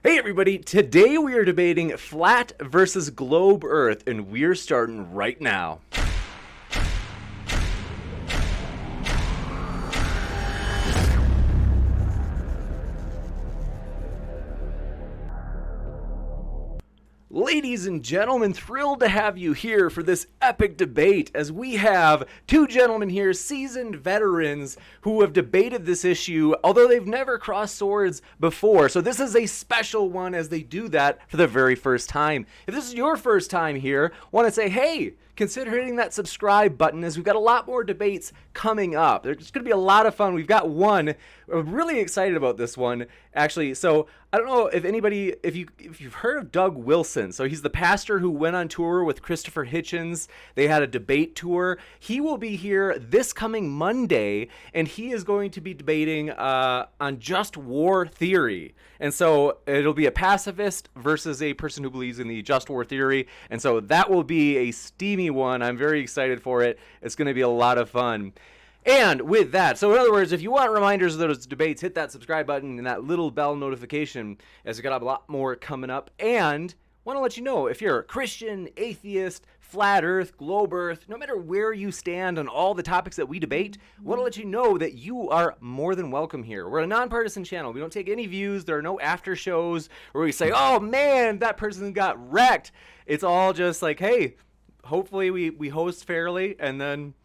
Hey everybody, today we are debating flat versus globe Earth, and we're starting right now. Ladies and gentlemen, thrilled to have you here for this epic debate as we have two gentlemen here, seasoned veterans who have debated this issue, although they've never crossed swords before. So this is a special one as they do that for the very first time. If this is your first time here, want to say, hey, consider hitting that subscribe button as we've got a lot more debates coming up. There's going to be a lot of fun. We've got one. I'm really excited about this one, actually. So I don't know if anybody, if you've heard of Doug Wilson. So he's the pastor who went on tour with Christopher Hitchens. They had a debate tour. He will be here this coming Monday, and he is going to be debating on just war theory. And so it'll be a pacifist versus a person who believes in the just war theory. And so that will be a steamy one. I'm very excited for it. It's going to be a lot of fun. And with that, so in other words, if you want reminders of those debates, hit that subscribe button and that little bell notification as we got a lot more coming up. And want to let you know, if you're a Christian, atheist, flat earth, globe earth, no matter where you stand on all the topics that we debate, want to let you know that you are more than welcome here. We're a nonpartisan channel. We don't take any views. There are no after shows where we say, oh man, that person got wrecked. It's all just like, hey, hopefully we host fairly, and then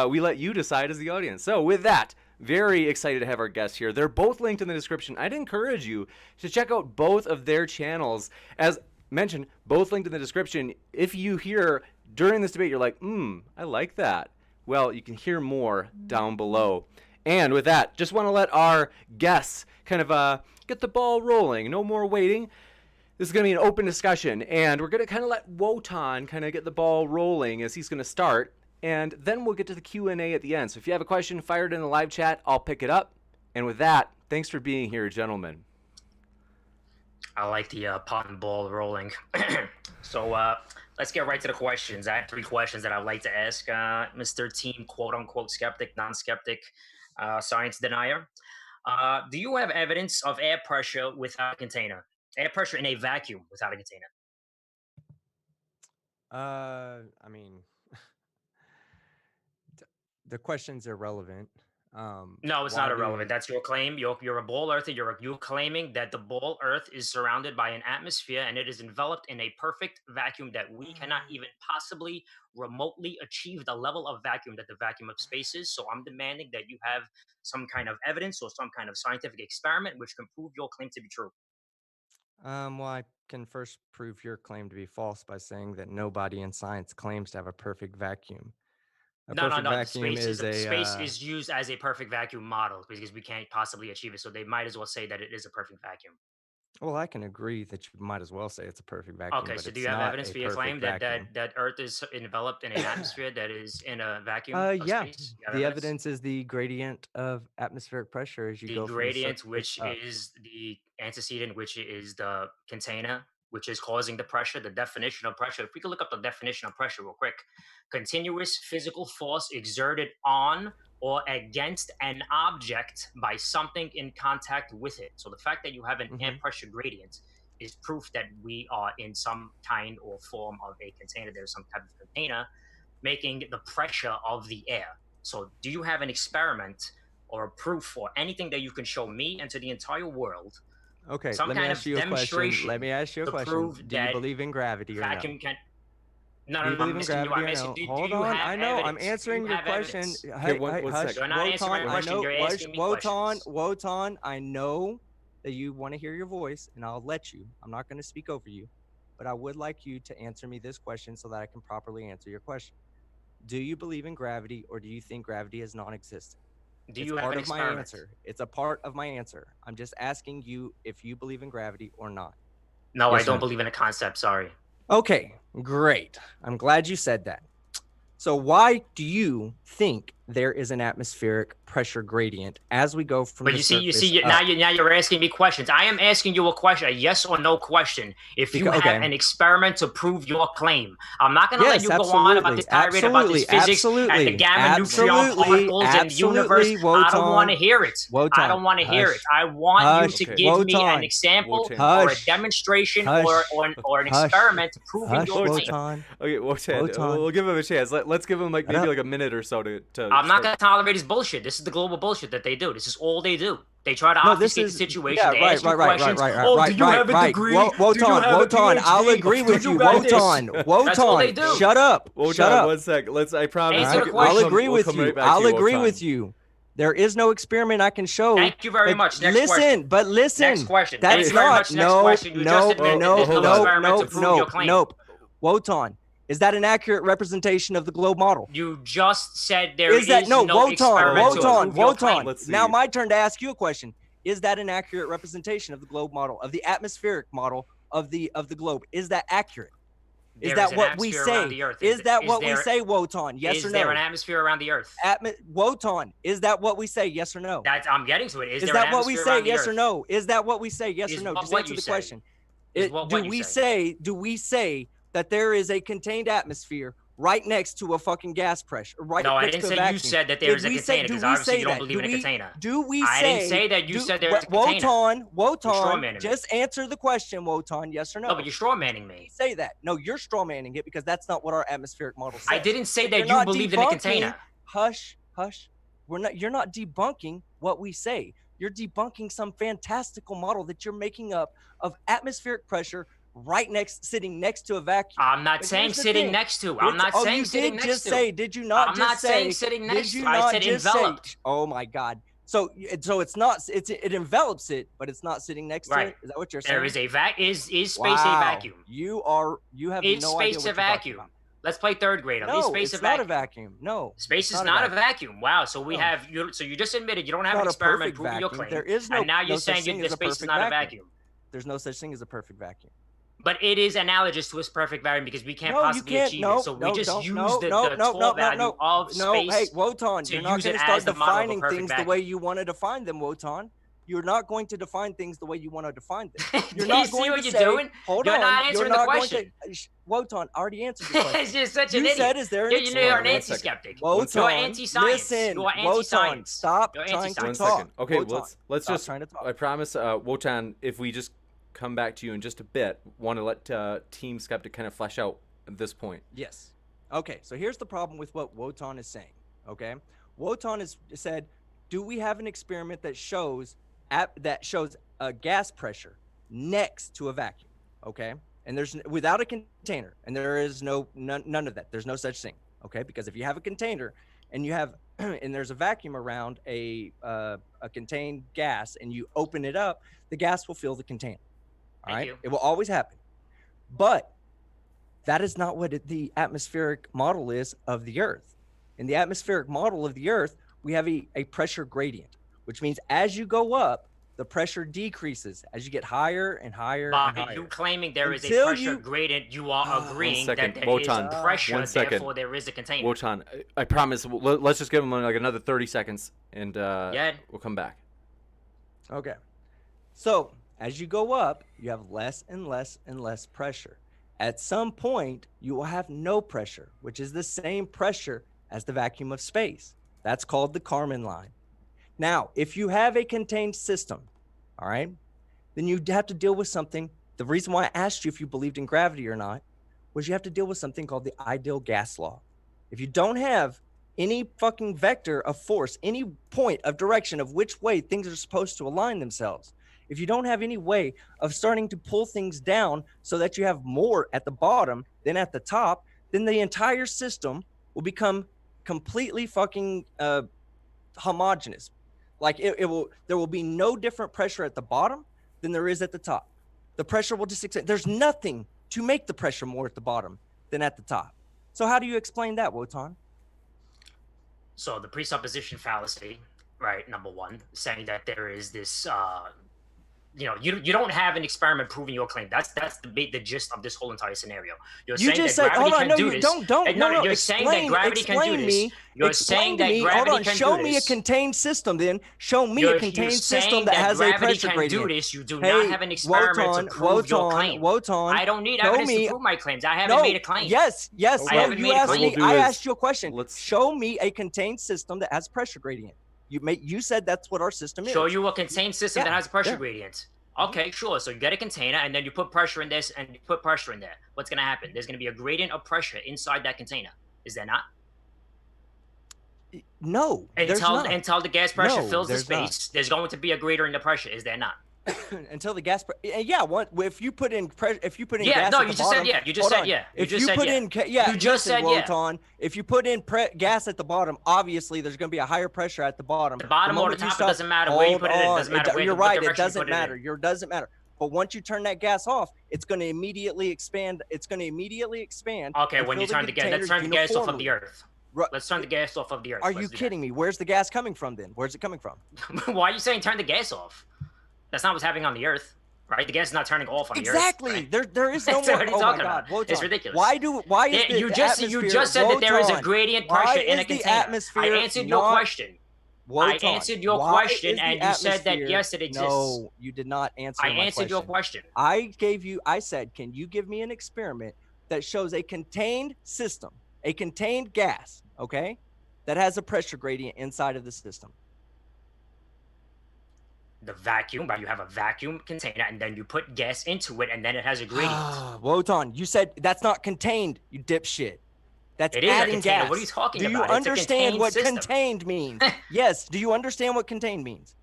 we let you decide as the audience. So with that, very excited to have our guests here. They're both linked in the description. I'd encourage you to check out both of their channels. As mentioned, both linked in the description. If you hear during this debate, you're like, I like that. Well, you can hear more down below. And with that, just want to let our guests kind of get the ball rolling. No more waiting. This is going to be an open discussion, and we're going to kind of let Wotan kind of get the ball rolling as he's going to start, and then we'll get to the Q&A at the end. So if you have a question, fire it in the live chat. I'll pick it up. And with that, thanks for being here, gentlemen. I like the pot and ball rolling. So let's get right to the questions. I have 3 questions that I'd like to ask Mr. Team quote-unquote skeptic, non-skeptic, science denier. Do you have evidence of air pressure without a container? Air pressure in a vacuum without a container? I mean, the question's irrelevant. No, it's not irrelevant. That's your claim. You're a ball earther. You're claiming that the ball Earth is surrounded by an atmosphere and it is enveloped in a perfect vacuum that we cannot even possibly remotely achieve the level of vacuum that the vacuum of space is. So I'm demanding that you have some kind of evidence or some kind of scientific experiment which can prove your claim to be true. Well, I can first prove your claim to be false by saying that nobody in science claims to have a perfect vacuum. A No, no, perfect no. vacuum is a Space is used as a perfect vacuum model because we can't possibly achieve it. So they might as well say that it is a perfect vacuum. well, I can agree that you might as well say it's a perfect vacuum, Okay, but so do it's you have not evidence a for your claim perfect that vacuum. Earth is enveloped in an atmosphere that is in a vacuum of Yeah, space? You have the evidence? evidence is the gradient of atmospheric pressure as you The go from the gradient, surface which up. is the antecedent, which is the container, which is causing the pressure, the definition of pressure. If we could look up the definition of pressure real quick: continuous physical force exerted on or against an object by something in contact with it. So the fact that you have an air pressure gradient is proof that we are in some kind or form of a container. There's some type of container making the pressure of the air. So do you have an experiment or a proof or anything that you can show me and to the entire world, Okay, some let me kind ask of you a question. Let demonstration me ask you a to question. prove Do you that believe in gravity or no? vacuum can? No, Do no, you no, believe in gravity I'm or asking, no? do Hold you on. have I know. I'm evidence? Do you answering your have question. evidence? Okay, Hey, one hush. You're not answering my Wotan, I question. know. You're asking me Wotan, questions. Wotan, I know that you want to hear your voice, and I'll let you. I'm not going to speak over you, but I would like you to answer me this question so that I can properly answer your question. Do you believe in gravity, or do you think gravity is non-existent? Do It's you have part an of my experiment? answer. It's a part of my answer. I'm just asking you if you believe in gravity or not. No, I Yes or don't no? believe in a concept. Sorry. Okay, great. I'm glad you said that. So why do you think there is an atmospheric pressure gradient as we go from But the you surface see, up. now you're asking me questions. I am asking you a question, a yes or no question. If you have an experiment to prove your claim, I'm not going to let you go on about this tirade about this physics and the gamma neutron particles in the universe. I don't want to hear it. I don't want to hear it. I want you to give me an example or a demonstration or an experiment to prove your claim. Okay, Wotan, we'll give him a chance. Let's give him maybe like a minute or so to I'm not going to tolerate his bullshit. This is the global bullshit that they do. This is all they do. They try to obfuscate the situation. They ask you questions. Oh, do you have a degree? Wotan, I'll agree with you. Wotan, that's all they do. Shut up. Wotan, shut up. 1 sec. I promise. I'll agree with you. I'll agree with you. There is no experiment I can show. Thank you very much. Next question. Next question. That's not. Nope. Wotan, is that an accurate representation of the globe model? You just said there is no experiment. Wotan. Now my turn to ask you a question. Is that an accurate representation of the globe model, of the atmospheric model of the globe? Is that accurate? Is that what we say? Is that what we say, Wotan? Yes or no? Is there an atmosphere around the Earth? Wotan, is that what we say? Yes or no? I'm getting to it. Is that what we say? Yes or no? Is that what we say? Yes or no? Just answer the question. Do we say that there is a contained atmosphere right next to a fucking gas pressure? No, I didn't say you said that there is a container, because obviously you don't believe in a container. I didn't say that you said there is a container. Wotan, just answer the question, Wotan, yes or no? No, but you're strawmanning me. Say that. No, you're strawmanning it because that's not what our atmospheric model says. I didn't say that you believed in a container. Hush. You're not debunking what we say. You're debunking some fantastical model that you're making up of atmospheric pressure sitting next to a vacuum. I'm not saying sitting next to. I'm not saying sitting next to. Did you not just say? I'm not saying sitting next to. I said enveloped. Oh my God. So it's not. It envelops it, but it's not sitting next to it. Is that what you're saying? There is a Is space a vacuum? You have no idea what you're talking about. Let's play third grade. No, it's not a vacuum. No, space is not a vacuum. Wow. So we have. So you just admitted you don't have an experiment proving your claim. There is no. And now you're saying the space is not a vacuum. There's no such thing as a perfect vacuum. But it is analogous to a perfect vacuum because we can't possibly achieve it. So we just use the total value of space. Hey, Wotan, you're not going to start defining things the way you want to define them, Wotan. You're not going to define things the way you want to define them. You're not going to say, hold on, you're not answering the question. Wotan, I already answered the question. It's just such an idiot. You said, is there an experiment? You're an anti-skeptic. Wotan, you're anti-science. Listen, you're anti-science. Stop trying to talk. Okay, let's just, I promise, Wotan, if we just come back to you in just a bit, want to let Team Skeptic kind of flesh out at this point. Yes. Okay, so here's the problem with what Wotan is saying, okay? Wotan has said, do we have an experiment that shows a gas pressure next to a vacuum, okay? And there's without a container, and there is none of that. There's no such thing, okay? Because if you have a container and you have and there's a vacuum around a contained gas, and you open it up, the gas will fill the container. All right, it will always happen. But that is not what the atmospheric model is of the Earth. In the atmospheric model of the Earth, we have a pressure gradient, which means as you go up, the pressure decreases as you get higher and higher and higher. You claiming there is a pressure gradient, you are agreeing that there Wotan, is pressure, therefore there is a container. Wotan, I promise, let's just give him like another 30 seconds, and we'll come back. Okay. So as you go up, you have less and less and less pressure. At some point, you will have no pressure, which is the same pressure as the vacuum of space. That's called the Kármán line. Now, if you have a contained system, all right, then you have to deal with something. The reason why I asked you if you believed in gravity or not was you have to deal with something called the ideal gas law. If you don't have any fucking vector of force, any point of direction of which way things are supposed to align themselves, if you don't have any way of starting to pull things down so that you have more at the bottom than at the top, then the entire system will become completely fucking homogeneous. Like there will be no different pressure at the bottom than there is at the top. The pressure will just extend. There's nothing to make the pressure more at the bottom than at the top. So how do you explain that, Wotan? So the presupposition fallacy, right? Number one, saying that there is this you don't have an experiment proving your claim. That's the gist of this whole entire scenario. You're You saying just that said, gravity hold on, can no, do you this. don't, no, You're saying that gravity can do this. You're saying that hold gravity on, can show do me a this. contained system then. Show me a You're contained system saying that that has a gravity pressure can gradient. do this. You do Hey, not have an experiment to prove your claim. Wotan, I don't need show evidence me. to prove my claims. I haven't made a claim. Yes, I no, haven't you made a asked claim. me. What we'll I do is asked you a question. Show me a contained system that has pressure gradient. You said that's what our system is. Show you a contained system that has a pressure yeah. gradient. Okay, sure. So you get a container and then you put pressure in this and you put pressure in there. What's going to happen? There's going to be a gradient of pressure inside that container. Is there not? No, there's not. Until the gas pressure No, fills the there's space, there's going to be a grader in the pressure. Is there not? Until the gas, yeah. If you put in pressure, if you put in Yeah, gas, no, at you the just bottom, said yeah. You just said yeah. If you put in, yeah, you just said Wotan, if you put in gas at the bottom, obviously there's going to be a higher pressure at the bottom. The bottom or the top, it doesn't matter where you put it in. It doesn't matter where. You're right. It doesn't matter. It doesn't matter. But once you turn that gas off, it's going to immediately expand. It's going to immediately expand. Okay, when you turn the gas, let's turn the gas off of the earth. Let's turn the gas off of the earth. Are you kidding me? Where's the gas coming from then? Where's it coming from? Why are you saying turn the gas off? That's not what's happening on the earth, right? The gas is not turning off on the earth. Exactly. Right? There is no more. What are you talking about? Wotan, it's ridiculous. Why is the you just said that there is a gradient pressure in a container. I answered your question. Wotan, I answered your question, and you said that yes, it exists. No, you did not answer my question. I answered your question. I said, can you give me an experiment that shows a contained system, a contained gas, okay, that has a pressure gradient inside of the system? The vacuum, right? You have a vacuum container, and then you put gas into it, and then it has a gradient. Wotan, you said that's not contained, you dipshit. That's it is adding a container. gas. What are you talking about? Do you understand what system. contained means? Yes. Do you understand what contained means?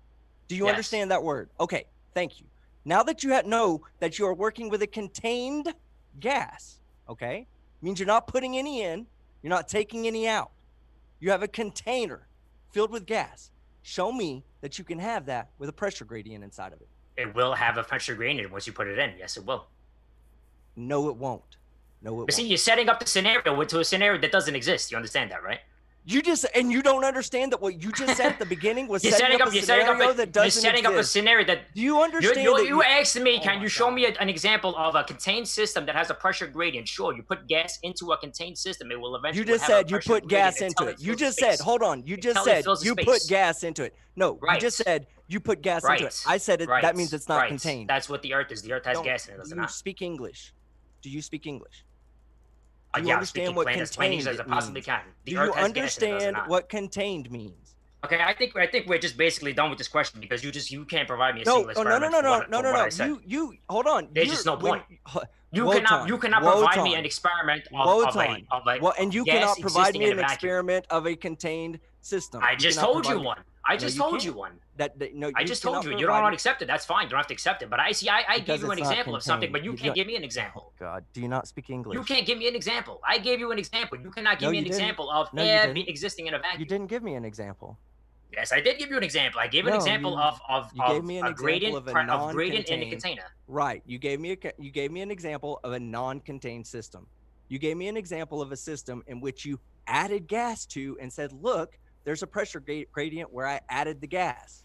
Do you understand that word? Okay. Thank you. Now that you know that you are working with a contained gas, okay, means you're not putting any in, you're not taking any out. You have a container filled with gas. Show me that you can have that with a pressure gradient inside of it. It will have a pressure gradient once you put it in. Yes, it will. No, it won't. No, it won't. But see, you're setting up the scenario into a scenario that doesn't exist. You understand that, right? You don't understand that what you just said at the beginning was setting up a scenario that doesn't exist. You're setting up a scenario that... Do you understand you asked me, can you show me an example of a contained system that has a pressure gradient? Sure, you put gas into a contained system, it will eventually You just said you put gas into it. You just said, hold on, you just said you put gas into it. No, you just said you put gas into it. I said it, that means it's not contained. That's what the Earth is. The Earth has gas in it, does it not? Do you speak English? Do you speak English? Do you understand what contained means? Possibly can. Do you understand what contained means? Okay, I think we're just basically done with this question because you can't provide me a single experiment. No. You hold on. There's just no point. You cannot provide me an experiment of and you cannot provide me an experiment of a contained system. I just told you one. I just told you one. I just told you. You don't want to accept it. That's fine. You don't have to accept it. But I gave you an example of something, but you can't give me an example. Oh God, do you not speak English? You can't give me an example. I gave you an example. You cannot give me an example of air existing in a vacuum. You didn't give me an example. Yes, I did give you an example. I gave an example of a gradient in the container. Right. You gave me an example of a non-contained system. You gave me an example of a system in which you added gas to and said, look, there's a pressure gradient where I added the gas.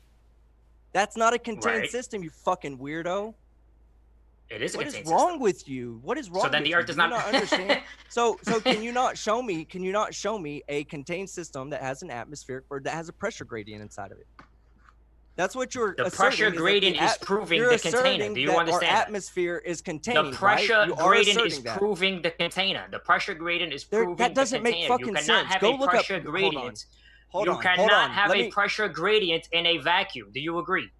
That's not a contained system, you fucking weirdo. It is a contained system. What is wrong with you? What is wrong? So then the Earth does not understand. So can you not show me a contained system that has an atmospheric or that has a pressure gradient inside of it? That's what you're asserting. The pressure gradient is proving the container. Do you understand? Our atmosphere is contained. The pressure gradient is proving the container. The pressure gradient is proving the container. That doesn't make fucking sense. Go look up. You cannot have a pressure gradient in a vacuum. Do you agree?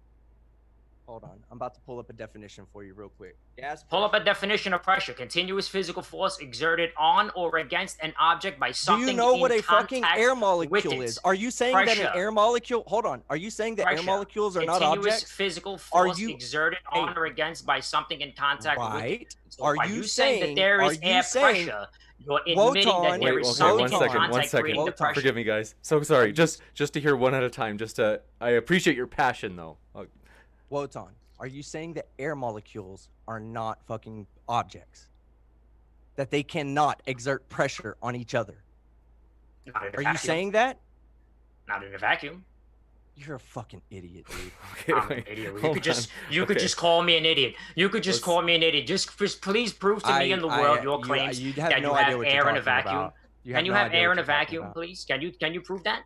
Hold on. I'm about to pull up a definition for you real quick. Pull up a definition of pressure. Continuous physical force exerted on or against an object by something in contact. Do you know what a fucking air molecule is? Are you saying that an air molecule... Hold on. Are you saying that air molecules are not objects? Continuous physical force exerted on or against by something in contact with it. So are you saying that there is air pressure? You're admitting that there is something in contact creating the pressure. Forgive me, guys. So sorry. Just to hear one at a time. I appreciate your passion, though. Wotan, are you saying that air molecules are not fucking objects? That they cannot exert pressure on each other? Not in a vacuum. Are you saying that? Not in a vacuum. You're a fucking idiot, dude. Okay, I'm an wait, idiot. You hold could just on. you could Okay. just call me an idiot. You could just Let's- call me an idiot. Just please prove to me in the world your claims you have that no you idea have what you're air in a talking vacuum. about. Can you no have idea air what in a you're talking vacuum, about. please? Can you prove that?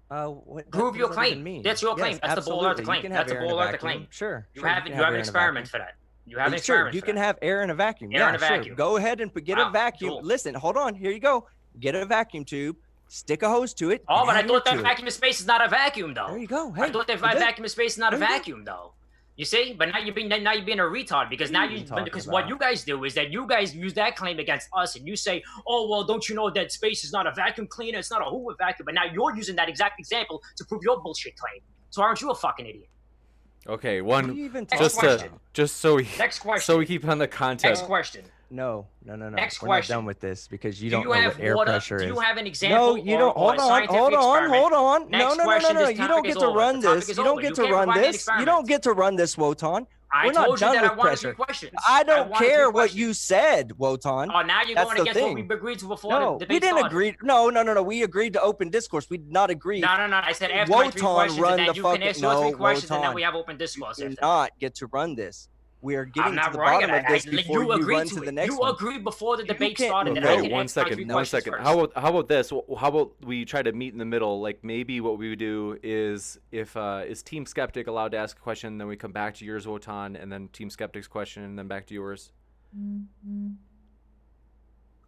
What Prove your does that even claim. mean? That's your claim. Yes, That's the ball earth absolutely. You claim. can have That's the air in a ball earth vacuum. claim. Sure. You sure, have can you have air an in a experiment vacuum. for that. You have an Sure, experiment you for can that. have air in a vacuum. Air Yeah, in a sure. vacuum. Go ahead and get a Wow, vacuum. cool. Listen, hold on. Here you go. Get a vacuum tube, stick a hose to it. Oh, and but I add air thought that to it. vacuum of space is not a vacuum, though. There you go. I Hey, thought that you're good. vacuum of space is not a There you go. vacuum, though. You see, but now you're being a retard because What are now you you talking because about? what you guys do is that you guys use that claim against us and you say, oh well, don't you know that space is not a vacuum cleaner? It's not a Hoover vacuum. But now you're using that exact example to prove your bullshit claim. So aren't you a fucking idiot? Okay, What are one you even Next talking question. about? just so we Next question. so we keep on the Next content. question. No. Next We're question. not done with this because you Do don't you know have what air water? pressure Do is. you have an example? No, you don't. Or Hold a on. scientific Hold on. experiment? Hold on. Next No. question. This You don't topic get is to over. run The topic this. is You don't over. get You to can't run provide me an this. You experiment. don't get to run this, Wotan. I We're not told you done that I with wanted pressure. 3 questions. I don't wanted care 3 what questions. you said, Wotan. Oh, now you're That's going the against what thing. we agreed to before No, the debate we didn't started. agree. No. We agreed to open discourse. We did not agree. No. I said after my 3 Wotan questions, run and then the you can fucking. ask your 3 No, questions, and then we Wotan. have open discourse You do after that. not get to run this. We are I'm getting to not the running bottom it. of this before You you agreed run to to the it. next You one. agreed before the You debate can't- started that no. I Okay, can one ask my 3 second. questions first. How about this? How about we try to meet in the middle? Like maybe what we would do is if is Team Skeptic allowed to ask a question, then we come back to yours, Wotan, and then Team Skeptic's question, and then back to yours.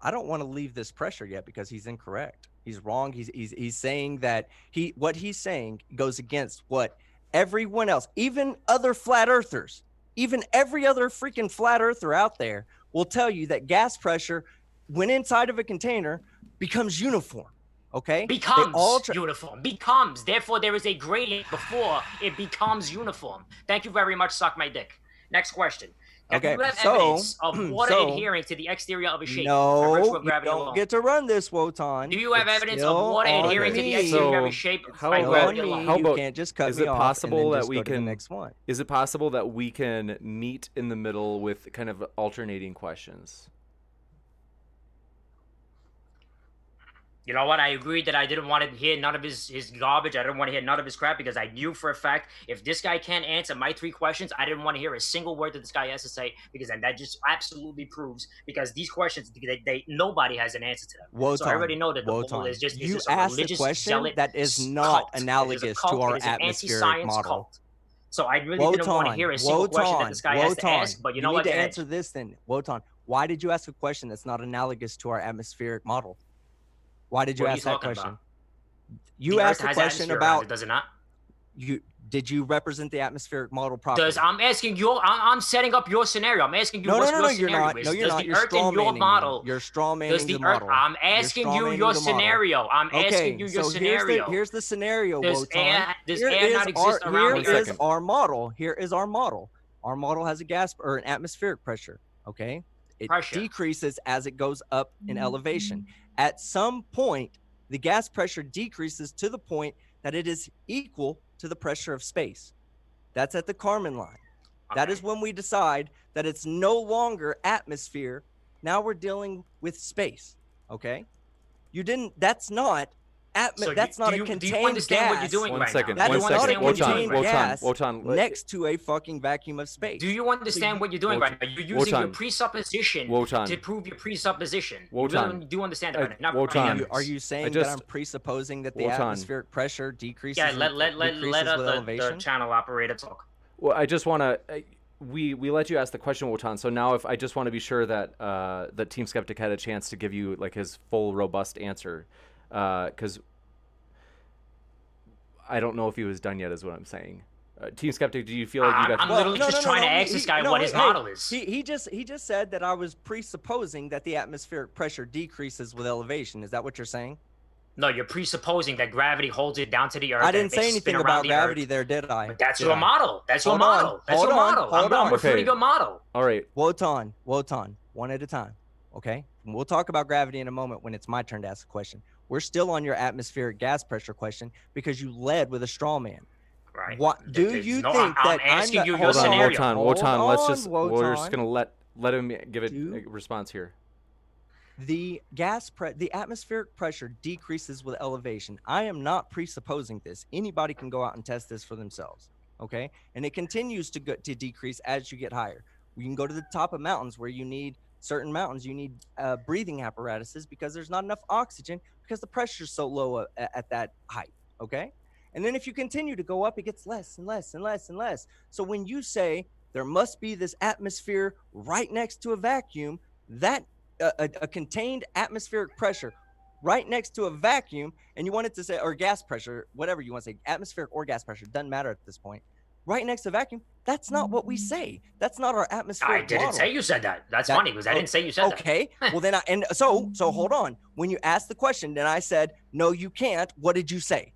I don't want to leave this pressure yet because he's incorrect. He's wrong. He's saying that what he's saying goes against what everyone else, even other flat earthers, even every other freaking flat earther out there will tell you that gas pressure when inside of a container becomes uniform. Okay? Becomes uniform. Becomes. Therefore, there is a gradient before it becomes uniform. Thank you very much. Suck my dick. Next question. Okay, Do you have so- evidence of water so- adhering to the exterior of a shape? by No, virtue of you gravity don't alone? get to run this, Wotan. Do you have It's evidence of still water on adhering to the me. exterior of a So, shape how by about- gravity on me. alone? How You about- can't just cut is me it off possible and then that just we go to the can- next one. Is it possible that we can meet in the middle with kind of alternating questions? You know what? I agreed that I didn't want to hear none of his garbage. I didn't want to hear none of his crap because I knew for a fact if this guy can't answer my 3 questions, I didn't want to hear a single word that this guy has to say because then that just absolutely proves because these questions nobody has an answer to them. Wotan, So I already know that the bull Wotan, is just you is a asked a religious question zealot that is not cult. It is a analogous cult. to our It is an atmospheric anti-science model. cult. So I really didn't want to hear a single question that this guy has to ask. But you know need what? to Go ahead. answer this then. Wotan, why did you ask a question that's not analogous to our atmospheric model? Why did you What are you ask that talking question? about? You The asked Earth a has question atmosphere around about it, does it not? did you represent the atmospheric model properly? I'm asking you. I'm setting up your scenario. I'm asking you no, what's no, your you're scenario not. is. No, you're does not. the You're Earth in your strawmanning model? me. You're strawmanning Does the the Earth? model. I'm You're asking you strawmanning your the model. scenario. I'm Okay, asking you your so scenario. here's the scenario, Does Wotan. air Here not is exist our, around here the is Earth? our model. Here is our model. Our model has a gas or an atmospheric pressure. Okay, it Pressure. decreases as it goes up in elevation. At some point, the gas pressure decreases to the point that it is equal to the pressure of space. That's at the Kármán line. That Okay. is when we decide that it's no longer atmosphere. Now we're dealing with space. Okay, you didn't. That's not So that's not do a you contained understand gas. what you're doing One right second. now? That Do is you not a understand what you're doing contained right now? gas Wotan, next to a fucking vacuum of space. Do you understand what you're doing right now? You're using your Wotan. presupposition Wotan. to prove your presupposition. You Wotan. really do understand that right now. Not Wotan. Brian Are you saying just- that I'm presupposing that the Wotan. atmospheric pressure decreases? Yeah, let decreases with the elevation? channel operator talk. Well, I just want to. We let you ask the question, Wotan. So now, if I just want to be sure that that Team Skeptic had a chance to give you like his full, robust answer, because I don't know if he was done yet. Is what I'm saying. Team Skeptic, do you feel like you got? I'm literally just trying to ask this guy what his model is. He just said that I was presupposing that the atmospheric pressure decreases with elevation. Is that what you're saying? No, you're presupposing that gravity holds it down to the Earth. I and didn't it makes say it spin anything around about the gravity Earth. there, did I? But that's Did your I? model. That's your Hold on, model. That's hold your on, model. hold I'm on. refuting Okay. your model. All right. Wotan, one at a time. Okay, we'll talk about gravity in a moment when it's my turn to ask a question. We're still on your atmospheric gas pressure question because you led with a straw man. Right. What do There's you no- think I'm that asking you your Hold on, scenario. Wotan. Hold Wotan. Let's on, just. We're just Wotan. gonna let him give it Do- a response here. the the atmospheric pressure decreases with elevation. I am not presupposing this. Anybody can go out and test this for themselves. Okay, and it continues to decrease as you get higher. You can go to the top of mountains where you need certain mountains. You need breathing apparatuses because there's not enough oxygen because the pressure is so low at that height. Okay, and then if you continue to go up, it gets less and less and less and less. So when you say there must be this atmosphere right next to a vacuum, that a contained atmospheric pressure right next to a vacuum, and you want it to say, or gas pressure, whatever you want to say, atmospheric or gas pressure, doesn't matter at this point, right next to a vacuum, that's not what we say. That's not our I atmospheric didn't model. say you said that. That's funny because I didn't say you said okay, that. well then so hold on. When you asked the question, then I said, no, you can't. What did you say?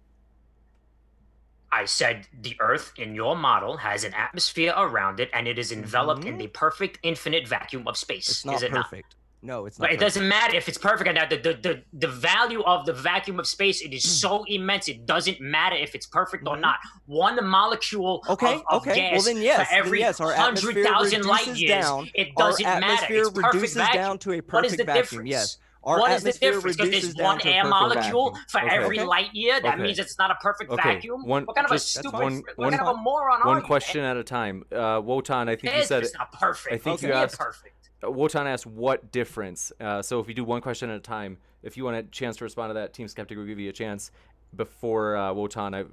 I said the Earth in your model has an atmosphere around it, and it is enveloped in the perfect infinite vacuum of space. It's not is it perfect. Not? No, it's not. But it doesn't matter if it's perfect or not. The value of the vacuum of space, it is so immense. It doesn't matter if it's perfect or not. One molecule of gas well, then yes, for every 100,000 light years, it doesn't matter. It's perfect vacuum. Down to a perfect what is the vacuum. difference? Yes. What is the difference? Because there's one air molecule for every light year. That means it's not a perfect vacuum. What kind of a stupid, what kind of a moron are you? One question at a time. Wotan, I think you said it's not perfect. I think you asked. Wotan asked what difference. So if you do one question at a time, if you want a chance to respond to that, Team Skeptic will give you a chance. Before Wotan,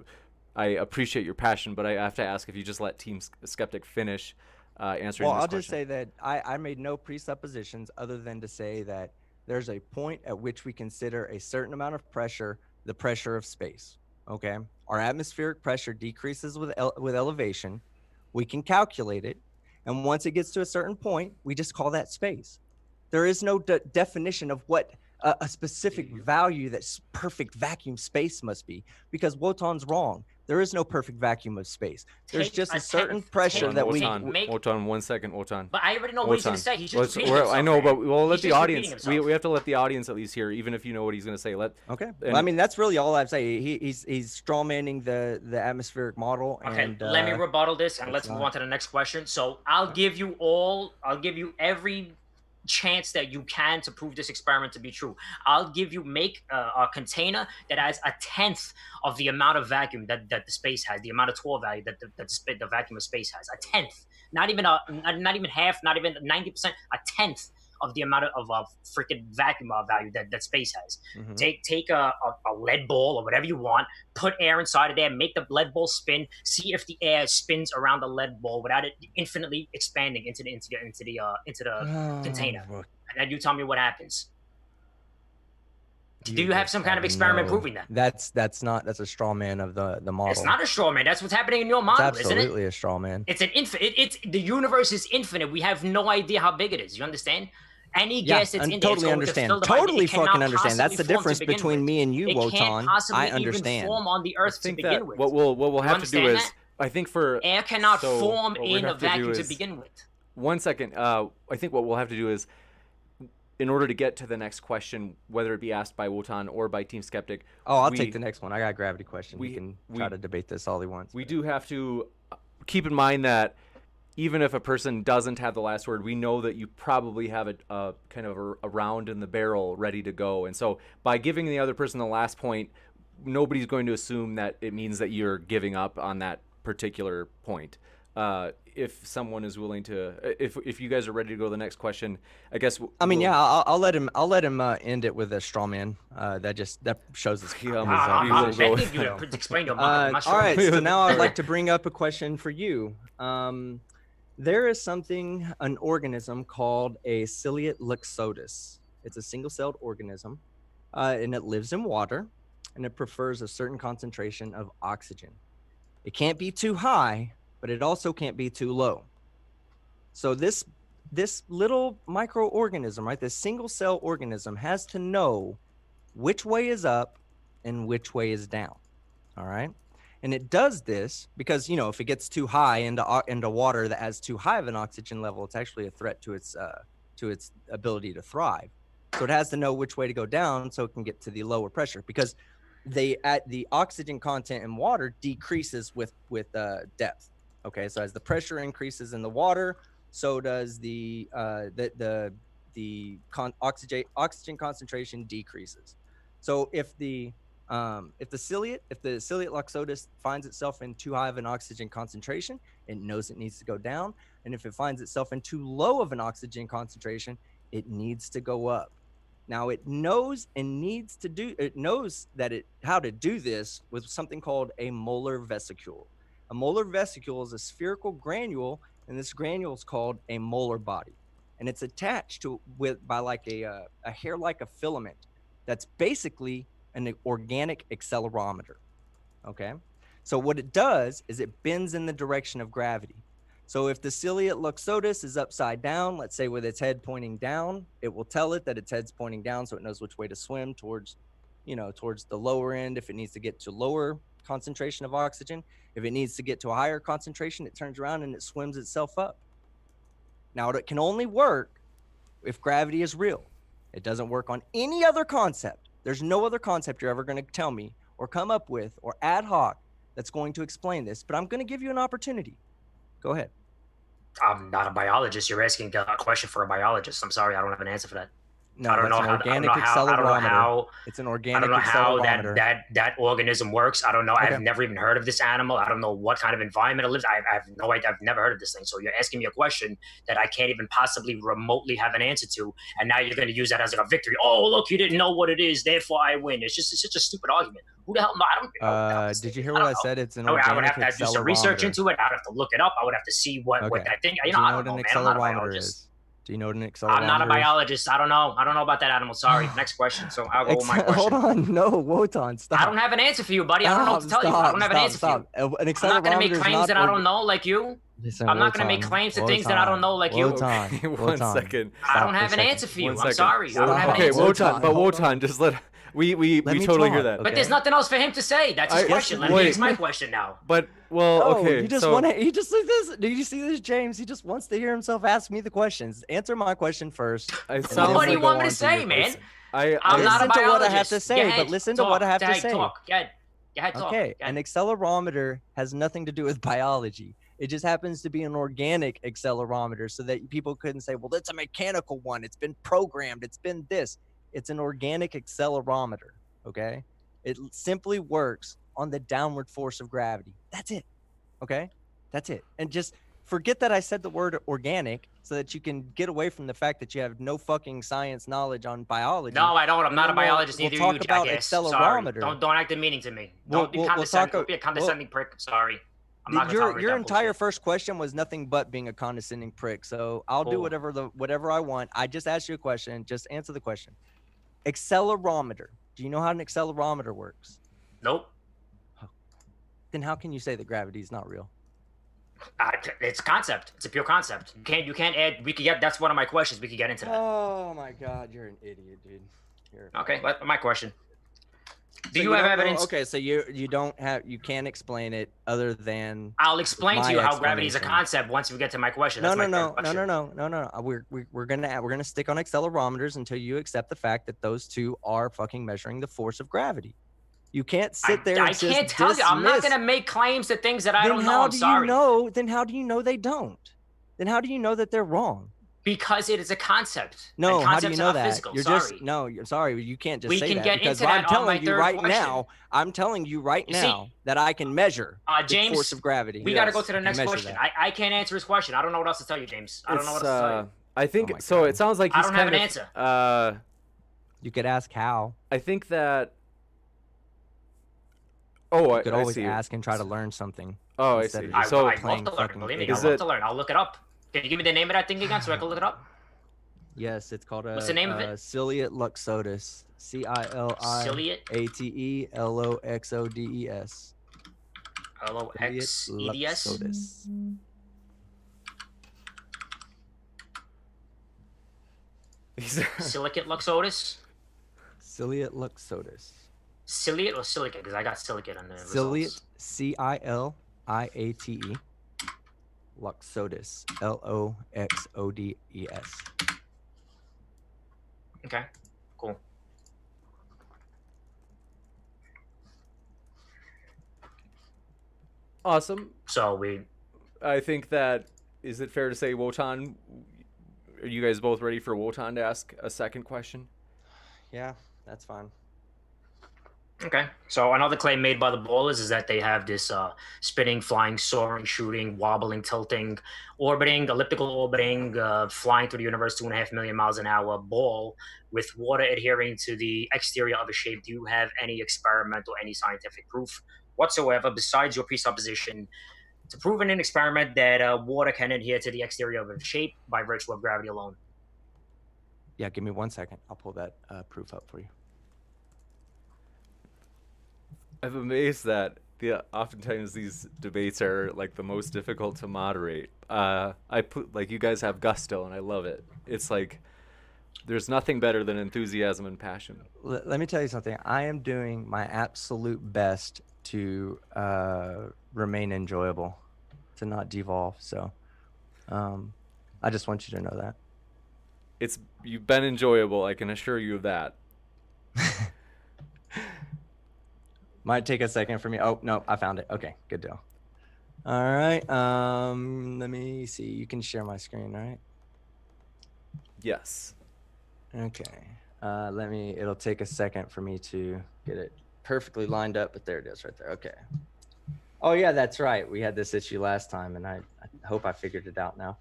I appreciate your passion, but I have to ask if you just let Team Skeptic finish answering this question. Well, I'll just say that I made no presuppositions other than to say that there's a point at which we consider a certain amount of pressure the pressure of space. Okay, our atmospheric pressure decreases with elevation. We can calculate it, and once it gets to a certain point, we just call that space. There is no definition of what a specific value that perfect vacuum space must be, because Wotan's wrong. There is no perfect vacuum of space. There's just a certain pressure that Wotan, 1 second, Wotan. But I already know what he's going to say. He's just I know, but we'll let the audience. We have to let the audience at least hear, even if you know what he's going to say. Okay. Well, I mean, that's really all I've say. He's strawmanning the atmospheric model. Okay. And, let me rebuttal this, and let's move on to the next question. So I'll give you every chance that you can to prove this experiment to be true. I'll give you a container that has 1/10 of the amount of vacuum that the space has, the amount of torr value that the vacuum of space has. 1/10, not even half, not even 90%, 1/10 of the amount of freaking vacuum value that space has. Mm-hmm. Take a lead ball or whatever you want, put air inside of there, make the lead ball spin, see if the air spins around the lead ball without it infinitely expanding into the container. And then you tell me what happens. Do you have some kind of experiment proving that? That's a straw man of the model. It's not a straw man. That's what's happening in your model, isn't it? It's absolutely a straw man. It's an infinite. It's the universe is infinite. We have no idea how big it is. You understand? Any gas that's in there, totally understand. Totally fucking understand. That's the difference between me and you, Wotan. I understand. Even form on the Earth to begin with. What we'll have to do is, I think air cannot form in a vacuum to begin with. 1 second. I think what we'll have to do is, in order to get to the next question, whether it be asked by Wotan or by Team Skeptic. I'll take the next one. I got a gravity question. We can try to debate this all he wants. We do have to keep in mind that even if a person doesn't have the last word, we know that you probably have a kind of a round in the barrel ready to go. And so by giving the other person the last point, nobody's going to assume that it means that you're giving up on that particular point. If someone is willing to, if you guys are ready to go to the next question, I guess. I'll let him end it with a straw man. That shows his. Explain your mind. All right, so now I'd like to bring up a question for you. There is an organism called a ciliate luxotus. It's a single-celled organism, and it lives in water, and it prefers a certain concentration of oxygen. It can't be too high, but it also can't be too low. So this little microorganism, right, this single-cell organism has to know which way is up and which way is down, all right? And it does this because, if it gets too high into water that has too high of an oxygen level, it's actually a threat to its ability to thrive. So it has to know which way to go down so it can get to the lower pressure, because the oxygen content in water decreases with depth. Okay, so as the pressure increases in the water, so does the oxygen concentration decreases. So if the ciliate luxotus finds itself in too high of an oxygen concentration, it knows it needs to go down. And if it finds itself in too low of an oxygen concentration, it needs to go up. Now it knows how to do this with something called a molar vesicule. A molar vesicule is a spherical granule, and this granule is called a molar body. And it's attached by like a hair like a filament that's basically an organic accelerometer. Okay. So what it does is it bends in the direction of gravity. So if the ciliate luxotus is upside down, let's say with its head pointing down, it will tell it that its head's pointing down, so it knows which way to swim towards the lower end. If it needs to get to lower concentration of oxygen, if it needs to get to a higher concentration, it turns around and it swims itself up. Now, it can only work if gravity is real. It doesn't work on any other concept. There's no other concept you're ever going to tell me or come up with or ad hoc that's going to explain this, but I'm going to give you an opportunity. Go ahead. I'm not a biologist. You're asking a question for a biologist. I'm sorry, I don't have an answer for that. No, I don't know how. It's an organic accelerometer. I don't know how that organism works. I don't know. Okay. I've never even heard of this animal. I don't know what kind of environment it lives. I have no idea. I've never heard of this thing. So you're asking me a question that I can't even possibly remotely have an answer to, and now you're going to use that as like a victory. Oh, look, you didn't know what it is, therefore I win. It's such a stupid argument. Who the hell? No, I don't know. Did you hear what I said? It's an organic accelerometer. I would have to do some research into it. I'd have to look it up. I would have to see what that thing. You know, I don't know, man. I'm not a biologist. Do you know what an accelerometer I'm not a biologist. I don't know. I don't know about that animal. Sorry. Next question. So I'll go with my question. Hold on. No, Wotan, stop. I don't have an answer for you, buddy. I don't know what to tell you. I don't have an answer for you. An accelerometer I'm not going to make claims that I don't know like you. Listen, I'm not going to make claims to things that I don't know like you. Wotan. One second. I don't have an answer for you. I'm sorry. I don't have an answer. Wotan, but Wotan, just let... We totally hear that. But there's nothing else for him to say. That's his question. Let me ask my question now. But, okay. You just want to... He just like this. Do you see this, James? He just wants to hear himself ask me the questions. Answer my question first. What do you want me to say, man? I'm not a biologist. Listen to what I have to say, but listen to what I have to say. Talk. Go ahead, talk. Okay, an accelerometer has nothing to do with biology. It just happens to be an organic accelerometer so that people couldn't say, well, that's a mechanical one. It's been programmed. It's been this. It's an organic accelerometer, okay? It simply works on the downward force of gravity. That's it, okay? That's it. And just forget that I said the word organic so that you can get away from the fact that you have no fucking science knowledge on biology. No, I don't. I'm not a biologist. Neither are you, jackass. Accelerometer. Sorry. Don't act demeaning to me. Don't be a condescending prick. Sorry. Your entire first question was nothing but being a condescending prick. So I'll do whatever I want. I just asked you a question. Just answer the question. Accelerometer. Do you know how an accelerometer works? Nope. Then how can you say that gravity is not real? It's a concept. It's a pure concept. You can't add. We could get. That's one of my questions. We could get into that. Oh my God, you're an idiot, dude. Okay, my question. Do you have evidence? Okay, so you can't explain it other than. I'll explain to you how gravity is a concept once we get to my question. No. We're gonna stick on accelerometers until you accept the fact that those two are fucking measuring the force of gravity. You can't sit there. I can't tell you. I'm not gonna make claims to things that I don't know. I'm sorry. Then how do you know they don't? Then how do you know that they're wrong? Because it is a concept. No, how do you know that? Physical. You're sorry. You can't just say that. Get into that on my third question. I'm telling you right now that I can measure the force of gravity. We got to go to the next question. I can't answer his question. I don't know what else to tell you, James. I don't know what else to tell you. I think so. It sounds like he's I don't have an answer. You could ask how. I think that. You could always ask and try to learn something. Oh, I see. So I'd love to learn. Believe me, I'd love to learn. I'll look it up. Can you give me the name of that thing again so I can look it up? Yes, it's called What's the name of it? Ciliate luxotus. CILIATELOXODES. LOXEDS? Silicate luxotus? Ciliate luxotus. Ciliate or silicate? Because I got silicate on the Ciliate, CILIATE. Luxotus, LOXODES. Okay, cool. Awesome. So I think that, is it fair to say, Wotan, Are you guys both ready for Wotan to ask a second question? Yeah, that's fine. Okay. So another claim made by the ballers is that they have this spinning, flying, soaring, shooting, wobbling, tilting, orbiting, elliptical orbiting, flying through the universe 2.5 million miles an hour ball with water adhering to the exterior of a shape. Do you have any experimental, any scientific proof whatsoever besides your presupposition to prove in an experiment that water can adhere to the exterior of a shape by virtue of gravity alone? Yeah, give me 1 second. I'll pull that proof up for you. I'm amazed that oftentimes these debates are like the most difficult to moderate. You guys have gusto, and I love it. It's like there's nothing better than enthusiasm and passion. Let me tell you something. I am doing my absolute best to remain enjoyable, to not devolve. So I just want you to know that. You've been enjoyable, I can assure you of that. Might take a second for me. Oh, no, I found it. Okay, good deal. All right. Let me see. You can share my screen, right? Yes. Okay. It'll take a second for me to get it perfectly lined up, but there it is right there. Okay. Oh, yeah, that's right. We had this issue last time, and I hope I figured it out now.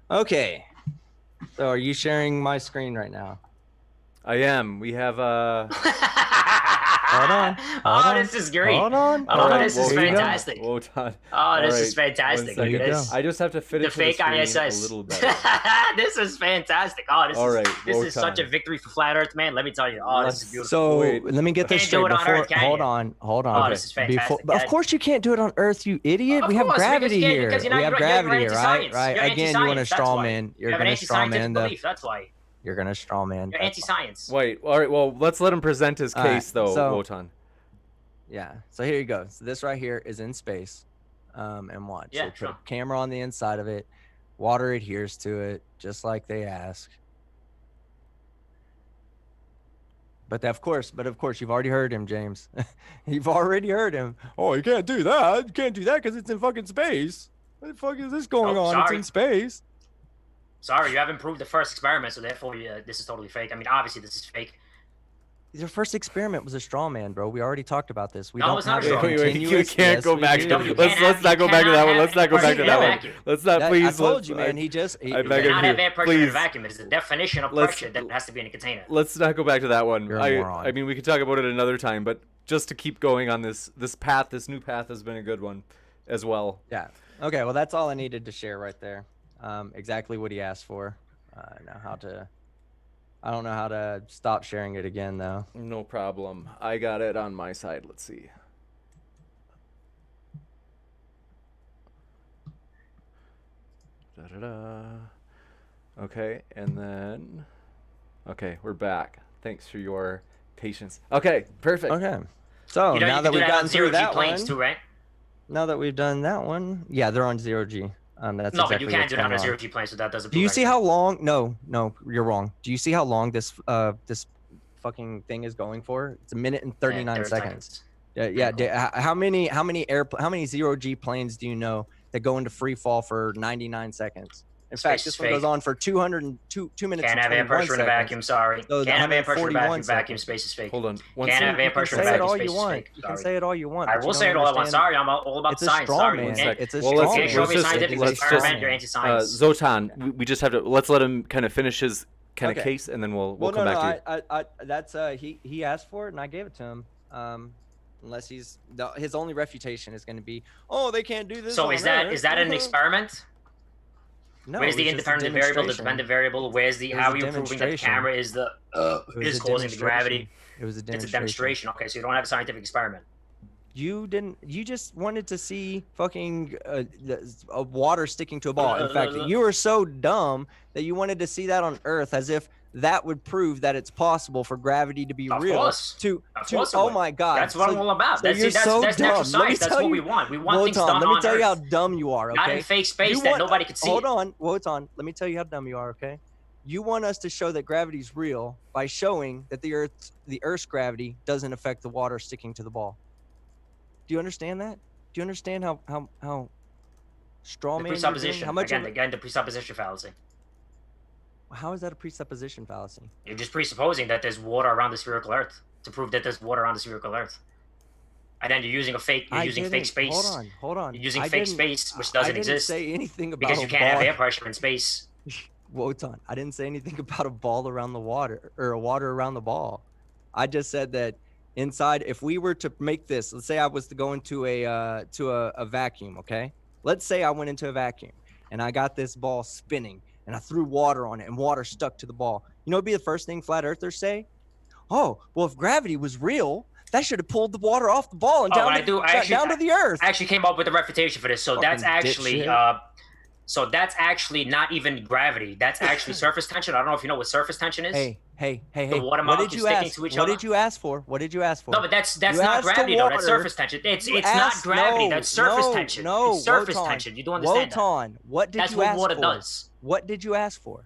Okay. So are you sharing my screen right now? I am. We have Hold on. This is great. Hold on. This is fantastic. Wotan. This is fantastic. There you go. I just have to fit it to the screen a little better. This is fantastic. This is such a victory for flat Earth, man. Let me tell you. This is beautiful. So let me get this straight. Hold on. This is fantastic. Of course you can't do it on Earth, you idiot. We have gravity here. We have gravity here, right? Right. Again, you want to straw man. You're going to straw man That's why. You're going to straw man. You're anti-science. Wait. All right. Well, let's let him present his case, Wotan. Yeah. So here you go. So this right here is in space. And watch. Yeah, they put a camera on the inside of it. Water adheres to it, just like they ask. But of course, you've already heard him, James. You've already heard him. Oh, you can't do that. You can't do that because it's in fucking space. What the fuck is this going on? Sorry. It's in space. Sorry, you haven't proved the first experiment, so therefore this is totally fake. I mean, obviously this is fake. Your first experiment was a straw man, bro. We already talked about this. We No, don't it's not have a straw man. You can't go back to do. let's not go back to that one. Let's not go back to that one. Let's not, please. I told you, man. You cannot have air pressure in a vacuum. It's the definition of pressure that has to be in a container. Let's not go back to that one. You're a moron. I mean, we could talk about it another time, but just to keep going on this path, this new path has been a good one as well. Yeah. Okay, well, that's all I needed to share right there. Exactly what he asked for. I don't know how to stop sharing it again, though. No problem. I got it on my side. Let's see. Okay, and then... Okay, we're back. Thanks for your patience. Okay, perfect. Okay. So now that we've gotten through that one... too, right? Now that we've done that one... Yeah, they're on 0G. That's no, exactly but you can't do that on a 0G plane, so that doesn't. Do you see how long? No, you're wrong. Do you see how long this fucking thing is going for? It's 1 minute and 39 seconds. Yeah. Cool. How many 0G planes do you know that go into free fall for 99 seconds? In fact, this one goes on for 2 minutes. Can't have air pressure in a vacuum. Sorry. So can't have air pressure in a vacuum. Vacuum space is fake. Hold on. Can't have air pressure in a vacuum. Space is fake. You can say it all you want. I will say it all I want. Sorry, I'm all about science. Sorry, it's a straw man. Show me a scientific experiment. You're anti-science. Zotan, we just have to let's let him kind of finish his kind of case, and then we'll come back to you. That's he asked for it, and I gave it to him. Unless his only refutation is going to be, oh, they can't do this. So is that an experiment? No, where's the independent variable, the dependent variable? Where's how are you proving that the camera is causing the gravity? It was a demonstration. It's a demonstration. Okay, so you don't have a scientific experiment. You just wanted to see fucking water sticking to a ball. In fact, you were so dumb that you wanted to see that on Earth, as if that would prove that it's possible for gravity to be real. Of course oh my God. That's what I'm all about. That's natural science. That's what we want. We want things done on Earth. Let me tell you how dumb you are, okay? Not in fake space that nobody could see. Hold on. Wotan, let me tell you how dumb you are, okay? You want us to show that gravity's real by showing that the Earth's gravity doesn't affect the water sticking to the ball. Do you understand that? Do you understand how straw man? The presupposition. Again, the presupposition fallacy. How is that a presupposition fallacy? You're just presupposing that there's water around the spherical Earth to prove that there's water around the spherical Earth. And then you're using fake space. Hold on. You're using fake space, which I doesn't didn't exist say anything about because you a can't have ball. air pressure in space. Wotan, I didn't say anything about a ball around the water or a water around the ball. I just said that inside, if we were to make this, let's say I was to go into a vacuum, okay? Let's say I went into a vacuum and I got this ball spinning and I threw water on it and water stuck to the ball. You know what'd be the first thing flat earthers say? Oh, well, if gravity was real, that should have pulled the water off the ball and down to the earth. I actually came up with a refutation for this. So Fucking that's actually that's actually not even gravity. That's actually surface tension. I don't know if you know what surface tension is. Hey. The water molecules sticking to each other. What did you ask for? No, but that's not gravity though. That's surface tension. It's not gravity. That's surface tension. No, it's surface Wotan, tension. You don't understand Wotan, that. What did that's you what ask water for? does. What did you ask for?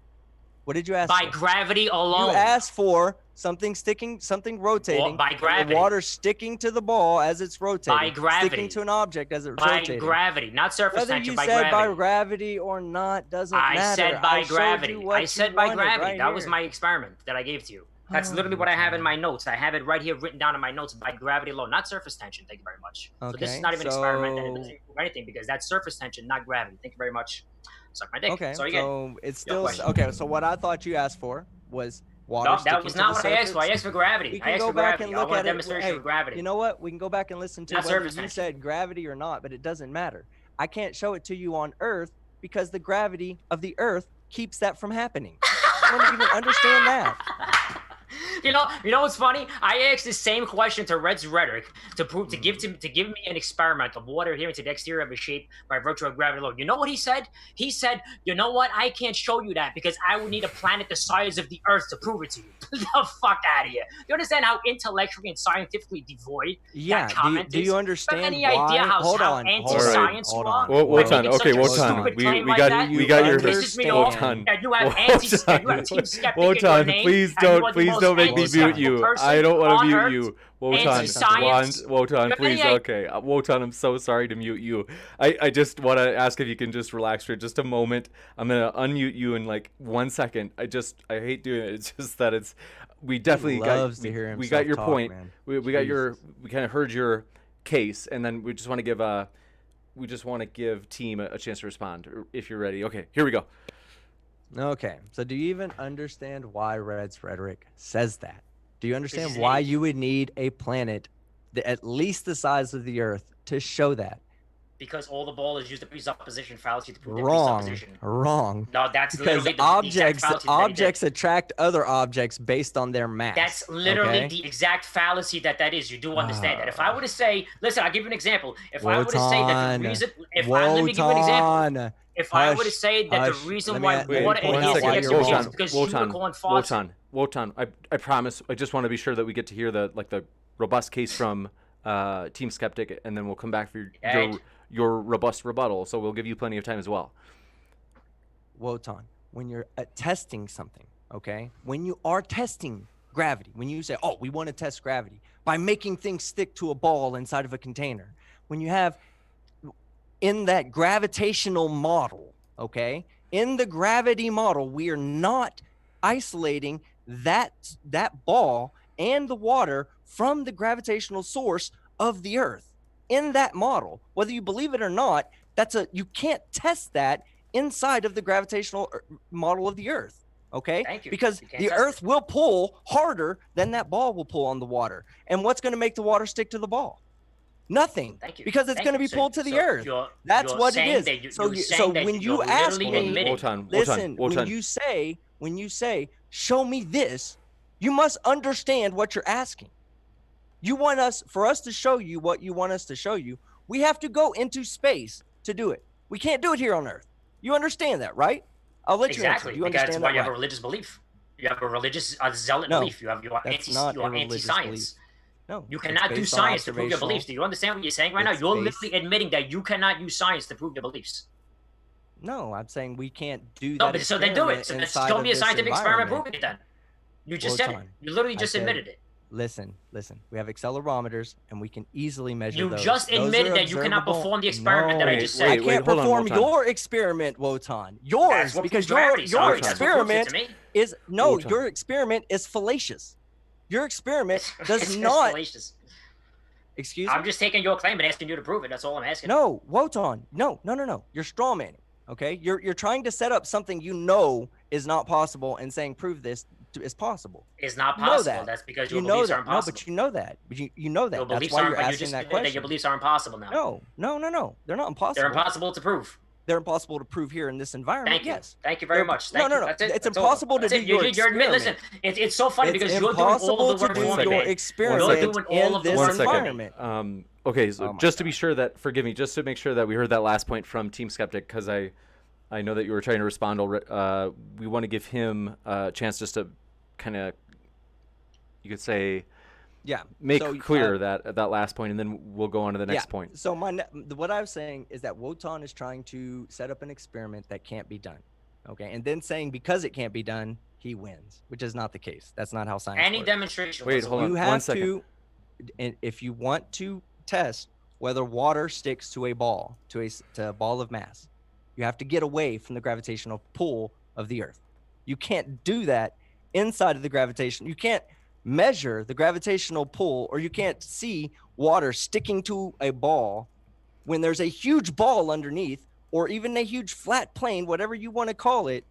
What did you ask By for? gravity alone. You asked for something sticking, something rotating. Well, by gravity. Water sticking to the ball as it's rotating. By gravity. Sticking to an object as it's by rotating. By gravity, not surface Whether tension, you by said gravity. by gravity or not doesn't matter. I said by gravity. I said by gravity. Right that was my experiment that I gave to you. That's literally what I have in my notes. I have it right here written down in my notes by gravity alone, not surface tension. Thank you very much. Okay, so this is not even an experiment and it doesn't prove anything because that's surface tension, not gravity. Thank you very much. Suck my dick. Okay, so it's still okay. So what I thought you asked for was water. No, that was not what I asked for. I asked for gravity. I asked for gravity. I want a demonstration of gravity. You know what? We can go back and listen to whether you said gravity or not, but it doesn't matter. I can't show it to you on Earth because the gravity of the Earth keeps that from happening. I don't even understand that. You know what's funny? I asked the same question to Red's rhetoric to give me an experiment of water adhering to the exterior of a shape by virtue of gravity alone. You know what he said? He said, "You know what? I can't show you that because I would need a planet the size of the Earth to prove it to you." The fuck out of here! You understand how intellectually and scientifically devoid that comment is? Do you understand you have any idea how anti-science you are? Wotan, okay, Wotan, we got your Wotan. You have Team Skeptic in your name. Please don't make me mute you. I don't want to mute you. Wotan, please. Okay, Wotan, I'm so sorry to mute you. I just want to ask if you can just relax for just a moment. I'm gonna unmute you in like 1 second. I hate doing it. It's just that we definitely we got your point. We kind of heard your case, and then we just want to give team a chance to respond if you're ready. Okay, here we go. Okay, so do you even understand why Red's rhetoric says that? Do you understand why you would need a planet at least the size of the Earth to show that? Because all the ball is used a presupposition fallacy to prove the presupposition. Wrong. No, that's because literally objects attract other objects based on their mass. That's literally the exact fallacy that is. You do understand that. If I were to say, listen, I'll give you an example. If I were to say that the reason, let me give you an example. If I were to say that the reason why water adheres to the exterior is because unicorn faucet. Wotan, I promise. I just want to be sure that we get to hear the robust case from Team Skeptic, and then we'll come back for your robust rebuttal. So we'll give you plenty of time as well. Wotan, when you're testing something, okay? When you are testing gravity, when you say, "Oh, we want to test gravity by making things stick to a ball inside of a container," when you have in that gravitational model, okay? In the gravity model, we are not isolating that ball and the water from the gravitational source of the Earth. In that model, whether you believe it or not, you can't test that inside of the gravitational model of the Earth, okay? Thank you. Because the Earth will pull harder than that ball will pull on the water. And what's going to make the water stick to the ball? Nothing. Thank you. Because it's going to be pulled to the Earth. That's what it is. So when you ask me, listen, when you say, "Show me this," you must understand what you're asking. You want for us to show you what you want us to show you, we have to go into space to do it. We can't do it here on Earth. You understand that, right? I'll let you answer. You understand that's why you have a religious belief. You have a religious zealot belief. You are anti-science. No. You cannot do science to prove your beliefs. Do you understand what you're saying right now? You're literally admitting that you cannot use science to prove your beliefs. No, I'm saying we can't do that. No, but so then do it. So show me a scientific experiment proving it then. You just said it. You literally just admitted it. Listen. We have accelerometers, and we can easily measure You those. just Those admitted are that you cannot observable. perform the experiment that I No, just I said. can't hold on, perform Wotan. your experiment, Wotan. That's Yours, what because proves gravity. your Sorry, that's what proves it experiment to me. is Wotan. your experiment is fallacious. Your experiment does It's not. fallacious. Excuse me. I'm just taking your claim and asking you to prove it. That's all I'm asking. No, Wotan. No. You're straw manning. Okay, you're trying to set up something you know is not possible and saying prove this is possible. It's not You know possible. that. That's because You your know beliefs are that. No, impossible. but you know that. But you know that. Your That's beliefs why aren't. you're But you asking just that admitted that question. your beliefs are impossible now. No. They're not impossible. They're impossible to prove. They're impossible to prove here in this environment. Thank you. Yes. Thank you very much. Thank no. you. That's it. It's That's all. impossible to That's do it. your You're admitting. Listen, experiment. it's so funny It's because you're doing all impossible of the work to do for me, your man. experiment You're doing all in of the this work One for me. second. Okay, so Oh my just to be God. sure that, forgive me, just to make sure that we heard that last point from Team Skeptic, because I know that you were trying to respond already. We want to give him a chance just to kind of, you could say, Yeah. make So, clear that last point, and then we'll go on to the next point. So what I was saying is that Wotan is trying to set up an experiment that can't be done. Okay, and then saying because it can't be done, he wins, which is not the case. That's not how science Any works. demonstration. Wait, hold on. You One have second. to, and if you want to test whether water sticks to a ball, to a ball of mass, you have to get away from the gravitational pull of the Earth. You can't do that inside of the gravitation. You can't measure the gravitational pull, or you can't see water sticking to a ball when there's a huge ball underneath, or even a huge flat plane, whatever you want to call it,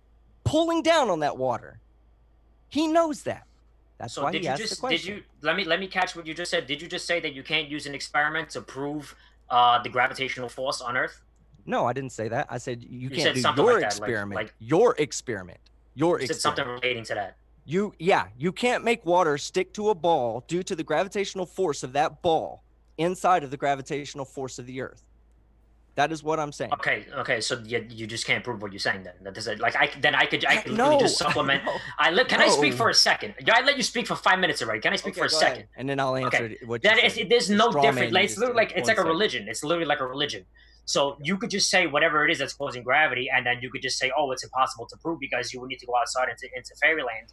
pulling down on that water. He knows that. That's So why did he you asked the just question. let me catch what you just said? Did you just say that you can't use an experiment to prove the gravitational force on Earth? No, I didn't say that. I said you can't said do something your like that, experiment. like Your experiment. Your You said experiment. something relating to that. You can't make water stick to a ball due to the gravitational force of that ball inside of the gravitational force of the Earth. That is what I'm saying. Okay. So you just can't prove what you're saying then. That doesn't like I could literally No, just supplement. no, Can I speak no. for a second? I let you speak for 5 minutes already. Can I speak for a go second? ahead, and then I'll answer Okay. what you Then said. there's The no straw man difference. you It's just literally did. like it's One like a second. religion. It's literally like a religion. So you could just say whatever it is that's causing gravity, and then you could just say, oh, it's impossible to prove because you would need to go outside into fairyland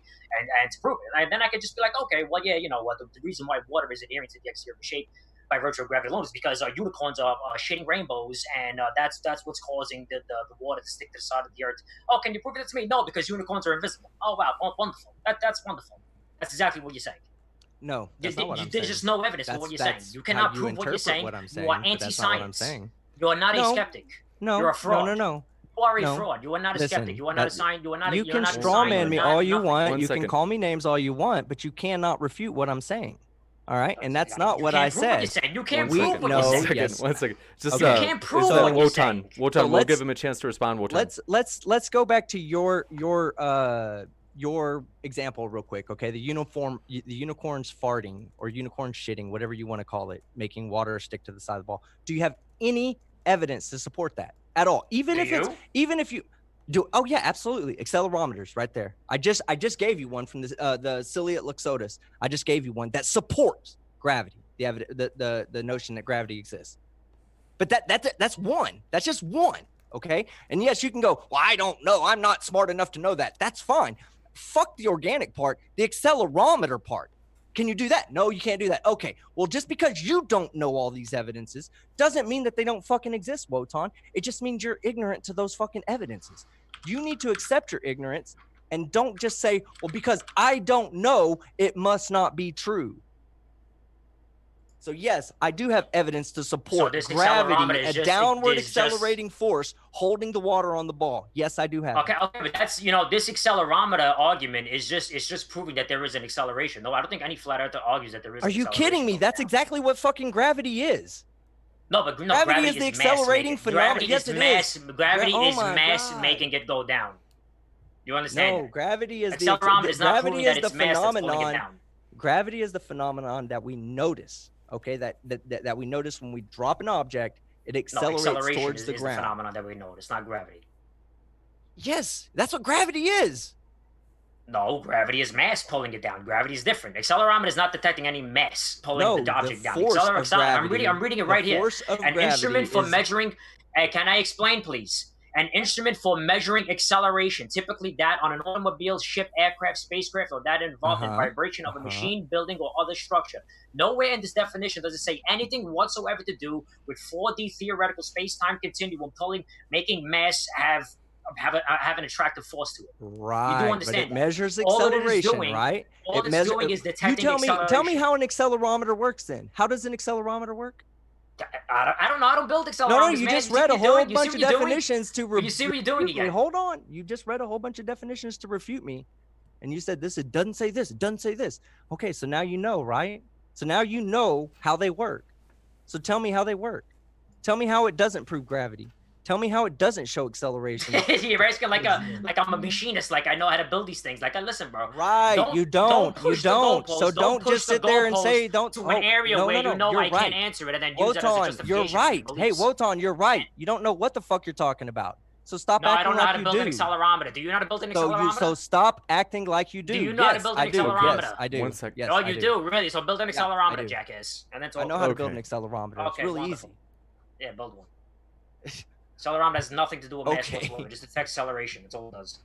and to prove it. And then I could just be like, okay, well, yeah, you know what? The reason why water is adhering to the exterior shape by virtue of gravity alone is because unicorns are shitting rainbows, and that's what's causing the water to stick to the side of the earth. Oh, can you prove it to me? No, because unicorns are invisible. Oh, wow, wonderful. That's wonderful. That's exactly what you're saying. No, that's not what I'm There's saying. just no evidence for what you're saying. That's You cannot how you prove what you're interpret saying. what I'm saying, You are but that's not what I'm anti-science. saying. You are not a No. skeptic. No, You're a fraud. no. You are a No. fraud. You are not a Listen, skeptic. You are not a that- science. You are not. You You're can not a straw science. man You're me not all you nothing. want. One You second. can call me names all you want, but you cannot refute what I'm saying. All right, and that's You not can't what prove I what you're said. saying. You can't We- prove what no, you're One saying. second. yes. One second. Just Okay. You can't prove So- what you're Wotan. saying. Wotan, So we'll give let's- him a chance to respond. Wotan. Let's go back to your example real quick, okay? The unicorns farting or unicorn shitting, whatever you want to call it, making water stick to the side of the ball. Do you have any evidence to support that at all? Even if you do, oh yeah, absolutely. Accelerometers right there. I just gave you one from the Ciliate Luxotus. I just gave you one that supports gravity, the notion that gravity exists. But that's one. That's just one. Okay. And yes, you can go, well, I don't know. I'm not smart enough to know that. That's fine. Fuck the organic part, the accelerometer part. Can you do that? No, you can't do that. Okay. Well, just because you don't know all these evidences doesn't mean that they don't fucking exist, Wotan. It just means you're ignorant to those fucking evidences. You need to accept your ignorance and don't just say, well, because I don't know, it must not be true. So yes, I do have evidence to support this gravity, accelerometer is a just- downward is just- accelerating force holding the water on the ball. Yes, I do have. Okay, but that's this accelerometer argument is just proving that there is an acceleration. No, I don't think any flat earther argues that there is. Are you kidding me? That's exactly what fucking gravity is. No, but Gravity is the accelerating phenomenon. Yes, it is. Gravity Oh is my mass God. making it go down. You understand? No, gravity is Accelerometer is not proving that the it's mass that's pulling it phenomenon. down. Gravity is the phenomenon that we notice. Okay, that we notice when we drop an object, it No, accelerates acceleration towards is the the ground. phenomenon that we know. It's not gravity. Yes, that's what gravity is. No, gravity is mass pulling it down. Gravity is different. Accelerometer is not detecting any mass pulling No, the object down. force of I'm reading it the right here. force of An gravity instrument for is- measuring. Can I explain, please? An instrument for measuring acceleration, typically that on an automobile, ship, aircraft, spacecraft, or that involved in vibration of a machine, building, or other structure. Nowhere in this definition does it say anything whatsoever to do with 4D theoretical space-time continuum making mass have an attractive force to it. Right. You do understand but it that. measures All it is acceleration, doing- right? All it's doing is detecting Tell acceleration. me how an accelerometer works then. How does an accelerometer work? I don't know. I don't build accelerometers. No, you man. just You see read a what you're whole doing? bunch of definitions to You see what you're doing again? Hold on. You just read a whole bunch of definitions to refute me. And you said it doesn't say this, it doesn't say this. Okay, so now you know, right? So now you know how they work. So tell me how they work. Tell me how it doesn't prove gravity. Tell me how it doesn't show acceleration. You're asking like I'm a machinist, like I know how to build these things. Like, listen, bro. Right, you don't. So don't just sit there and say don't to an area where you know I can't answer it and then use it as a justification. You're right. Hey, Wotan, you're right. You don't know what the fuck you're talking about. So stop acting like you do. No, I don't know how to build an accelerometer. Do you know how to build an accelerometer? So stop acting like you do. Do you know how to build an accelerometer? Yes, I do. 1 second. Yes, oh, you do? Really? So build an accelerometer, do. jackass. And then I know how to build an accelerometer. It's really wonderful. easy. Yeah, build one. Accelerometer has nothing to do with mass Okay. whatsoever. It just detects acceleration. That's all it does.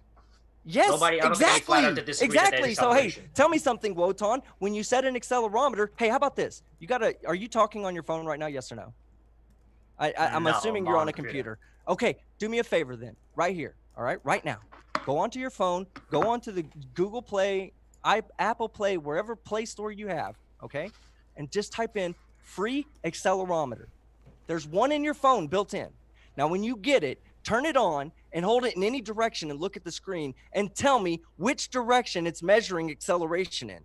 Yes, I don't think any flat earther disagrees that there's So hey, acceleration. tell me something, Wotan. When you said an accelerometer, hey, how about this? Are you talking on your phone right now? Yes or no? I'm assuming you're on a computer. Okay, do me a favor then, right here. All right, right now. Go onto your phone. Go onto the Google Play, Apple Play, wherever Play Store you have. Okay, and just type in free accelerometer. There's one in your phone built in. Now, when you get it, turn it on and hold it in any direction and look at the screen and tell me which direction it's measuring acceleration in.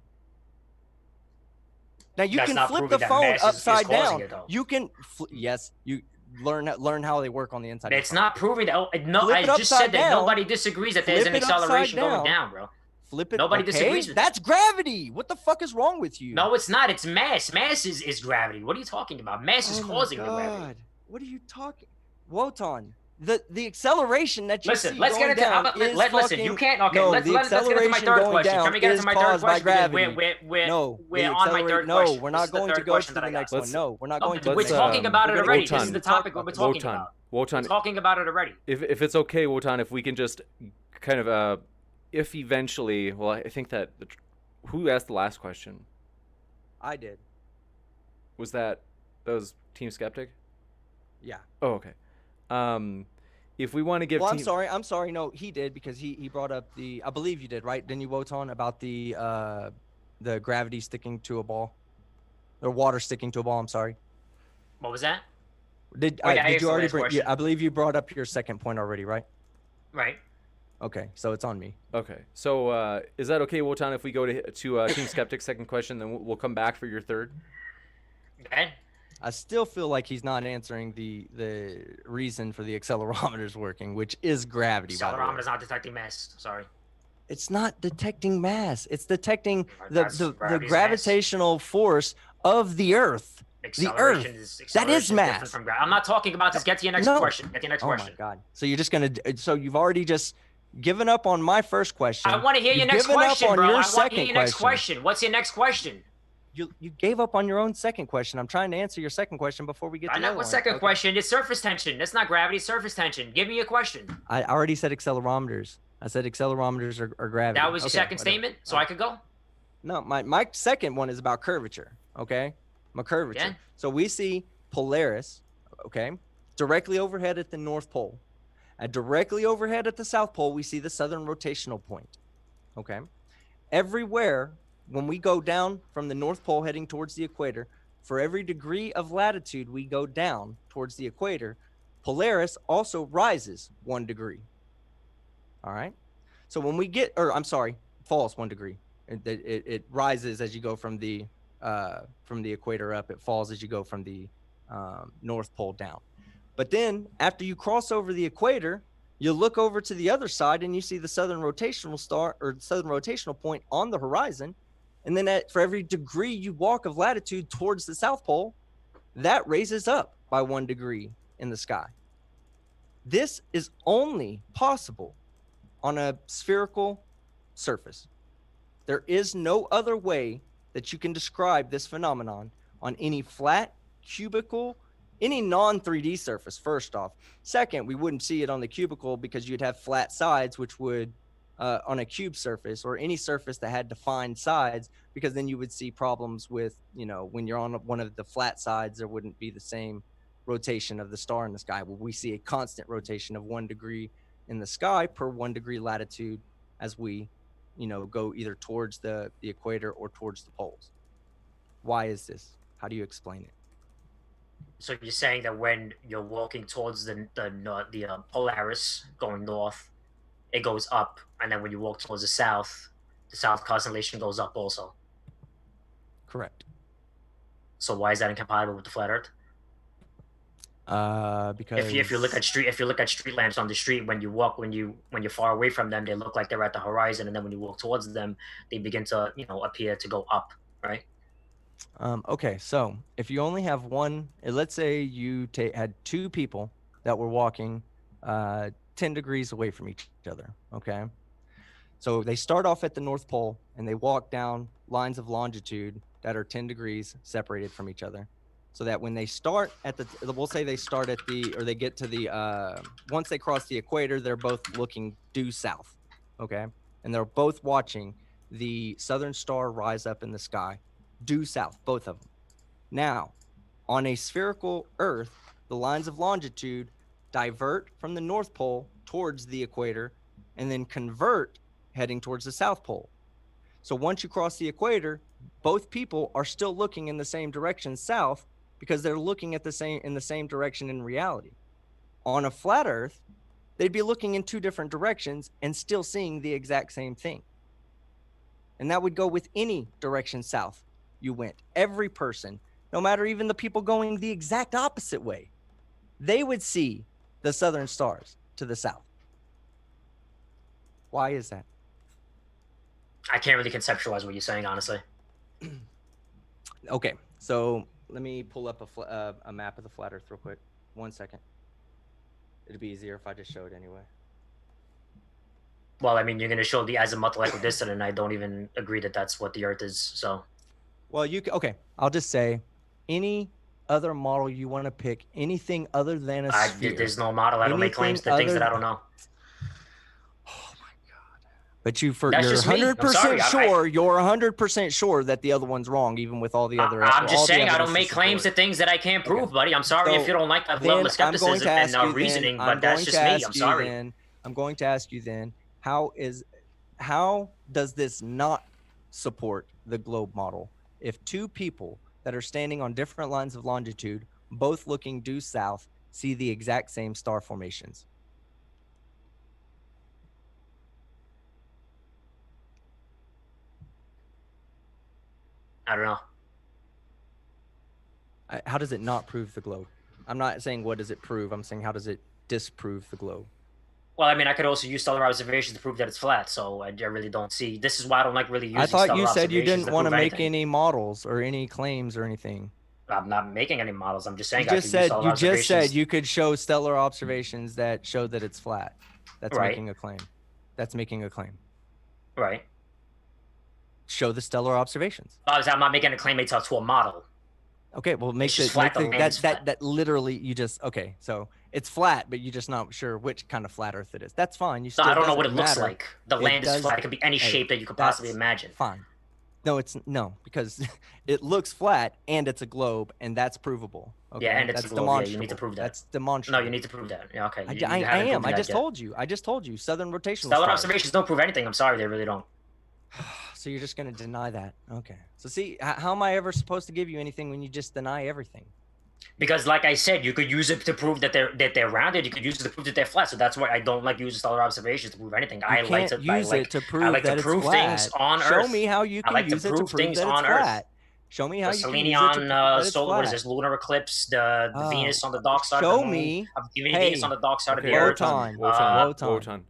Now, you can flip the phone upside down. You can, yes, you learn how they work on the inside. It's not proving that. No, I just said that nobody disagrees that there's an acceleration going down, bro. Flip it. Nobody disagrees with that's gravity. What the fuck is wrong with you? No, it's not. It's mass. Mass is gravity. What are you talking about? Mass is causing the gravity. What are you talking? Wotan, the acceleration that you see let's going get into down listen, you can't. Okay, no, let's get into my third question. Can we get into my third question? We're on my third question. No, we're not going to go to the next one. No, we're not going to. We're talking about it already. This is the topic we're talking about. Wotan, we're talking about it already. If it's okay, Wotan, if we can just kind of if eventually, well, I think that who asked the last question? I did. Was that was Team Skeptic? Yeah. Oh, okay. If we want to give, I'm sorry. No, he did because he brought up I believe you did, right? Didn't you, Wotan, about the gravity sticking to a ball, or water sticking to a ball? I'm sorry. What was that? Did you already bring? Yeah, I believe you brought up your second point already, right? Right. Okay, so it's on me. Okay, so is that okay, Wotan? If we go to Team Skeptic's second question, then we'll come back for your third. Okay. I still feel like he's not answering the reason for the accelerometers working, which is gravity. Accelerometer's not detecting mass. Sorry. It's not detecting mass. It's detecting the gravitational force of the Earth. The Earth. That is mass. I'm not talking about this. Get to your next question. Get to your next question. Oh my God. So you're just gonna. So you've already just given up on my first question. I want to hear your next question, bro. I want to hear your next question. What's your next question? You gave up on your own second question. I'm trying to answer your second question before we get to the other one. What's second question? It's surface tension. That's not gravity. It's surface tension. Give me a question. I already said accelerometers. I said accelerometers are gravity. That was your second statement, so I could go? No, my second one is about curvature, okay? My curvature. Yeah. So we see Polaris, okay, directly overhead at the North Pole. And directly overhead at the South Pole, we see the southern rotational point, okay? Everywhere, when we go down from the North Pole heading towards the equator, for every degree of latitude we go down towards the equator, Polaris also rises 1 degree. All right? So when we get, falls 1 degree. It rises as you go from the equator up. It falls as you go from the North Pole down. But then after you cross over the equator, you look over to the other side and you see the southern rotational star or southern rotational point on the horizon. And then for every degree you walk of latitude towards the South Pole, that raises up by 1 degree in the sky. This is only possible on a spherical surface. There is no other way that you can describe this phenomenon on any flat, cubical, any non-3D surface, first off. Second, we wouldn't see it on the cubicle because you'd have flat sides, which would on a cube surface or any surface that had defined sides, because then you would see problems with, when you're on one of the flat sides, there wouldn't be the same rotation of the star in the sky. Well, we see a constant rotation of 1 degree in the sky per 1 degree latitude as we, go either towards the equator or towards the poles. Why is this? How do you explain it? So you're saying that when you're walking towards the Polaris going north, it goes up, and then when you walk towards the south constellation goes up also. Correct. So why is that incompatible with the flat Earth? Because if you look at street lamps on the street, when you're far away from them, they look like they're at the horizon, and then when you walk towards them, they begin to appear to go up, right? Okay, so if you only have one, let's say you had 2 people that were walking 10 degrees away from each other, okay? So they start off at the North Pole and they walk down lines of longitude that are 10 degrees separated from each other. So that when they start we'll say they start they get to the, once they cross the equator, they're both looking due south, okay? And they're both watching the southern star rise up in the sky, due south, both of them. Now, on a spherical Earth, the lines of longitude divert from the North Pole towards the equator and then convert heading towards the South Pole. So once you cross the equator, both people are still looking in the same direction, south, because they're looking at in the same direction in reality. On a flat Earth, they'd be looking in 2 different directions and still seeing the exact same thing. And that would go with any direction south you went. Every person, no matter even the people going the exact opposite way, they would see the southern stars to the south. Why is that? I can't really conceptualize what you're saying, honestly. Okay, so let me pull up a map of the flat Earth real quick. 1 second. It'd be easier if I just showed anyway. Well, I mean, you're going to show the azimuthal equidistant, and I don't even agree that that's what the Earth is, so. Well, okay, I'll just say any other model you want to pick, anything other than a sphere. There's no model. I don't make claims to things that I don't know. Oh my God. But you're just me. 100% sure, you're 100% sure that the other one's wrong, even with all the other. I'm just saying I don't make claims to things that I can't prove, buddy. I'm sorry if you don't like that level of skepticism and reasoning, but that's just me. I'm sorry. I'm going to ask you then, how does this not support the globe model? If 2 people that are standing on different lines of longitude, both looking due south, see the exact same star formations? I don't know. How does it not prove the globe? I'm not saying what does it prove. I'm saying how does it disprove the globe? Well, I mean, I could also use stellar observations to prove that it's flat, so I really don't see. This is why I don't like really using stellar observations. I thought you said you didn't want to make anything. any models or any claims or anything. I'm not making any models. I'm just saying you just said you could show stellar observations that show that it's flat. That's making a claim. That's making a claim. Right. Show the stellar observations. I'm not making a claim to a model. Okay, well, that literally you just okay. So it's flat, but you're just not sure which kind of flat Earth it is. That's fine. You still I don't know what it looks like. The land is flat. It could be any shape that you could possibly imagine. Fine. No, because it looks flat and it's a globe, and that's provable. Okay? Yeah, and it's that's a globe. Yeah, you need to prove that. That's demonstrable. No, you need to prove that. Yeah, okay. I am. I just told you. Southern rotational. Stellar observations don't prove anything. I'm sorry, they really don't. So you're just going to deny that? Okay. So see, how am I ever supposed to give you anything when you just deny everything? Because, like I said, you could use it to prove that they're rounded. You could use it to prove that they're flat. So that's why I don't like using stellar observations to prove anything. I like to prove things on Earth. Show me how you can use it to prove things on Earth. Show me how you can use it to prove that it's flat. What is this? Lunar eclipse. The Venus on the dark side of the moon. Venus on the dark side of the Earth. Wotan.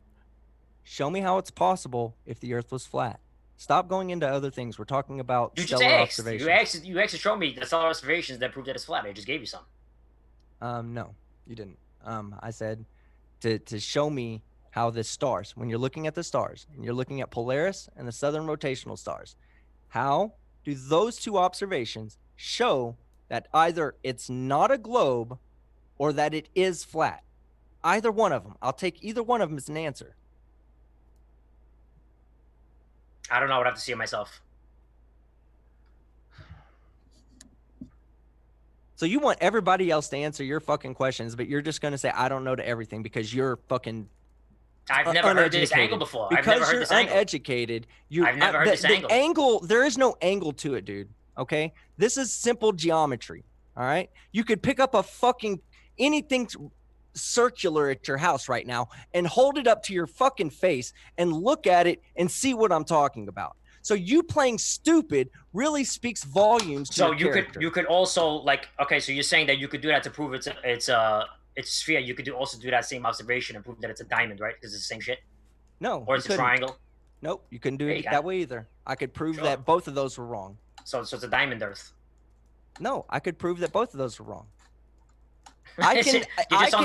Show me how it's possible if the Earth was flat. Stop going into other things. We're talking about stellar observations. You actually showed me the stellar observations that prove that it's flat. I just gave you some. No, you didn't. I said to show me how the stars, when you're looking at the stars, and you're looking at Polaris and the southern rotational stars, how do those 2 observations show that either it's not a globe or that it is flat. Either one of them. I'll take either one of them as an answer. I don't know. I would have to see it myself. So you want everybody else to answer your fucking questions, but you're just going to say, I don't know to everything because you're fucking I've never heard this angle before. Because I've never heard you're this angle. uneducated. I've never heard this angle. Angle, there is no angle to it, dude. Okay? This is simple geometry. All right? You could pick up a fucking anything circular at your house right now and hold it up to your fucking face and look at it and see what I'm talking about. So you playing stupid really speaks volumes to your character. You could also like, okay, so you're saying that you could do that to prove it's a sphere. You could also do that same observation and prove that it's a diamond, right? Because it's the same shit. No. Or it's a triangle. Nope, you couldn't do it that way either. I could prove that both of those were wrong. So it's a diamond Earth. No, I could prove that both of those were wrong. I can. You're just on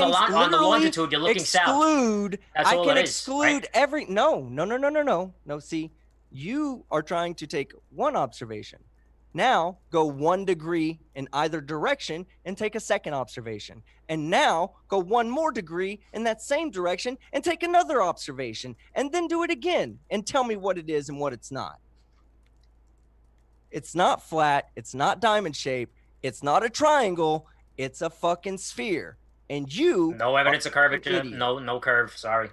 the longitude. You're looking south. That's all it is, exclude right? every. No. See, you are trying to take one observation. Now go 1 degree in either direction and take a second observation. And now go 1 more degree in that same direction and take another observation. And then do it again and tell me what it is and what it's not. It's not flat. It's not diamond shaped. It's not a triangle. It's a fucking sphere. And you... No evidence of curvature. No curve. Sorry.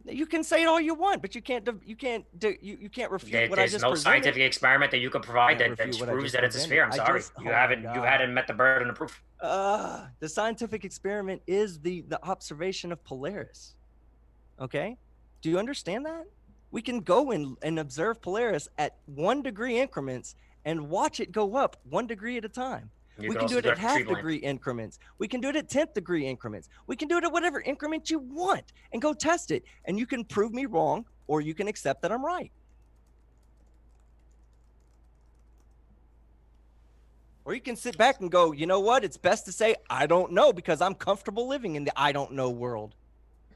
You can say it all you want, but you can't refute what I just presented. There's no scientific experiment that you can provide that proves that it's a sphere. I'm sorry. You hadn't met the burden of proof. The scientific experiment is the observation of Polaris. Okay? Do you understand that? We can go and observe Polaris at 1 degree increments and watch it go up 1 degree at a time. We can do it at half-degree increments. We can do it at 10th degree increments. We can do it at whatever increment you want and go test it. And you can prove me wrong, or you can accept that I'm right. Or you can sit back and go, you know what? It's best to say, I don't know, because I'm comfortable living in the I don't know world.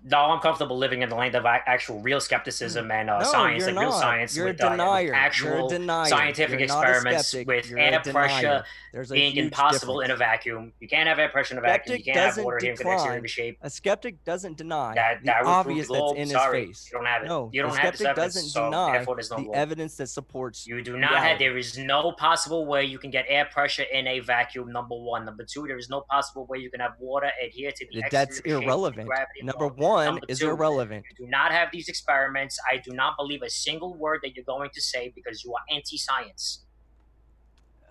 No, I'm comfortable living in the land of actual real skepticism and science, like real science, you're with a denier. actual scientific experiments with air pressure being impossible in a vacuum. You can't have air pressure in a vacuum. You can't have water here in the shape. A skeptic doesn't deny the obvious that's in his face. You don't have it. No, you don't have this evidence, doesn't deny the evidence that supports. You do not have. There is no possible way you can get air pressure in a vacuum. Number one. Number two, there is no possible way you can have water adhere to the That's irrelevant. Number one is irrelevant. You do not have these experiments. I do not believe a single word that you're going to say because you are anti-science.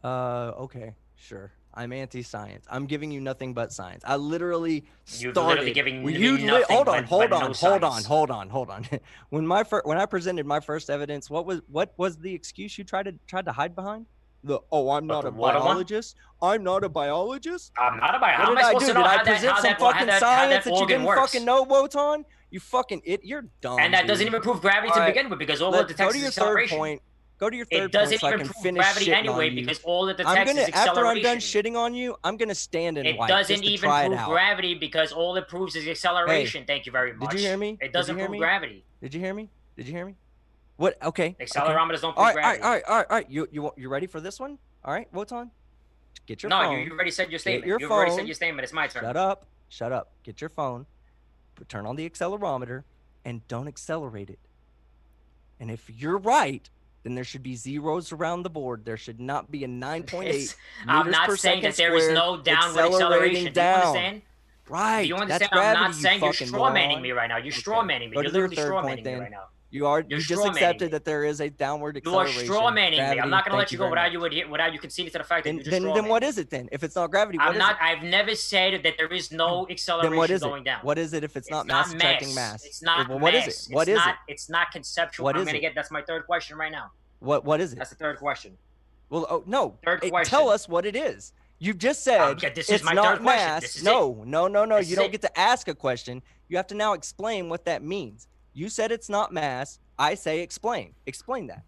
Okay, sure. I'm anti-science. I'm giving you nothing but science. I literally started. You're literally giving me nothing hold on. When I presented my first evidence, what was the excuse you tried to hide behind? I'm not a biologist. I'm not a biologist. I'm not a biologist. What did I do? Did I present some fucking science that you didn't fucking know, Wotan? You fucking you're dumb. And that doesn't even prove gravity to begin with, because all it detects is acceleration. Go to your third point. It doesn't even prove gravity anyway, because all it detects is acceleration. After I'm done shitting on you, I'm gonna stand and wipe. It doesn't even prove gravity, because all it proves is acceleration. Thank you very much. Did you hear me? It doesn't prove gravity. Did you hear me? Did you hear me? What? Okay. Accelerometers don't prove gravity. All right. You ready for this one? All right, Wotan. Get your phone. No, you already said your statement. You already said your statement. It's my turn. Shut up. Get your phone. Turn on the accelerometer and don't accelerate it. And if you're right, then there should be zeros around the board. There should not be a 9.8 I'm not saying that there is no downward acceleration. Do you understand? Right. Do you understand? I'm not saying you're straw-manning me right now. You're straw-manning me. You're literally straw-manning me right now. You just accepted that there is a downward acceleration. You are straw-manning me. I'm not going to let you go without you conceding to the fact that you just straw-manning. Then what is it then? If it's not gravity, what is it? I've never said that there is no acceleration going down. What is it if it's not mass attracting mass? It's not mass. What is it? What is it? It's not conceptual. I'm going to get. That's my third question right now. What is it? That's the third question. Well, no. Third question. Tell us what it is. You've just said it's not mass. No. You don't get to ask a question. You have to now explain what that means. You said it's not mass. I say explain. Explain that.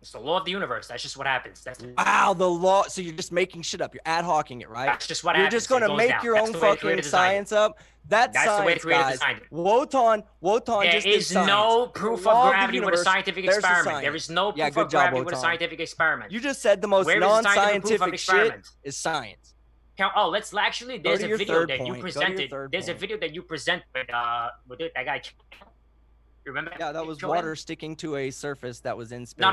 It's the law of the universe. That's just what happens. Wow, the law. So you're just making shit up. You're ad hocing it, right? That's just what You're happens. just going to make your own fucking science up. That's the way the science, creator guys. designed it. Wotan There just did is science. no proof Law of the gravity with a universe, scientific there's the experiment. There science. is no Yeah, proof good of job, gravity with a Wotan. scientific experiment. You just said the most Where is the scientific proof of non-scientific shit experiment? is science. Oh, let's actually. There's to a your video third that you point. Go to your presented. third There's a point. video that you present with that guy. Remember? Yeah, that was Jordan? water sticking to a surface that was in space. No.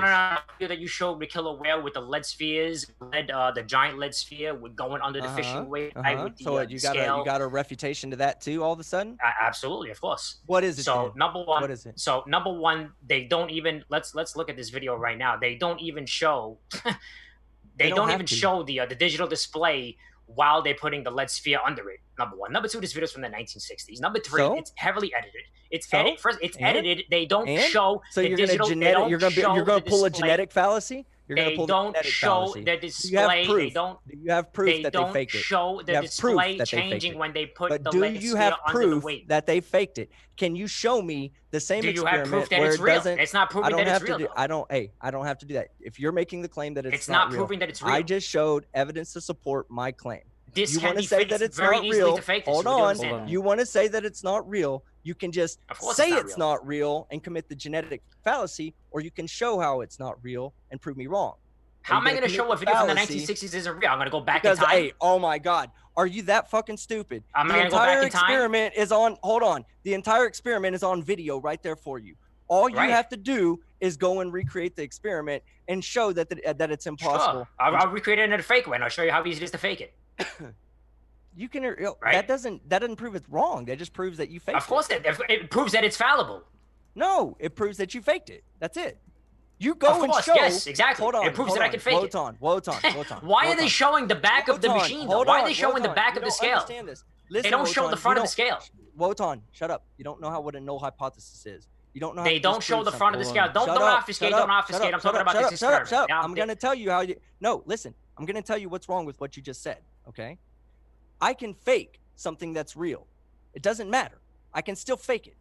Video that you showed with killer whale with the lead spheres, the giant lead sphere with going under the fishing weight. With the, So you got a refutation to that too all of a sudden? Absolutely, of course. What is it? So then? number one. What is it? So number one, they don't even let's look at this video right now. They don't even show they don't even show the digital display while they're putting the lead sphere under it. Number one. Number two, this video is from the 1960s. Number three, it's heavily edited. It's edited. They don't show. So you're going to genetic. You're going to pull a genetic fallacy. You're going to pull the genetic fallacy. They don't show the display. They don't. Do you have proof that they faked it? They don't show the display changing when they put the lead sphere under the weight. Do you have proof that they faked it? Can you show me the same experiment where it doesn't? It's not proving that it's real. I don't have to do that. If you're making the claim that it's not proving that it's real. I just showed evidence to support my claim. You want to say that it's not real? Hold on. You want to say that it's not real? You can just say it's not real and commit the genetic fallacy, or you can show how it's not real and prove me wrong. How am I going to show a video from the 1960s isn't real? I'm going to go back in time. Hey, oh my God. Are you that fucking stupid? The entire experiment is on. Hold on. The entire experiment is on video right there for you. All you have to do is go and recreate the experiment and show that it's impossible. Sure. I'll recreate it in a fake way, and I'll show you how easy it is to fake it. You can. That doesn't prove it's wrong. That just proves that you faked it. Of course, it proves that it's fallible. No, it proves that you faked it. That's it. You go and show. Yes, exactly. Hold on. It proves that I can fake it. Wotan. Why are they showing the back of the machine? Why are they showing the back of the scale? Understand this. Listen, they don't show the front of the scale. Wotan, shut up. You don't know what a null hypothesis is. You don't know. They don't show the front of the scale. Don't obfuscate. Don't obfuscate. I'm talking about this experiment. Shut up. I'm going to tell you how you. No, listen. I'm going to tell you what's wrong with what you just said. Okay. I can fake something that's real. It doesn't matter. I can still fake it.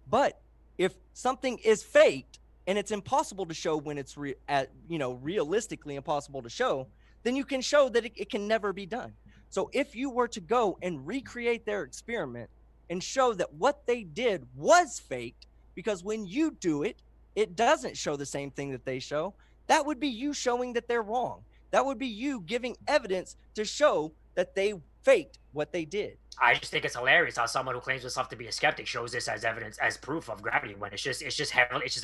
But if something is faked and it's impossible to show when it's realistically impossible to show, then you can show that it can never be done. So if you were to go and recreate their experiment and show that what they did was faked, because when you do it, it doesn't show the same thing that they show, that would be you showing that they're wrong. That would be you giving evidence to show that they faked what they did. I just think it's hilarious how someone who claims himself to be a skeptic shows this as evidence, as proof of gravity, when it's just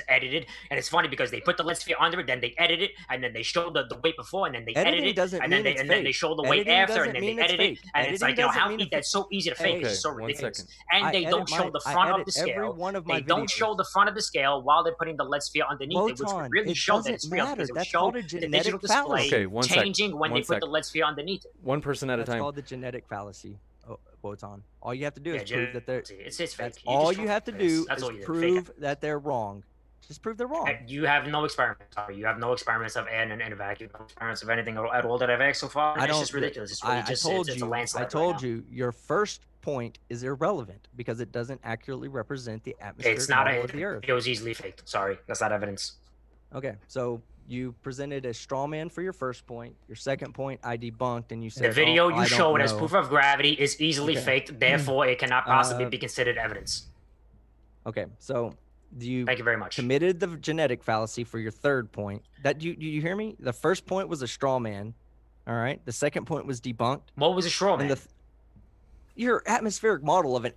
edited. And it's funny because they put the lead sphere under it, then they edit it, and then they show the weight before, and then they edit it, and then they show the weight after, and then they edit it, and it's like, that's so easy to fake. It's so ridiculous. And they don't show the front of the scale. They don't show the front of the scale while they're putting the lead sphere underneath it, which would really show that it's real, because it would show the digital display changing when they put the lead sphere underneath it. One person at a time. That's called the genetic fallacy. Wotan. All you have to do is prove that they're. It's fake. All you have to do is prove that they're wrong. Just prove they're wrong. You have no experiments. Sorry, you have no experiments of air in a vacuum. No experiments of anything at all that I've asked so far. It's just ridiculous. It's really it's a landslide. I told you your first point is irrelevant because it doesn't accurately represent the atmosphere of the Earth. It was easily faked. Sorry, that's not evidence. Okay, so you presented a straw man for your first point. Your second point, I debunked, and you said the video you showed as proof of gravity is easily faked. Therefore, it cannot possibly be considered evidence. Okay, so thank you very much. Committed the genetic fallacy for your third point. That you hear me? The first point was a straw man. All right. The second point was debunked. What was a straw man? Your atmospheric model of a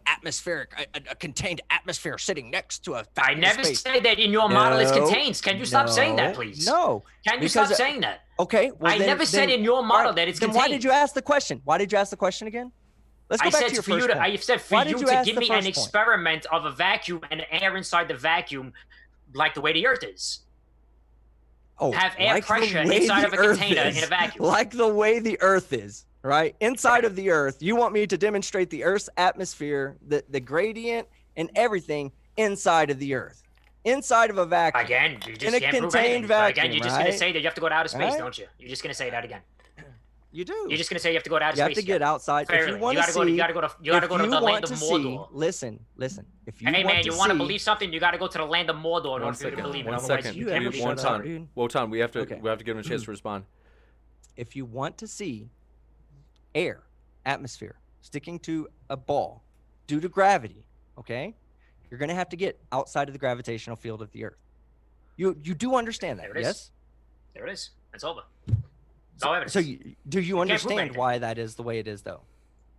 contained atmosphere sitting next to a. I never said that in your model is contained. Can you stop saying that, please? No. Can you stop saying that? Okay. Well, I never said in your model that it's contained. Then why did you ask the question? Why did you ask the question again? Let's go back to your first point. I said for you to give me an experiment of a vacuum and air inside the vacuum, like the way the Earth is. Oh, have air pressure inside of a container in a vacuum. Like the way the Earth is. Right? Inside of the Earth, you want me to demonstrate the Earth's atmosphere, the gradient and everything inside of the Earth. Inside of a vacuum. Again, you just in a can't contained prove vacuum. Again, you're just going to say that you have to go to outer space, don't you? You're just going to say that again. You do. You're just gonna say you have to go to outer You have space. to get outside. Fairly. If you want to see, you gotta go to the land of Mordor. Listen. If you Hey want man, to you want to see, believe something? You gotta go to the land of Mordor in order One for you to second. believe it. One Otherwise, second. you You can't ever believe shut it. up, Wotan. dude. Wotan, we have to Okay. give him a chance to respond. if you want to see air, atmosphere, sticking to a ball due to gravity, okay, you're going to have to get outside of the gravitational field of the Earth. You do understand that, There it is. yes? There it is. It's over. No evidence. So do you prove understand anything. why that is the way it is, though,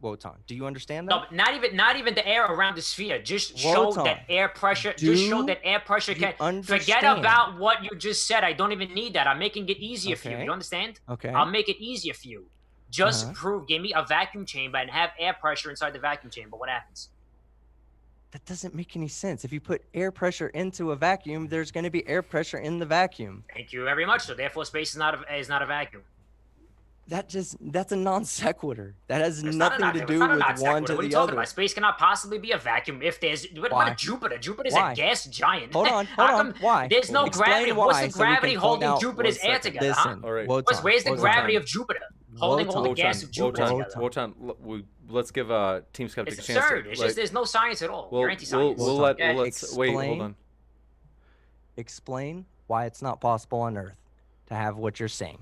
Wotan? Do you understand No, that? but not even the air around the sphere. Just show Wotan, that air pressure. Just show that air pressure you can. Forget understand? about what you just said. I don't even need that. I'm making it easier for you. Okay. You understand? Okay. I'll make it easier for you. Just Uh-huh. give me a vacuum chamber and have air pressure inside the vacuum chamber. What happens? That doesn't make any sense. If you put air pressure into a vacuum, there's going to be air pressure in the vacuum. Thank you very much. So therefore, space is not a vacuum. That's a non sequitur. That has It's not nothing to do with one to What are you the talking other. about? Space cannot possibly be a vacuum if there's. What Why? about Jupiter? Jupiter's Why? a gas giant. Hold on. How come Why? There's no Explain gravity. why, What's the so we can gravity point holding out- Jupiter's one air second. together? Listen, All right. Wotan, Where's the Wotan, gravity of Jupiter holding all the Wotan, gas of Jupiter together? Wotan, let's give Team Skeptic It's a chance. absurd. It's just there's no science at all. You're anti-science. We'll Wotan, let let's wait. Hold explain- on. Explain why it's not possible on Earth to have what you're saying.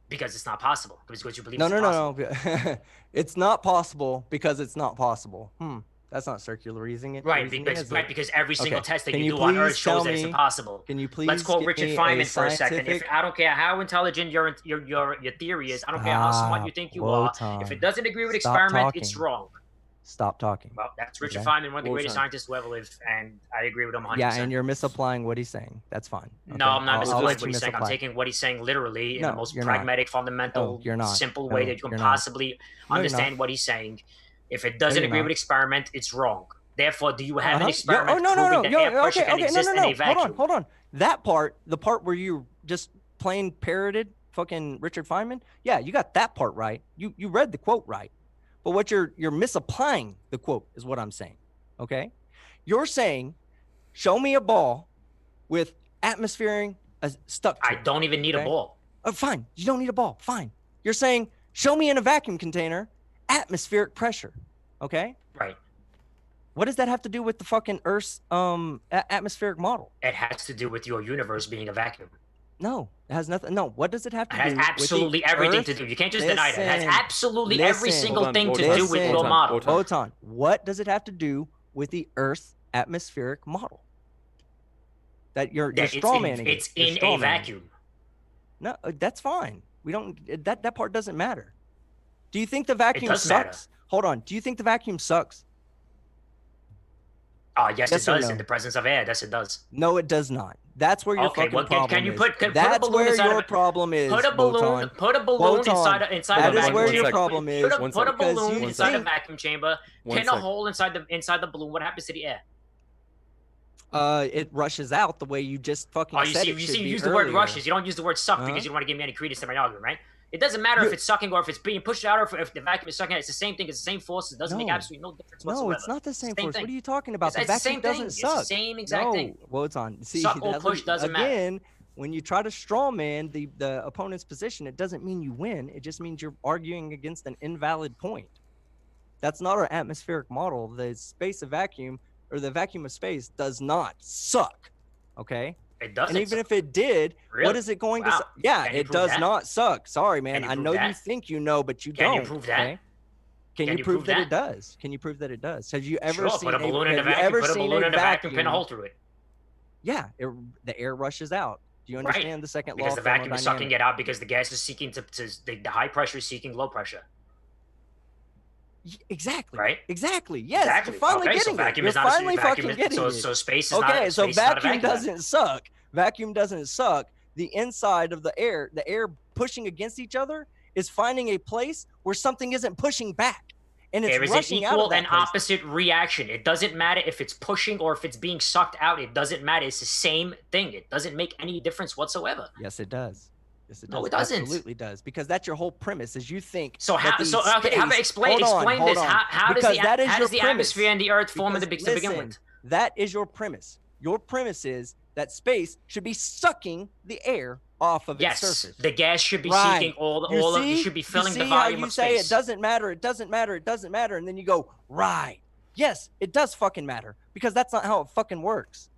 Because it's not possible. Because you believe No, it's no, impossible. no. It's not possible because it's not possible. That's not circular reasoning. Right, reasoning, because is it? because every single Okay, test that can you you do on Earth please shows tell that it's me- impossible. Can you please Let's call give Richard me Feynman a for a second. scientific- I don't care how intelligent your theory is. I don't care how smart you think you are. If Wotan, it doesn't agree with stop experiment, it's talking. wrong. Stop talking. Well, that's Richard Okay. Feynman, one of the greatest Wotan. scientists who ever lived, and I agree with him 100%. Yeah, and you're misapplying what he's saying. That's fine. No, Okay, I'm not I'll misapplying let what you he's saying. I'm misapply. taking what he's saying literally in No, the most you're not. pragmatic, fundamental, No, you're not. simple No, way that you can you're not. possibly No, you're understand not. what he's saying. If it doesn't you're agree not. with experiment, it's wrong. Therefore, do you have an Uh-huh. experiment Oh, no, proving that air pressure okay, can exist in a vacuum? Hold on. That part, the part where you just plain parroted fucking Richard Feynman, yeah, you got that part right. You read the quote right. But what you're misapplying the quote is what I'm saying. Okay? You're saying, show me a ball with atmospheric stuck to I it. don't even need a Okay. ball. Oh, fine. You don't need a ball. Fine. You're saying, show me in a vacuum container atmospheric pressure. Okay? Right. What does that have to do with the fucking Earth's atmospheric model? It has to do with your universe being a vacuum. No, it has nothing. No, what does it have to It do has with absolutely the everything Earth? to do. You can't just deny that. It has Listen, absolutely every listen. single Hold on, thing to Wotan, do with your Wotan, model. Wotan. Wotan, what does it have to do with the Earth's atmospheric model? That you're That straw manning. it's in a vacuum. No, that's fine. We don't. That part doesn't matter. Do you think the vacuum does matter. sucks? Hold on. Do you think the vacuum sucks? Yes, Yes it or does no? in the presence of air. Yes, it does. No, it does not. That's where your Okay, fucking well, problem can you is. put a That's balloon where inside your of it? problem is. Put a balloon. Wotan. Put a balloon Wotan, inside that a is vacuum where chamber. your problem is. Put a One second. balloon Because you inside a think- vacuum chamber. One Pin a second. hole inside the balloon. What happens to the air? It rushes out the way you just fucking said it should You be use the word earlier. rushes. You don't use the word suck Uh-huh. because you don't want to give me any credence to my argument, right? It doesn't matter if it's sucking or if it's being pushed out or if the vacuum is sucking out. It's the same thing. It's the same force. It doesn't make No. absolutely no difference whatsoever. No, it's not the same force. thing. What are you talking about? It's The the vacuum same thing. doesn't It's suck. the same exact no, thing. Wotan. See, Suck or that's push what- doesn't matter. again, when you try to straw man the opponent's position, it doesn't mean you win. It just means you're arguing against an invalid point. That's not our atmospheric model. The space of vacuum or the vacuum of space does not suck. Okay? It doesn't. And even if it did, Really? what is it going to Wow. suck? Yeah, Can you it prove does that? not suck. Sorry, man. you I prove know you that? think you know, but you Can you don't. prove that? Okay? Can you prove that it does? Can you prove that it does? Have you ever sure, seen put a balloon in a have you vacuum. ever Put a seen balloon in a vacuum. Pin a vacuum? hole through it. Yeah, the air rushes out. Do you understand the second law Because of the vacuum is sucking thermodynamics? it out because the gas is seeking the high pressure is seeking low pressure. Exactly. Right? Exactly. Yes. Exactly. You're finally Okay, so getting it. vacuum You're is not a finally vacuum. fucking getting it. So space is not. Okay, so space is not a vacuum vacuum. doesn't suck. Vacuum doesn't suck. The inside of the air pushing against each other is finding a place where something isn't pushing back. And it's There is an rushing out of equal that and place. opposite reaction. It doesn't matter if it's pushing or if it's being sucked out. It doesn't matter. It's the same thing. It doesn't make any difference whatsoever. Yes, it does. Yes, it does. No, it doesn't. Absolutely does. Because that's your whole premise is you think So that how? the So okay, how about space- explain Hold on, this? hold on. How does Because the that is how your does the premise. atmosphere and the Earth form to Because, begin listen, with? That is your premise. Your premise is that space should be sucking the air off of its Yes, surface. the gas should be Right. seeking all You of you see? should be You filling the see how volume you of say space. it doesn't matter, it doesn't matter, it doesn't matter, and then you go, right. Yes, it does fucking matter, because that's not how it fucking works.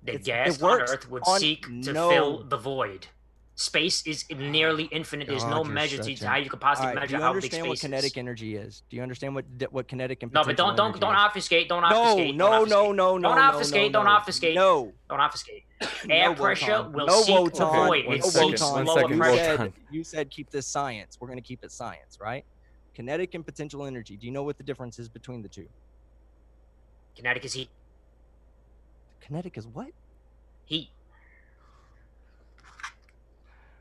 The It gas on works Earth would on seek to no. fill the void. Space is nearly infinite. There's no God, you're measure such to an- how you could All possibly right, do measure you how big understand what space kinetic is. energy is? Do you understand what kinetic and No, but potential don't energy don't is? obfuscate. Don't No, obfuscate. no, don't no, obfuscate. no, no, Don't no, obfuscate. no, Don't obfuscate. no. Don't obfuscate. No, Air pressure Wotan. will No, seek the Wotan. void. One It No, seeks second, Wotan. one lower second, pressure. Wotan. You said keep this science. We're going to keep it science, right? Kinetic and potential energy. Do you know what the difference is between the two? Kinetic is heat. Kinetic is what? Heat.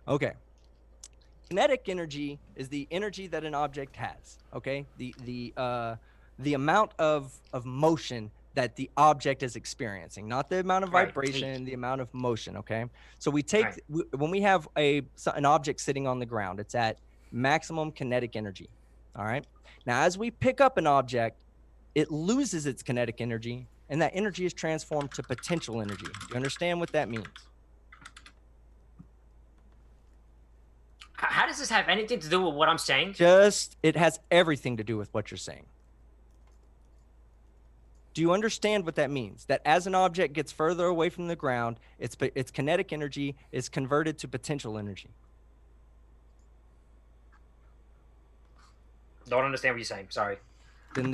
Okay. Kinetic energy is the energy that an object has. Okay, the amount of motion that the object is experiencing, not the amount of Right, vibration, heat. the amount of motion. Okay, so we take Right. when we have an object sitting on the ground, it's at maximum kinetic energy. All right. Now, as we pick up an object, it loses its kinetic energy, and that energy is transformed to potential energy. Do you understand what that means? How does this have anything to do with what I'm saying? It has everything to do with what you're saying. Do you understand what that means? That as an object gets further away from the ground, its kinetic energy is converted to potential energy. Don't understand what you're saying. Sorry. Then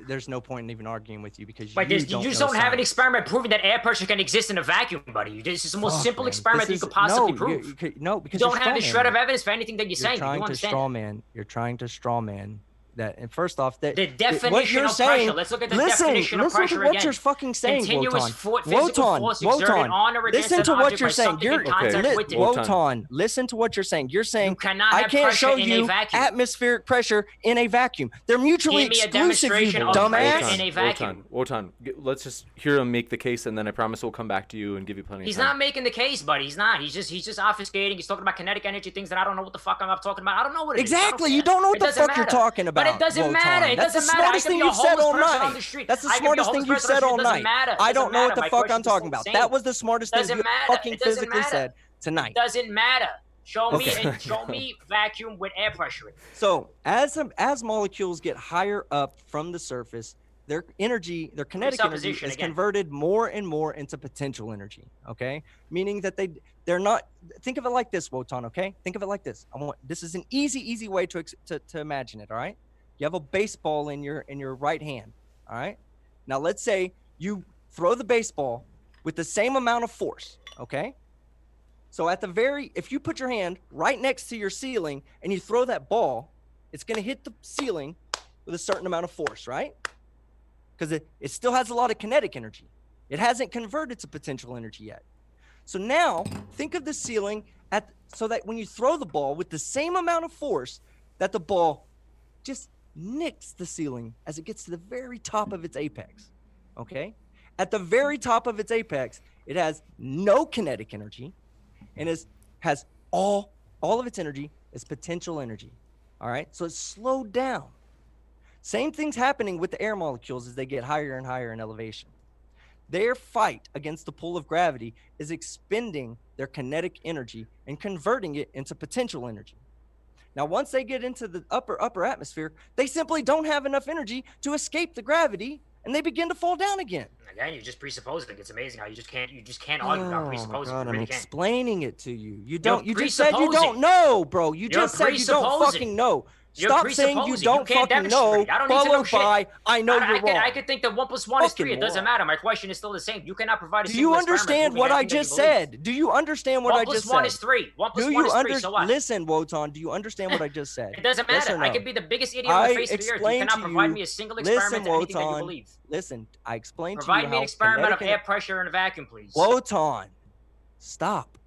there's no point in even arguing with you, because But you just know don't have an science. experiment proving that air pressure can exist in a vacuum, buddy. This is the most Fuck, simple man. experiment This you could is- possibly no, prove. No, You because don't you're have the straw shred of manning. evidence for anything that you're saying. You Trying to understand? straw man. You're trying to straw man that. And first off, that The what definition you're of saying. pressure. Let's look at the Listen definition of to pressure what again. you're fucking saying, Continuous Wotan. physical force exerted Wotan. on or against Listen an to what object you're by saying. something You're in contact with it. Wotan. Listen to what you're saying. You're saying You cannot I have can't pressure show in a you vacuum. atmospheric pressure in a vacuum. They're mutually Give me a exclusive. You demonstration of dumbass. pressure in a vacuum. Wotan, let's just hear him make the case, and then I promise we'll come back to you and give you plenty He's of time. not making the case, buddy. He's not. He's just obfuscating. He's talking about kinetic energy, things that I don't know what the fuck I'm talking about. I don't know what it is. I Exactly. don't You care. don't know what It the doesn't fuck you're matter. talking about. But it doesn't Wotan. matter. It That's the doesn't matter. I smartest could thing be a you've said homeless all person on the night. street. That's the I could be a smartest thing homeless you've person on said the all street. It doesn't night. matter. It I doesn't don't know what matter. the My fuck I'm question is talking still the about. same. That was the smartest thing Doesn't you matter. fucking It doesn't physically matter. said tonight. It doesn't matter. Show me Okay. show me vacuum with air pressure in it. So as molecules get higher up from the surface, their energy, their kinetic energy Presupposition is again. converted more and more into potential energy. Okay, meaning that they're not. Think of it like this, Wotan. Okay, think of it like this. This is an easy way to imagine it. All right, you have a baseball in your right hand. All right, now let's say you throw the baseball with the same amount of force. Okay. So if you put your hand right next to your ceiling and you throw that ball, it's going to hit the ceiling with a certain amount of force, right? Because it still has a lot of kinetic energy. It hasn't converted to potential energy yet. So now think of the ceiling so that when you throw the ball with the same amount of force, that the ball just nicks the ceiling as it gets to the very top of its apex. Okay? At the very top of its apex, it has no kinetic energy. And has all of its energy is potential energy. All right, so it's slowed down. Same thing's happening with the air molecules as they get higher and higher in elevation. Their fight against the pull of gravity is expending their kinetic energy and converting it into potential energy. Now, once they get into the upper atmosphere, they simply don't have enough energy to escape the gravity, and they begin to fall down again. Again, you're just presupposing. It's amazing how you just can't argue about presupposing. God, You really I'm can't. explaining it to you. You just said you presupposing. don't know, bro. You You're just said you don't presupposing. fucking know. You're Stop saying you presupposing. don't can't fucking know, demonstrate. I don't need to know followed shit. by, I know you're wrong. I could think that 1 + 1 is 3. Fucking It doesn't moron. matter. My question is still the same. You cannot provide a Do single you experiment understand proving what I anything that you just believe. said? Do you understand what I just 1 + 1 said? is 3. 1 + Do 1 you is 3. So what? Listen, Wotan, do you understand what I just said? It doesn't Yes matter. or I no? could be the biggest idiot on the face of the earth. You explained cannot to provide you- me a single Listen, experiment to anything that you Wotan, believe. listen, I explained to you Provide me how an experiment of kinetic air pressure in a vacuum, please. Wotan, stop.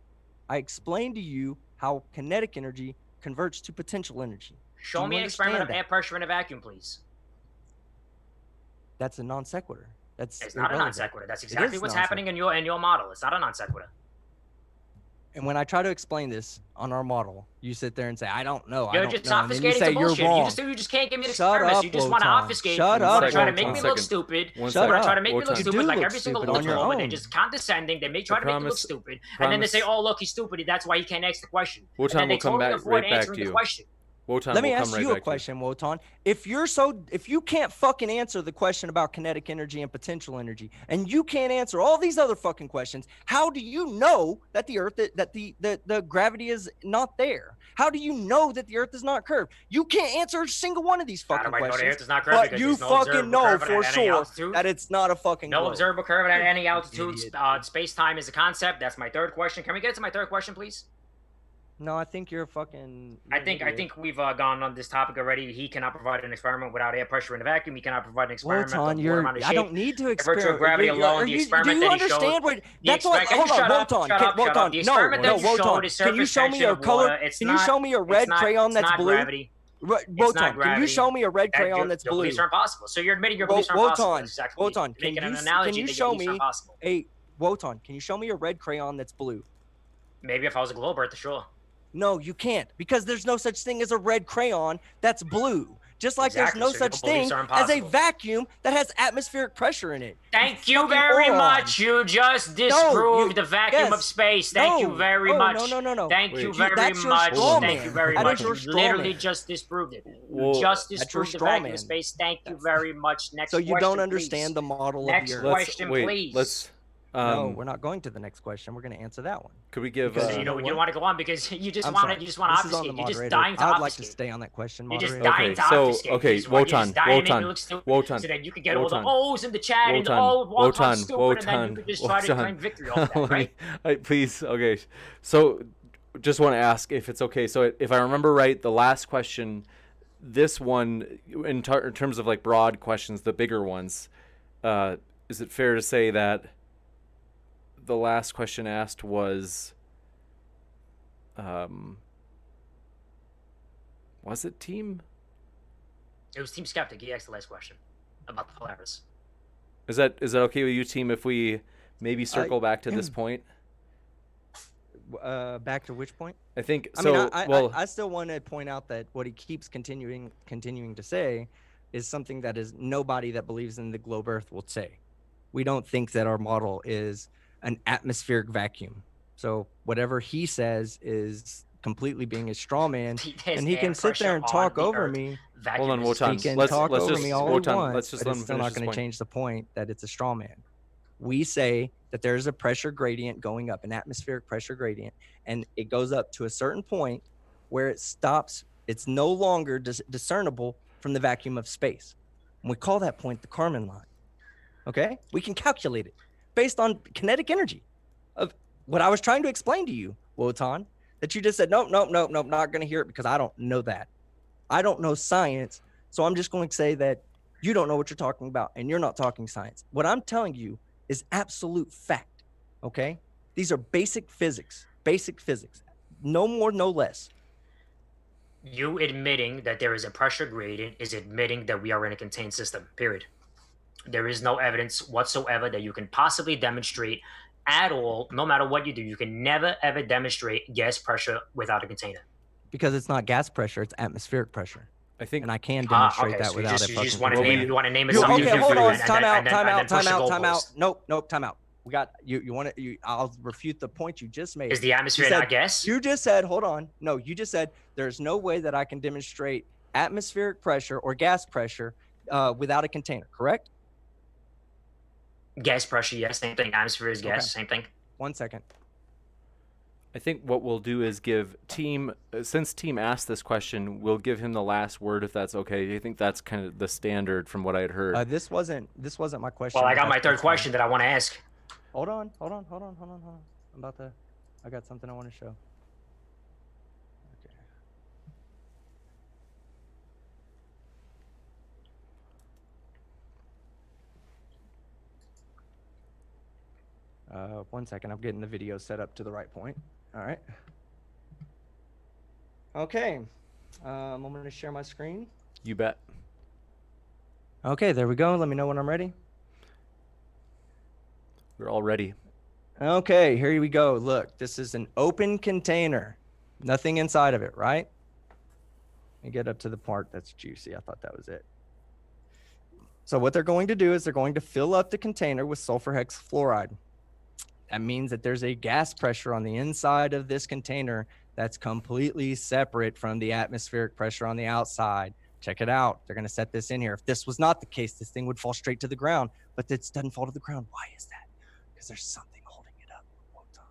I explained to you how kinetic energy converts to potential energy. Show you me an experiment of understand air pressure in a vacuum, please. That's a non sequitur. That's It's not a non irrelevant. sequitur. That's It exactly is what's non happening in your model. It's not a non sequitur. And when I try to explain this on our model, you sit there and say, I don't know, I You're don't just know. And then you obfuscating say to you're bullshit. wrong. You just can't give me the Shut experiments. up, You just want to Wotan. obfuscate. Shut You up, want to try to Wotan. make me look stupid. One Shut You want to up. try to make me look Wotan. You stupid do like look every single stupid on your ultra over. They're own. just condescending. They try to make you look stupid. And then they say, oh, look, he's stupid. That's why he can't answer the question. And Wotan then they will come totally back avoid right back answering to the you. question. Wotan Let me will come ask right you a back to question, Wotan. If you can't fucking answer the question about kinetic energy and potential energy, and you can't answer all these other fucking questions, how do you know that the Earth that the gravity is not there? How do you know that the Earth is not curved? You can't answer a single one of these How do fucking I know the questions. Earth is not curved? But Because you there's no fucking observable know curve for at any sure altitude. that it's not a fucking No globe. observable curve at any altitude. Idiot. Space-time is a concept. That's my third question. Can we get to my third question, please? No, I think you're a fucking. I think we've gone on this topic already. He cannot provide an experiment without air pressure in a vacuum. He cannot provide an experiment Wotan, of water around the shape. I don't need to By virtue of experiment. gravity alone, the experiment do you that he showed. understand what? That's what. Can you Hold on, shut up? Wotan. Shut up. Shut up. The experiment that you showed Wotan. is Can you surface show me tension a of color? water. It's Can not. you show me a red crayon it's that's not blue? Gravity. It's Wotan, not gravity. can you show me a red crayon that's your blue? beliefs are impossible. So you're admitting your beliefs are impossible. That's exactly Wotan, you're making an can analogy you that show your beliefs are me impossible. Wotan, can you show me a red crayon that's blue? Maybe if I was a globe earth, sure. No, you can't, because there's no such thing as a red crayon that's blue. Just like Exactly, there's no so your such beliefs thing are as a impossible. vacuum that has atmospheric pressure in it. Thank you fucking very moron. much. You just disproved the vacuum of space. Thank you very much. No. Thank you very That's your much. straw Thank man. you very That much. is your You straw literally man. just disproved it. Well, You just that's your disproved the straw vacuum man. of space. Thank you very much. Next So you question, don't understand please. the model Next of the Earth. question, please. No, we're not going to the next question. We're going to answer that one. Could we give? Because you don't want to go on because you just I'm want sorry. to This obfuscate. is on the You're just moderator. dying to I'd obfuscate. like to stay on that question, You're moderator. just dying to obfuscate. Okay, You're just dying to make me Wotan, look stupid, Wotan, so that you can get all the Wotan, O's in the chat and Wotan, Wotan's stupid, and then you can just try to Wotan. claim victory off that, right? Please, okay. So, just want to ask if it's okay. So, if I remember right, the last question, this one, in terms of like broad questions, the bigger ones, is it fair to say that the last question asked was it team? It was Team Skeptic. He asked the last question about the Polaris. Is that okay with you, team, if we maybe circle back to this point? Back to which point? I think so. I mean, I still want to point out that what he keeps continuing to say is something that is nobody that believes in the globe Earth will say. We don't think that our model is an atmospheric vacuum. So whatever he says is completely being a straw man, and he can sit there and talk over me. Hold on, Wotan. He can talk over me all he wants, let's just but it's still not going to change the point that it's a straw man. We say that there's a pressure gradient going up, an atmospheric pressure gradient, and it goes up to a certain point where it stops. It's no longer discernible from the vacuum of space. And we call that point the Kármán line. Okay? We can calculate it based on kinetic energy of what I was trying to explain to you, Wotan, that you just said, nope, not going to hear it because I don't know that. I don't know science, so I'm just going to say that you don't know what you're talking about and you're not talking science. What I'm telling you is absolute fact, okay? These are basic physics, no more, no less. You admitting that there is a pressure gradient is admitting that we are in a contained system, period. There is no evidence whatsoever that you can possibly demonstrate at all, no matter what you do. You can never, ever demonstrate gas pressure without a container. Because it's not gas pressure, it's atmospheric pressure. I think, and I can demonstrate that so without you it. just want to name, you want to name it something Okay, hold on. Time out. Nope, time out. We got you want to I'll refute the point you just made. Is the atmosphere not gas? You just said, hold on. No, you just said there's no way that I can demonstrate atmospheric pressure or gas pressure without a container, correct? Gas pressure, yes, same thing. Atmosphere is gas, same thing. 1 second. I think what we'll do is give team, since team asked this question, we'll give him the last word if that's okay. I think that's kind of the standard from what I had heard. This wasn't my question. Well, I got my third question that I want to ask. Hold on. I got something I want to show. Okay. 1 second. I'm getting the video set up to the right point. All right. Okay. I'm going to share my screen. You bet. Okay, there we go. Let me know when I'm ready. We're all ready. Okay, here we go. Look, this is an open container. Nothing inside of it, right? Let me get up to the part that's juicy. I thought that was it. So what they're going to do is they're going to fill up the container with sulfur hexafluoride. That means that there's a gas pressure on the inside of this container that's completely separate from the atmospheric pressure on the outside. Check it out. They're going to set this in here. If this was not the case, this thing would fall straight to the ground, but this doesn't fall to the ground. Why is that? Because there's something holding it up, Wotan.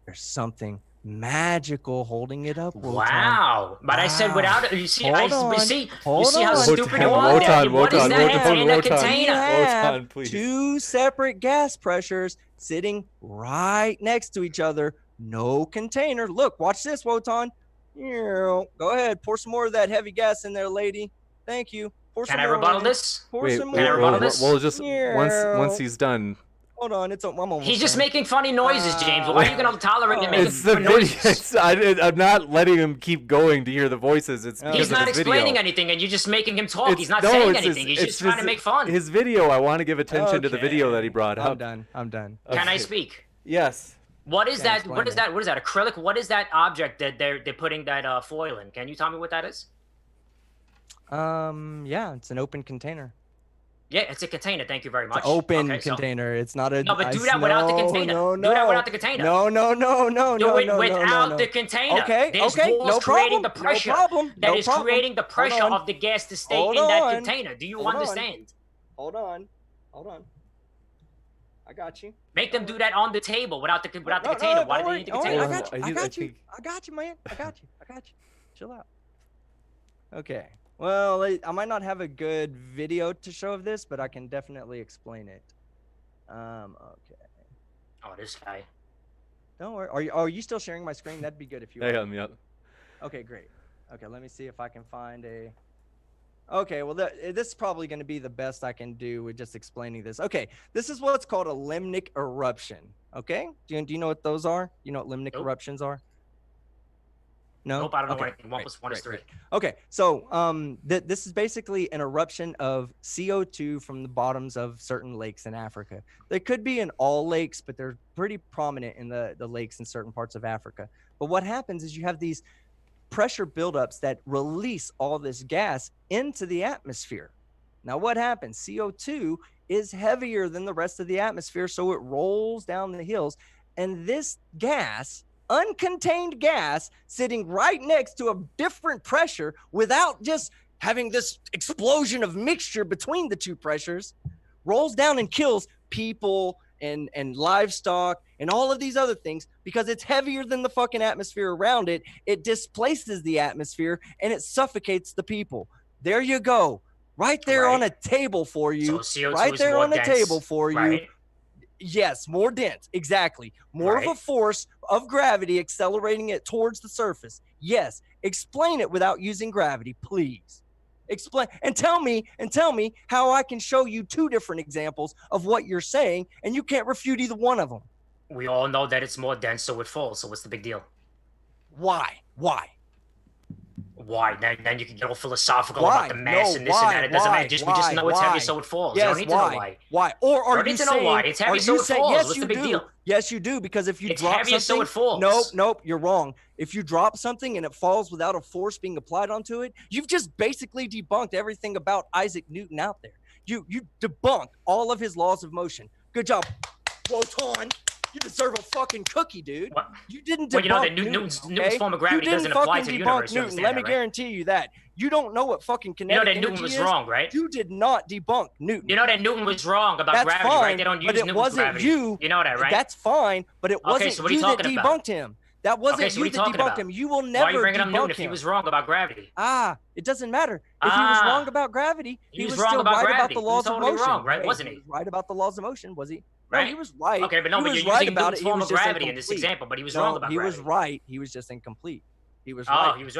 There's something magical holding it up, Wotan. Wow. But I said without it. You see, Hold you on. see Hold how on. stupid you Wotan, are? Wotan, What is Wotan, that Wotan, in a Wotan. container? have Wotan, please. two separate gas pressures sitting right next to each other. No container. Look, watch this, Wotan. Go ahead, pour some more of that heavy gas in there, lady. Thank you. Pour Can some I more rebuttal in it. this? Pour Wait, some Can I more. rebuttal this? We'll just once he's done. Hold on, I'm almost He's just done. making funny noises, James. Why are you going to tolerate him making It's the video. noises? I'm not letting him keep going to hear the voices. It's because He's of not his explaining video. anything, and you're just making him talk. He's not No, saying it's anything. his- He's it's just trying to make fun. His video. I want to give attention to the Okay. video that he brought I'm up. done. Can I Okay. speak? Yes. What is Can't that? explain What is it. that? What is that? Acrylic? What is that object that they're putting that foil in? Can you tell me what that is? Yeah, it's an open container. Yeah, it's a container. Thank you very much. It's an open Okay, so- container. It's not a. No, but do that without the container. No, Do that without the container. No. Do it without the container. Okay, There's okay, walls no creating problem, the no pressure problem, that no is problem. creating the pressure on. of the gas to stay Hold in that on. container. Do you Hold on. understand? Hold on. I got you. Make them do that on the table without the container. No, Why don't do they worry, need the don't worry, container? I got you. I I got you. think- I got you, man. I got you. Chill out. Okay. Well, I might not have a good video to show of this, but I can definitely explain it. Okay. Oh, this guy. Don't worry. Are you still sharing my screen? That'd be good if you Yeah, are. help me out. Okay, great. Okay, let me see if I can find a. Okay, well, this is probably going to be the best I can do with just explaining this. Okay, this is what's called a limnic eruption. Okay, do you know what those are? You know what limnic Nope. eruptions are? No. Nope, I don't know Okay, anything. One plus one is great, 3. great. Okay, so this is basically an eruption of CO2 from the bottoms of certain lakes in Africa. They could be in all lakes, but they're pretty prominent in the lakes in certain parts of Africa. But what happens is you have these pressure buildups that release all this gas into the atmosphere. Now, what happens? CO2 is heavier than the rest of the atmosphere, so it rolls down the hills. And this gas, uncontained gas, sitting right next to a different pressure without just having this explosion of mixture between the two pressures, rolls down and kills people and livestock and all of these other things because it's heavier than the fucking atmosphere around it. It displaces the atmosphere and it suffocates the people. There you go. Right there on a table for you. So CO2 right is there more on the dense, table for you. right? Yes, more dense. Exactly. More of a Right. force of gravity accelerating it towards the surface. Yes. Explain it without using gravity, please. Explain and tell me how I can show you two different examples of what you're saying, and you can't refute either one of them. We all know that it's more dense, so it falls. So what's the big deal? Why? Why? Then you can get all philosophical Why? about the mass No, and this and that. It doesn't why? matter. We just know it's Why? heavy, so it falls. You Yes, don't need to know why. Why? Or You are don't you need to know saying? why. It's heavy, are so you it saying? falls. Yes, What's you the big do. deal? Yes, you do. Because if you It's drop heavier, so something, it falls. Nope, you're wrong. If you drop something and it falls without a force being applied onto it, you've just basically debunked everything about Isaac Newton out there. You debunked all of his laws of motion. Good job, Wotan. You deserve a fucking cookie, dude. What? You didn't debunk Well, you know that Newton, Newton's form of gravity you didn't doesn't apply fucking to the debunk universe. You Newton. understand Let me that, right? guarantee you that. You don't know what fucking You know kinetic that energy Newton was is. wrong, right? You did not debunk Newton. You know that Newton was wrong about That's gravity, fine, right? They don't use but it Newton's wasn't gravity. you. You know that, right? That's fine, but it wasn't so what are you you that talking about? debunked him. That wasn't Okay, so what you are you that talking debunked about? him. You will Why are never you bringing up Newton debunk if he him. was wrong about gravity? It doesn't matter. If he was wrong about gravity, He he was was wrong still about right about gravity. the He laws was of totally motion. wrong, right? Wasn't he? was right about the laws of motion, was he? No, Right? he was right. Okay, but no, he but was you're right using about Newton's it. form He of was just gravity in this incomplete. example, but he was No, wrong about he gravity. was right. He was just incomplete. He was Oh, right. he was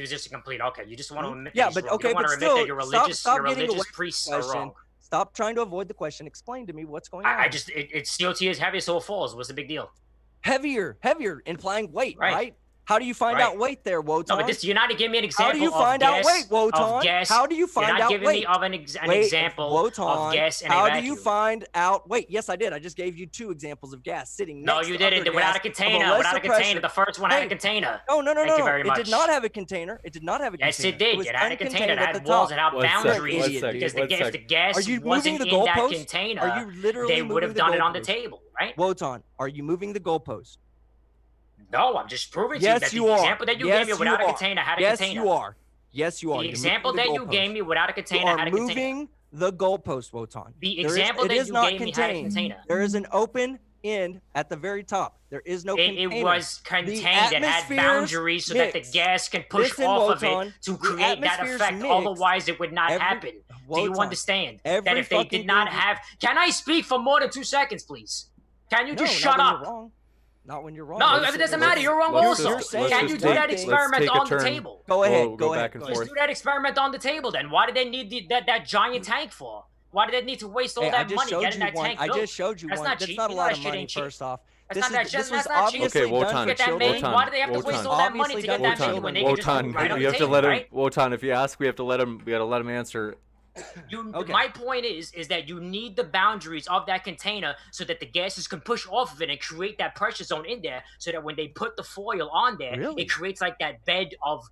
just incomplete. Okay, you just want to admit Yeah, that he's but wrong. okay, You don't want but to admit still, that your religious, stop your getting away religious from the priests are question. wrong. Stop trying to avoid the question. Explain to me what's going on. It's CO2 is heavy, so it falls. What's the big deal? Heavier, implying weight, Right. right? How do you find out weight there, Wotan? No, but you're not giving me an example. How do you find out weight, Wotan? How do you find out weight? You're not giving me an example of gas in a vacuum. How do you find out weight? Yes, I did. I just gave you 2 examples of gas sitting next to No, you didn't. Without a container. Without a container. The first one had a container. No. Thank you very much. It did not have a container. It did not have a container. Yes, it did. It had a container. It had walls. It had boundaries. Because if the gas wasn't in that container, they would have done it on the table, right? Wotan, are you moving the goalpost? No, I'm just proving to you that the example that you gave me without a container had a container. Yes, you are. The example that you gave me without a container had a container. You are moving the goalpost, Wotan. The example that you gave me had a container. There is an open end at the very top. There is no container. It was contained. It had boundaries so that the gas can push off of it to create that effect. Otherwise, it would not happen. Do you understand that if they did not have... Can I speak for more than 2 seconds, please? Can you just shut up? Not when you're wrong. No, it doesn't matter. You're wrong also. Can you do that experiment on the table? Go ahead. Go back and ahead. forth. Let's do that experiment on the table then. Why did they need that giant tank for? Why did they need to waste all that money getting that tank built? I just showed you one. That's not a lot of money, first off. This was obviously Wotan. Get that made. Why do they have to waste all that money to get that made when they can just Wotan, right on you the have to table, let him. right? Wotan, if you ask, we have to let him. We got to let him answer. My point is that you need the boundaries of that container so that the gases can push off of it and create that pressure zone in there, so that when they put the foil on there, it creates like that bed of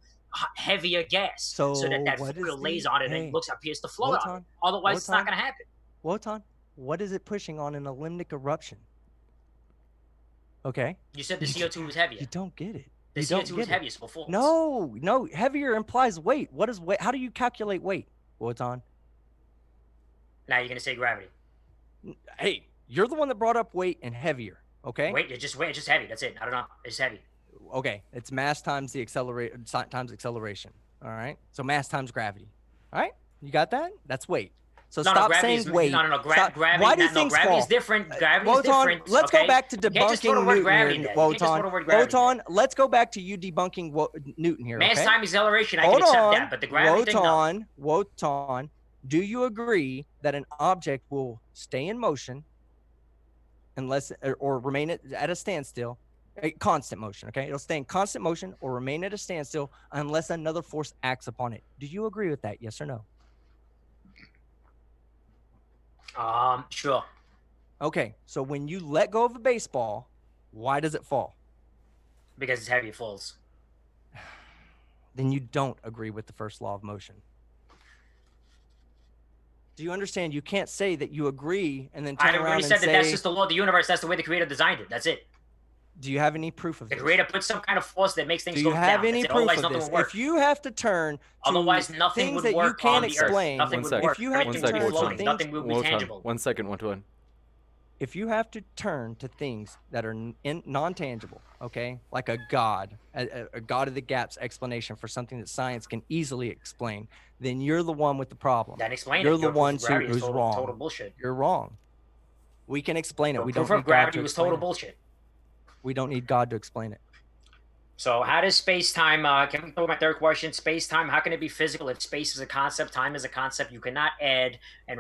heavier gas, so that foil lays on it and appears to float on it. Otherwise, it's not going to happen. Wotan, what is it pushing on an limbic eruption? Okay. You said the CO2 was heavier. You don't get it. The CO2 is heaviest before. No, heavier implies weight. What is weight? How do you calculate weight, Wotan? Now you're gonna say gravity. Hey, you're the one that brought up weight and heavier. Okay. Weight, it's just heavy. That's it. I don't know. It's heavy. Okay, it's mass times the acceleration. All right. So mass times gravity. All right. You got that? That's weight. So stop saying weight. No. Gravity. Why do things gravity fall? is different. Gravity is different. Let's go back to debunking Newton here, Wotan. Let's go back to you debunking Newton here. Mass time acceleration, I can accept that, but the gravity thing, no. Wotan, do you agree that an object will stay in motion unless or remain at a standstill? A constant motion, okay? It'll stay in constant motion or remain at a standstill unless another force acts upon it. Do you agree with that? Yes or no? Sure. Okay, so when you let go of a baseball, why does it fall? Because it's heavy, it falls. Then you don't agree with the first law of motion. Do you understand? You can't say that you agree and then turn around and say... I already said that that's just the law of the universe. That's the way the creator designed it. That's it. Do you have any proof of this? The creator put some kind of force that makes things go down. Do you have any proof of this? If you have to turn to things that you can't explain... Nothing would work. If you have to turn to things... Nothing would be tangible. 1 second, Wotan. If you have to turn to things that are non-tangible, okay, like a god, a god of the gaps explanation for something that science can easily explain, then you're the one with the problem. Then explain it. You're the one who's wrong. Total bullshit. You're wrong. We can explain it. We don't need God gravity to was explain total it. bullshit. We don't need God to explain it. So how does space-time, can we go to my third question? Space-time, how can it be physical if space is a concept, time is a concept? You cannot add and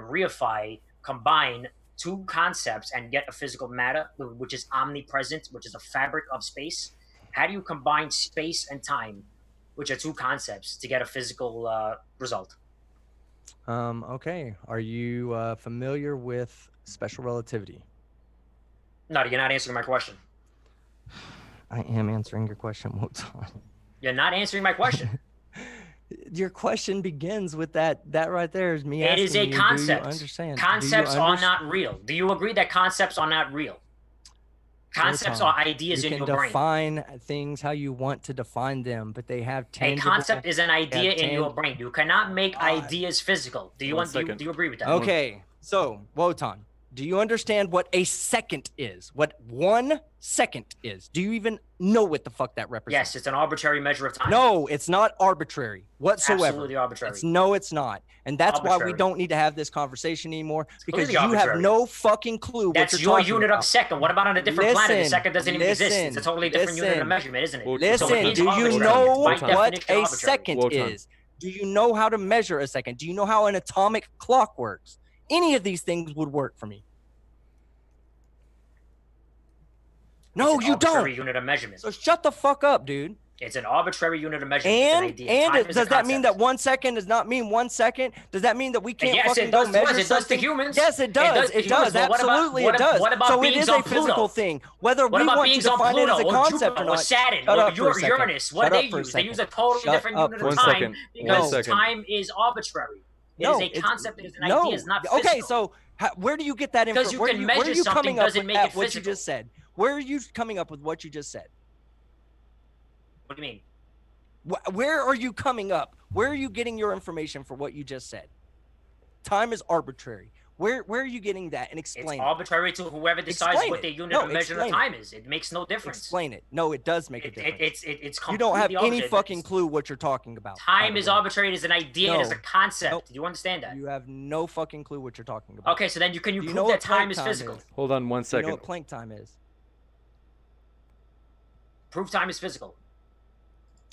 combine two concepts and get a physical matter, which is omnipresent, which is a fabric of space. How do you combine space and time, which are two concepts, to get a physical result? Okay. Are you familiar with special relativity? No, you're not answering my question. I am answering your question, Wotan. You're not answering my question. Your question begins with that right there is me asking you, it is a concept. Do you understand? Concepts are not real. Do you agree that concepts are not real? Concepts are ideas in your brain. You can define things how you want to define them, but they have tangible... A concept is an idea in your brain. You cannot make ideas physical. Do you agree with that? Okay, so, Wotan, do you understand what a second is? What 1 second is? Do you even know what the fuck that represents? Yes, it's an arbitrary measure of time. No, it's not arbitrary whatsoever. Absolutely arbitrary. It's not. And that's why we don't need to have this conversation anymore, because you have no fucking clue what you're talking about. That's your unit of second. What about on a different planet? The second doesn't even exist. It's a totally different unit of measurement, isn't it? Listen, do you know what a second is? Do you know how to measure a second? Do you know how an atomic clock works? Any of these things would work for me. No, you don't. Unit of measurement. So shut the fuck up, dude. It's an arbitrary unit of measurement. It's an idea. Time is a does that mean that concept. 1 second does not mean 1 second? Does that mean that we can't Yes, fucking it does go to us. measure It does to something? humans. Yes, it does. to It humans. does. But Absolutely, it does. What about So it beings is a on physical Pluto? thing. Whether What we about want to beings on define it as Pluto a or concept Jupiter or or not. Saturn Shut or up for a second. Uranus? What Shut do up they for a use? They second. use a totally Shut different up unit for a of One time second. because One second. time is arbitrary. It No, is a it's concept. It is an no. idea. It's not physical. Okay, so where do you get that Because information? you Where, can where are measure you something coming up doesn't with make that, it what you physical. just said? Where are you coming up with what you just said? What do you mean? Where are you coming up? Where are you getting your information for what you just said? Time is arbitrary. Where are you getting that? And It's explain it. arbitrary to whoever decides Explain what it. their unit No, of measurement of explain time is. It makes no difference. Explain it. No, it does make a difference. It's You don't have completely any arbitrary. fucking clue what you're talking about. Time by is the way. arbitrary. It is an idea. It is a No. concept. Nope. Do you understand that? You have no fucking clue what you're talking about. Okay, so then can you Do prove know that what time plank is time physical? is? Hold on 1 Do you know second. what plank time is? Prove time is physical.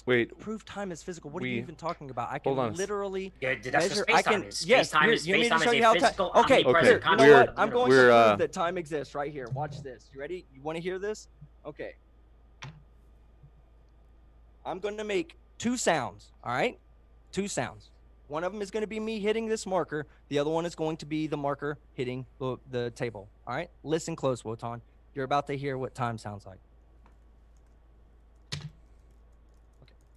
Wait. Proof time is physical. What are you We- even talking about? I can hold on. literally Yeah, that's measure. what space-time is. Space-time is you need to space-time show is you a how physical Okay, Okay, omnipresent here, you know concept what? of the I'm going universe. to We're, prove that time exists right here. Watch this. You ready? You want to hear this? Okay. I'm going to make 2 sounds. All right, 2 sounds. One of them is going to be me hitting this marker. The other one is going to be the marker hitting the table. All right. Listen close, Wotan. You're about to hear what time sounds like.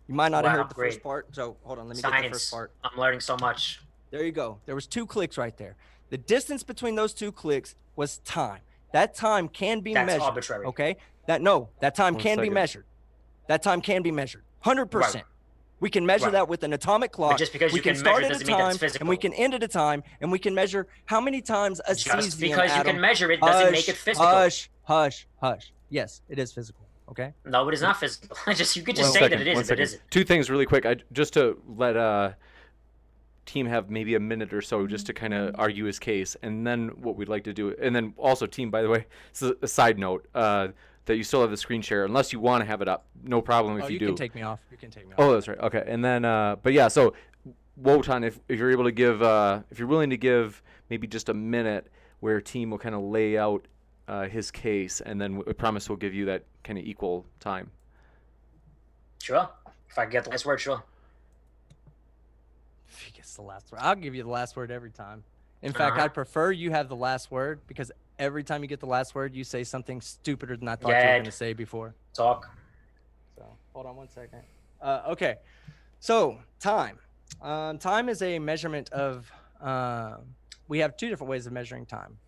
You might not have Wow, heard the great. first part, so hold on. Let me get the first Science. part. I'm learning so much. There you go. There was 2 clicks right there. The distance between those 2 clicks was time. That time can be That's measured. arbitrary. Okay. That time 1 can be second. measured. That time can be measured. 100%. Right. We can measure Right. that with an atomic clock. just because we you can can start measure at a doesn't mean that it's time, and we physical. can end at a time, and we can measure how many times a Just cesium because you atom. can measure it doesn't make it physical. Hush, hush, hush. Yes, it is physical. Okay. No, it is not physical. You could just One say second, that it one is, but it second. isn't. 2 things really quick. Just to let team have maybe a minute or so just to kind of argue his case, and then what we'd like to do, and then also team, by the way, this is a side note, that you still have the screen share unless you want to have it up. No problem if you do. You can take me off. You can take me off. Oh, that's right. Okay, and then but yeah, so Wotan, if you're able to give, if you're willing to give maybe just a minute where team will kind of lay out his case, and then we promise we'll give you that kind of equal time. Sure. If I get the last word, sure. If he gets the last word, I'll give you the last word every time. In fact, I'd prefer you have the last word because every time you get the last word, you say something stupider than I thought you were Yeah. going to say before. Talk. So hold on 1 second. Okay. So time. Time is a measurement of. We have 2 different ways of measuring time.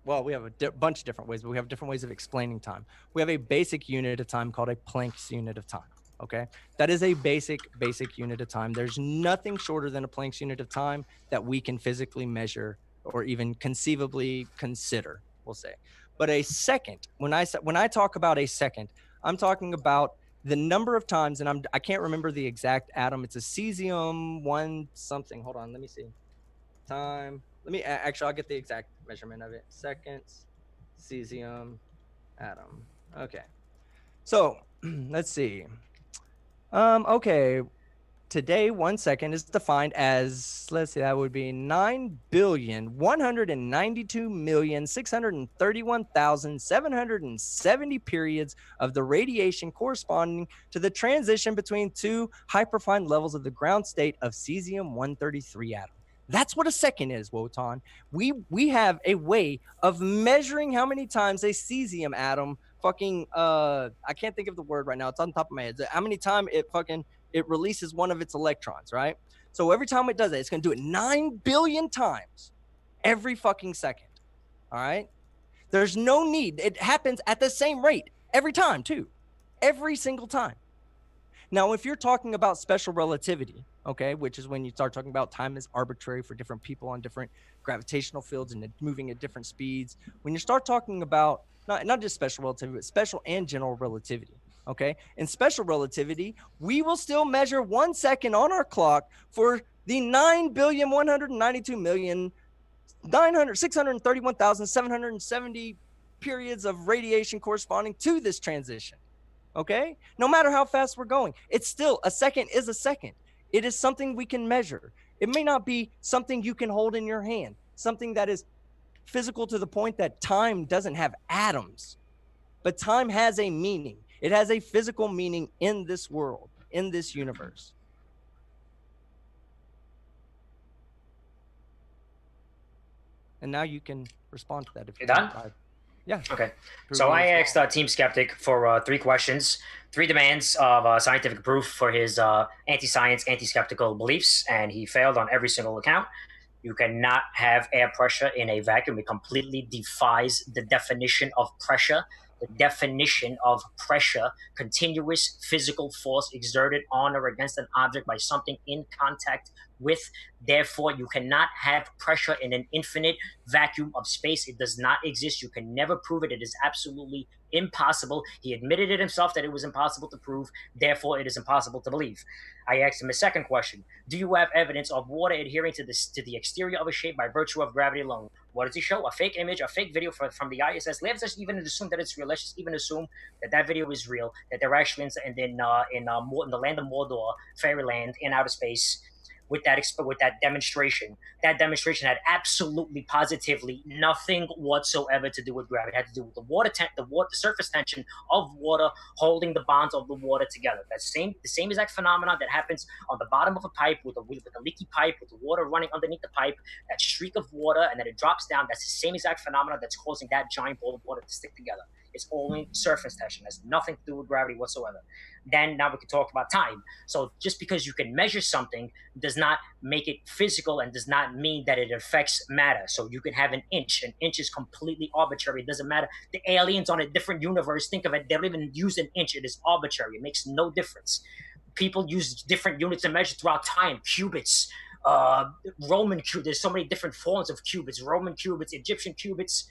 Well, we have a bunch of different ways, but we have different ways of explaining time. We have a basic unit of time called a Planck's unit of time. Okay, that is a basic unit of time. There's nothing shorter than a Planck's unit of time that we can physically measure or even conceivably consider, we'll say. But a second, when I talk about a second, I'm talking about the number of times, and I can't remember the exact atom. It's a cesium 1 something. Hold on, let me see. Time. Actually, I'll get the exact measurement of it. Seconds, cesium, atom. Okay. So let's see. Okay. Today, 1 second is defined as, let's see, that would be 9,192,631,770 periods of the radiation corresponding to the transition between 2 hyperfine levels of the ground state of cesium-133 atom. That's what a second is, Wotan. We have a way of measuring how many times a cesium atom fucking I can't think of the word right now. It's on top of my head. How many times it releases one of its electrons, right? So every time it does that, it's going to do it 9 billion times every fucking second. All right? There's no need. It happens at the same rate every time, too. Every single time. Now, if you're talking about special relativity, okay, which is when you start talking about time is arbitrary for different people on different gravitational fields and moving at different speeds. When you start talking about not just special relativity, but special and general relativity, okay? In special relativity, we will still measure 1 second on our clock for the 9,192,631,770 periods of radiation corresponding to this transition. Okay? No matter how fast we're going, it's still a second is a second. It is something we can measure. It may not be something you can hold in your hand, something that is physical to the point that time doesn't have atoms, but time has a meaning. It has a physical meaning in this world, in this universe. And now you can respond to that if You you done? want. Yeah. Okay. Prove So me I wrong. asked Team Skeptic for 3 questions, 3 demands of scientific proof for his anti-science, anti-skeptical beliefs, and he failed on every single account. You cannot have air pressure in a vacuum. It completely defies the definition of pressure. The definition of pressure, continuous physical force exerted on or against an object by something in contact with. Therefore, you cannot have pressure in an infinite vacuum of space. It does not exist. You can never prove it. It is absolutely impossible. He admitted it himself that it was impossible to prove. Therefore, it is impossible to believe. I asked him a second question. Do you have evidence of water adhering to the exterior of a shape by virtue of gravity alone? What does he show? A fake image, a fake video from the ISS. Let's just even assume that it's real. Let's just even assume that video is real, that they're actually in the land of Mordor, fairyland, in outer space, with that demonstration. That demonstration had absolutely, positively nothing whatsoever to do with gravity. It had to do with the surface tension of water holding the bonds of the water together. The same exact phenomenon that happens on the bottom of a pipe with a leaky pipe, with the water running underneath the pipe, that streak of water, and then it drops down. That's the same exact phenomenon that's causing that giant ball of water to stick together. It's only surface tension. It has nothing to do with gravity whatsoever. Then now we can talk about time. So just because you can measure something does not make it physical and does not mean that it affects matter. So you can have an inch. An inch is completely arbitrary. It doesn't matter. The aliens on a different universe, think of it, they don't even use an inch. It is arbitrary. It makes no difference. People use different units to measure throughout time. Cubits, Roman cubits. There's so many different forms of cubits. Roman cubits, Egyptian cubits.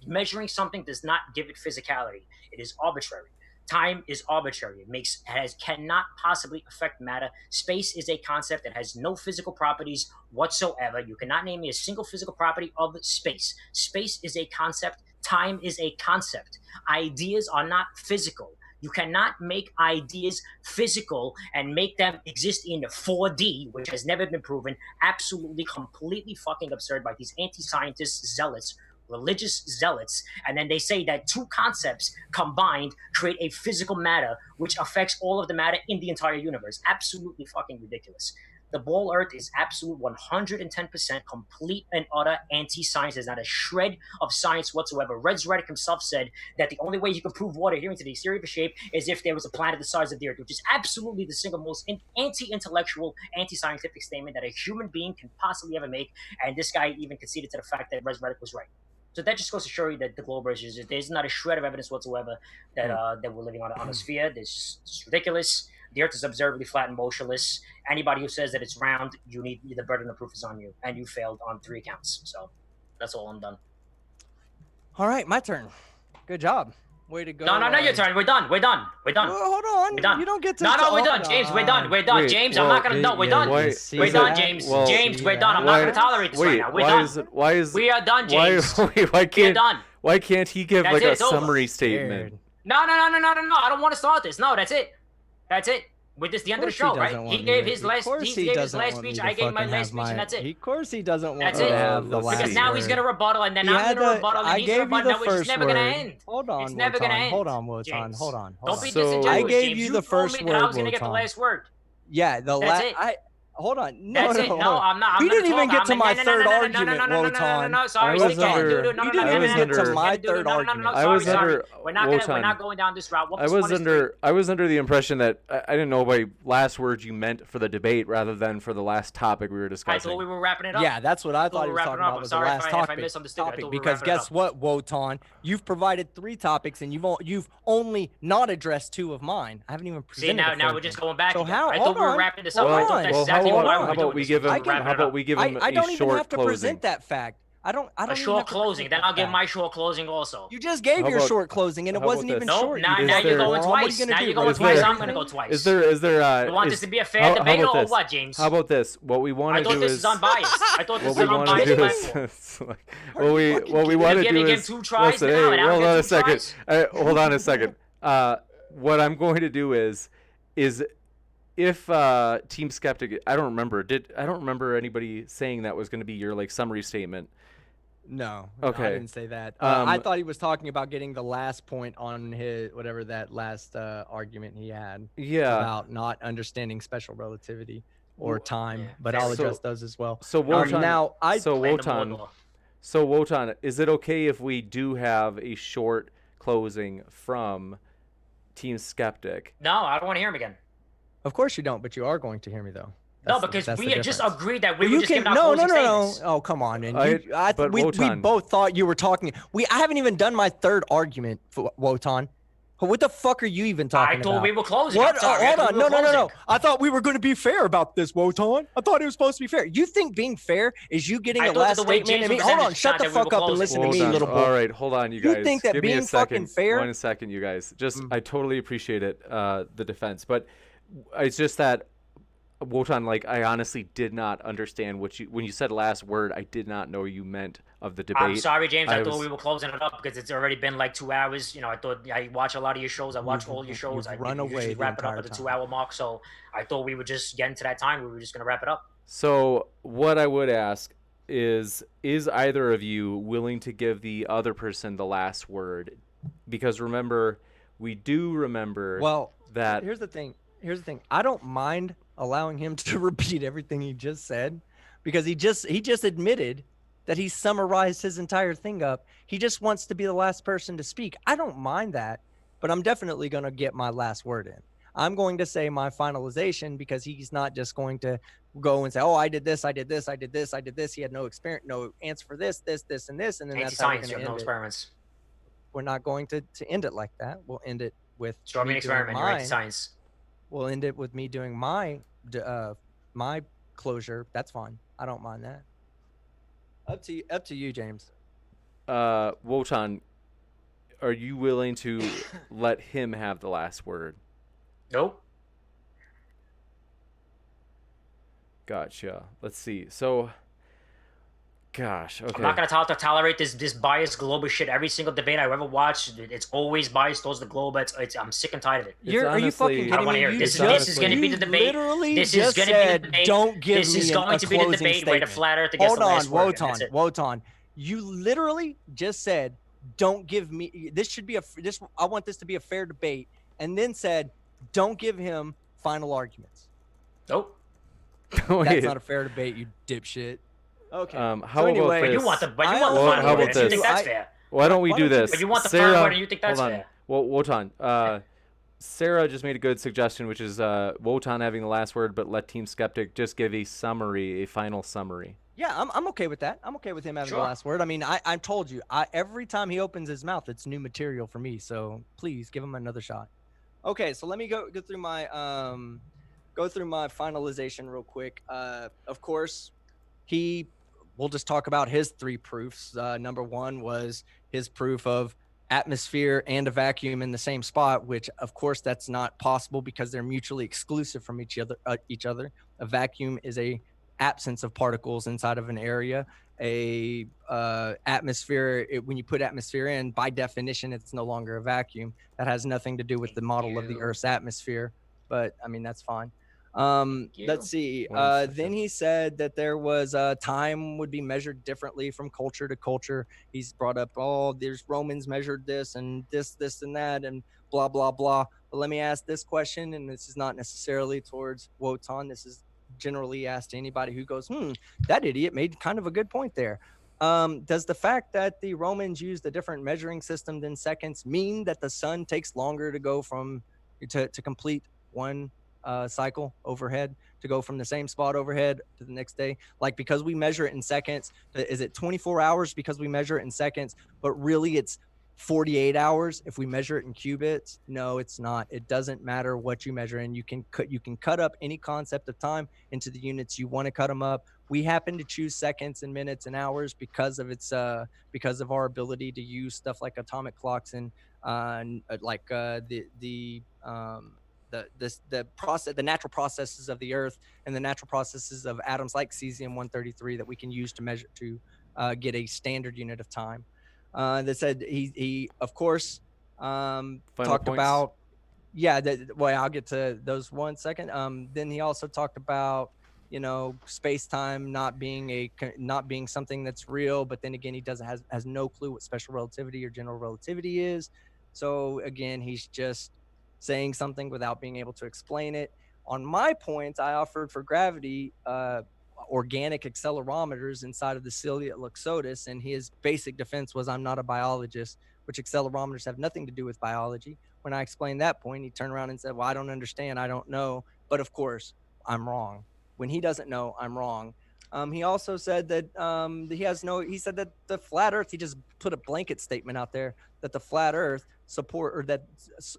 Measuring something does not give it physicality. It is arbitrary. Time is arbitrary. It cannot possibly affect matter. Space is a concept that has no physical properties whatsoever. You cannot name me a single physical property of space. Space is a concept. Time is a concept. Ideas are not physical. You cannot make ideas physical and make them exist in 4D, which has never been proven. Absolutely, completely fucking absurd by these anti-scientists, zealots, religious zealots, and then they say that 2 concepts combined create a physical matter which affects all of the matter in the entire universe. Absolutely fucking ridiculous. The ball earth is absolute 110% complete and utter anti-science. There's not a shred of science whatsoever. Red's himself said that the only way you can prove water adhering to the exterior of a shape is if there was a planet the size of the earth, which is absolutely the single most anti-intellectual, anti-scientific statement that a human being can possibly ever make. And this guy even conceded to the fact that Red's was right. So that just goes to show you that the globe is there's not a shred of evidence whatsoever that we're living on a sphere. It's just ridiculous. The Earth is observably flat and motionless. Anybody who says that it's round, the burden of proof is on you, and you failed on 3 accounts. So that's all. I'm done. All right, my turn. Good job. Way to go. No, your turn. We're done. Well, hold on. We're done. You don't get to. No, we're done, James. We're done. Wait, James, well, I'm not gonna. No, we're done. We're done, James. James, we're done. I'm not gonna tolerate this right now. We're done. We are done, James. We're done. Why can't he give That's like it, a it's over. summary statement? No. I don't want to start this. No, that's it. With this, the end of the show, right? He gave his last speech. I gave my last speech, and that's it. Of course, he doesn't want That's to it. have the last Because now he's gonna rebuttal, and then I'm gonna rebuttal, and he's gonna rebuttal. Now it's never gonna end. Hold on, it's never gonna end. Hold on, Wotan. Hold on. Don't be So- disingenuous, I gave James. you the first told me that I was gonna word, get the Wotan. last word. Yeah, the last. it. Hold on. No, That's no, it. hold No, on. I'm not. You didn't even talk. get to my third argument, No. Sorry, I was stick to it. under- Dude, no, You didn't even get to my third argument. I was under We're Wotan. not going down this route. I was under the impression that I didn't know by last words you meant for the debate rather than for the last topic we were I discussing. thought we were wrapping it up. Yeah, that's what I thought he was wrapping talking it up. about I'm was the sorry last if I topic. misunderstood. I thought we were Because wrapping it guess up. what, Wotan? You've provided 3 topics and you've only not addressed 2 of mine. I haven't even presented. See, now we're just going back. So again. how? I hold thought we were on. wrapping this up. Hold I on. thought that's Well, exactly how why we were about doing we this. give him? We're wrapping How it about up. we give him I a don't even short have to closing? present that fact. I don't A even short have to closing. present Then that I'll give fact. my short closing also. You just gave How your about- short closing and it how wasn't about even this? Nope, short. now Is you're there- going What are twice. you gonna Now do? you're going Is twice. there- I'm going to go twice. Is there? You want this to be a fair how debate about or this? what, James? How about this? What we want I to thought do this is is unbiased. I thought this what was we an want to unbiased do platform. is what we want to do giving him is 2 tries listen, now, hey, and I'll hold get on 2 a second. tries? Hold on a second. What I'm going to do is if Team Skeptic, I don't remember anybody saying that was going to be your like summary statement. No, Okay. I didn't say that. I thought he was talking about getting the last point on his whatever that last argument he had Yeah. about not understanding special relativity or time. Yeah, But very I'll good. address those as well. So Wotan, now I so Playing the Wotan, Mordor. so Wotan, is it okay if we do have a short closing from Team Skeptic? No, I don't want to hear him again. Of course you don't, but you are going to hear me though. No, That's because the we had just difference. agreed that we Well, were you just can giving our no. closing statements. Oh, come on, man. But We Wotan. both thought you were talking. I haven't even done my third argument for Wotan. What the fuck are you even talking about? I thought we were closing. What? I'm sorry. I Hold thought on. we were No. closing. I thought we were going to be fair about this, Wotan. I thought it was supposed to be fair. You think being fair is you getting I a thought that last the way statement? James I mean, hold represented on. Shut the that we were fuck up and closing. listen to Hold me, on. little boy. All right, hold on, you You guys. think that Give me being a second. fucking fair- 1 second, you guys. Just I totally appreciate it, the defense, but it's just that Wotan, like, I honestly did not understand when you said last word. I did not know you meant of the debate. I'm sorry, James. I thought was- we were closing it up because it's already been like 2 hours. You know, I thought I watch a lot of your shows. I watch all your shows. you've I run away usually the wrap it up entire at the time. 2 hour mark. So I thought we were just getting to that time. We were just gonna wrap it up. So what I would ask is either of you willing to give the other person the last word? Because remember, we do remember Well, that. here's the thing. I don't mind allowing him to repeat everything he just said because he just admitted that he summarized his entire thing up. He just wants to be the last person to speak. I don't mind that, but I'm definitely going to get my last word in. I'm going to say my finalization because he's not just going to go and say, "Oh, I did this, I did this, I did this, I did this." He had no experience, no answer for this, and this, and then that's how we're Anti-science. going You to have no end it. experiments. We're not going to end it like that. We'll end it with Show me an doing experiment. You're mine. anti-science. We'll end it with me doing my closure. That's fine. I don't mind that. Up to you, James. Wotan, are you willing to let him have the last word? Nope. Gotcha. Let's see. So, gosh, okay. I'm not gonna tolerate this biased global shit. Every single debate I ever watched, it's always biased towards the globe. I'm sick and tired of it. Are you fucking I don't kidding want to me? hear it. You This is going to be the debate. Literally This is just going to be said, the debate. don't give this me is a going to be the closing debate where the statement. flat earther gets Hold the last on, word. and that's it. Wotan. You literally just said, don't give me. This should be I want this to be a fair debate, and then said, don't give him final arguments. Nope. That's not a fair debate, you dipshit. Okay. How about this? You want the final how word. about You this? think that's fair? Why don't we do this? But you want the Sarah, final word and you think that's hold on. fair? Well, Wotan, Sarah just made a good suggestion, which is Wotan having the last word, but let Team Skeptic just give a final summary. Yeah, I'm okay with that. I'm okay with him having the last word. I mean, I told you, every time he opens his mouth, it's new material for me. So please give him another shot. Okay, so let me go through my finalization real quick. Of course, we'll just talk about his 3 proofs. Number 1 was his proof of atmosphere and a vacuum in the same spot, which of course that's not possible because they're mutually exclusive from each other. A vacuum is a absence of particles inside of an area. Atmosphere, when you put atmosphere in, by definition, it's no longer a vacuum. That has nothing to do with the model of the Earth's atmosphere, but I mean, that's fine. Let's see. Then he said that there was time would be measured differently from culture to culture. He's brought up, there's Romans measured this and this and that and blah, blah, blah. But let me ask this question, and this is not necessarily towards Wotan. This is generally asked to anybody who goes, that idiot made kind of a good point there. Does the fact that the Romans used a different measuring system than seconds mean that the sun takes longer to go to complete one cycle overhead, to go from the same spot overhead to the next day? Like, because we measure it in seconds, is it 24 hours because we measure it in seconds, but really it's 48 hours if we measure it in cubits? No, it's not. It doesn't matter what you measure in. You can cut up any concept of time into the units you want to cut them up. We happen to choose seconds and minutes and hours because of our ability to use stuff like atomic clocks and the natural processes of the Earth and the natural processes of atoms like cesium-133 that we can use to measure to get a standard unit of time. That said, he of course talked about, I'll get to those 1 second. Then he also talked about space-time not being something that's real, but then again, he doesn't has no clue what special relativity or general relativity is. So again, he's just saying something without being able to explain it. On my point, I offered for gravity organic accelerometers inside of the cilia luxotis, and his basic defense was, I'm not a biologist, which accelerometers have nothing to do with biology. When I explained that point, he turned around and said, well, I don't understand, I don't know, but of course I'm wrong. When he doesn't know, I'm wrong. He also said that he said that the flat earth, he just put a blanket statement out there that the flat earth that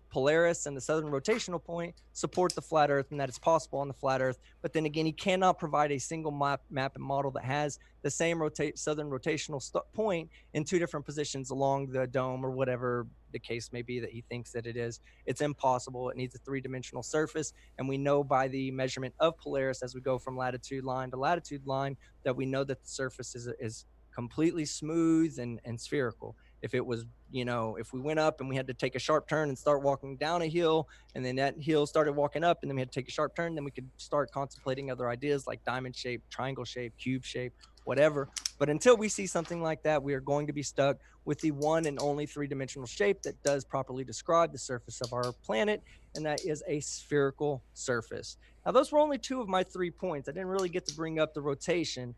Polaris and the southern rotational point support the flat earth, and that it's possible on the flat earth. But then again, he cannot provide a single map and model that has the same southern rotational point in two different positions along the dome or whatever the case may be that he thinks that it is. It's impossible. It needs a three-dimensional surface. And we know by the measurement of Polaris as we go from latitude line to latitude line that we know that the surface is completely smooth and spherical. If it was, if we went up and we had to take a sharp turn and start walking down a hill, and then that hill started walking up, and then we had to take a sharp turn, then we could start contemplating other ideas like diamond shape, triangle shape, cube shape, whatever. But until we see something like that, we are going to be stuck with the one and only three-dimensional shape that does properly describe the surface of our planet, and that is a spherical surface. Now, those were only two of my 3 points. I didn't really get to bring up the rotation.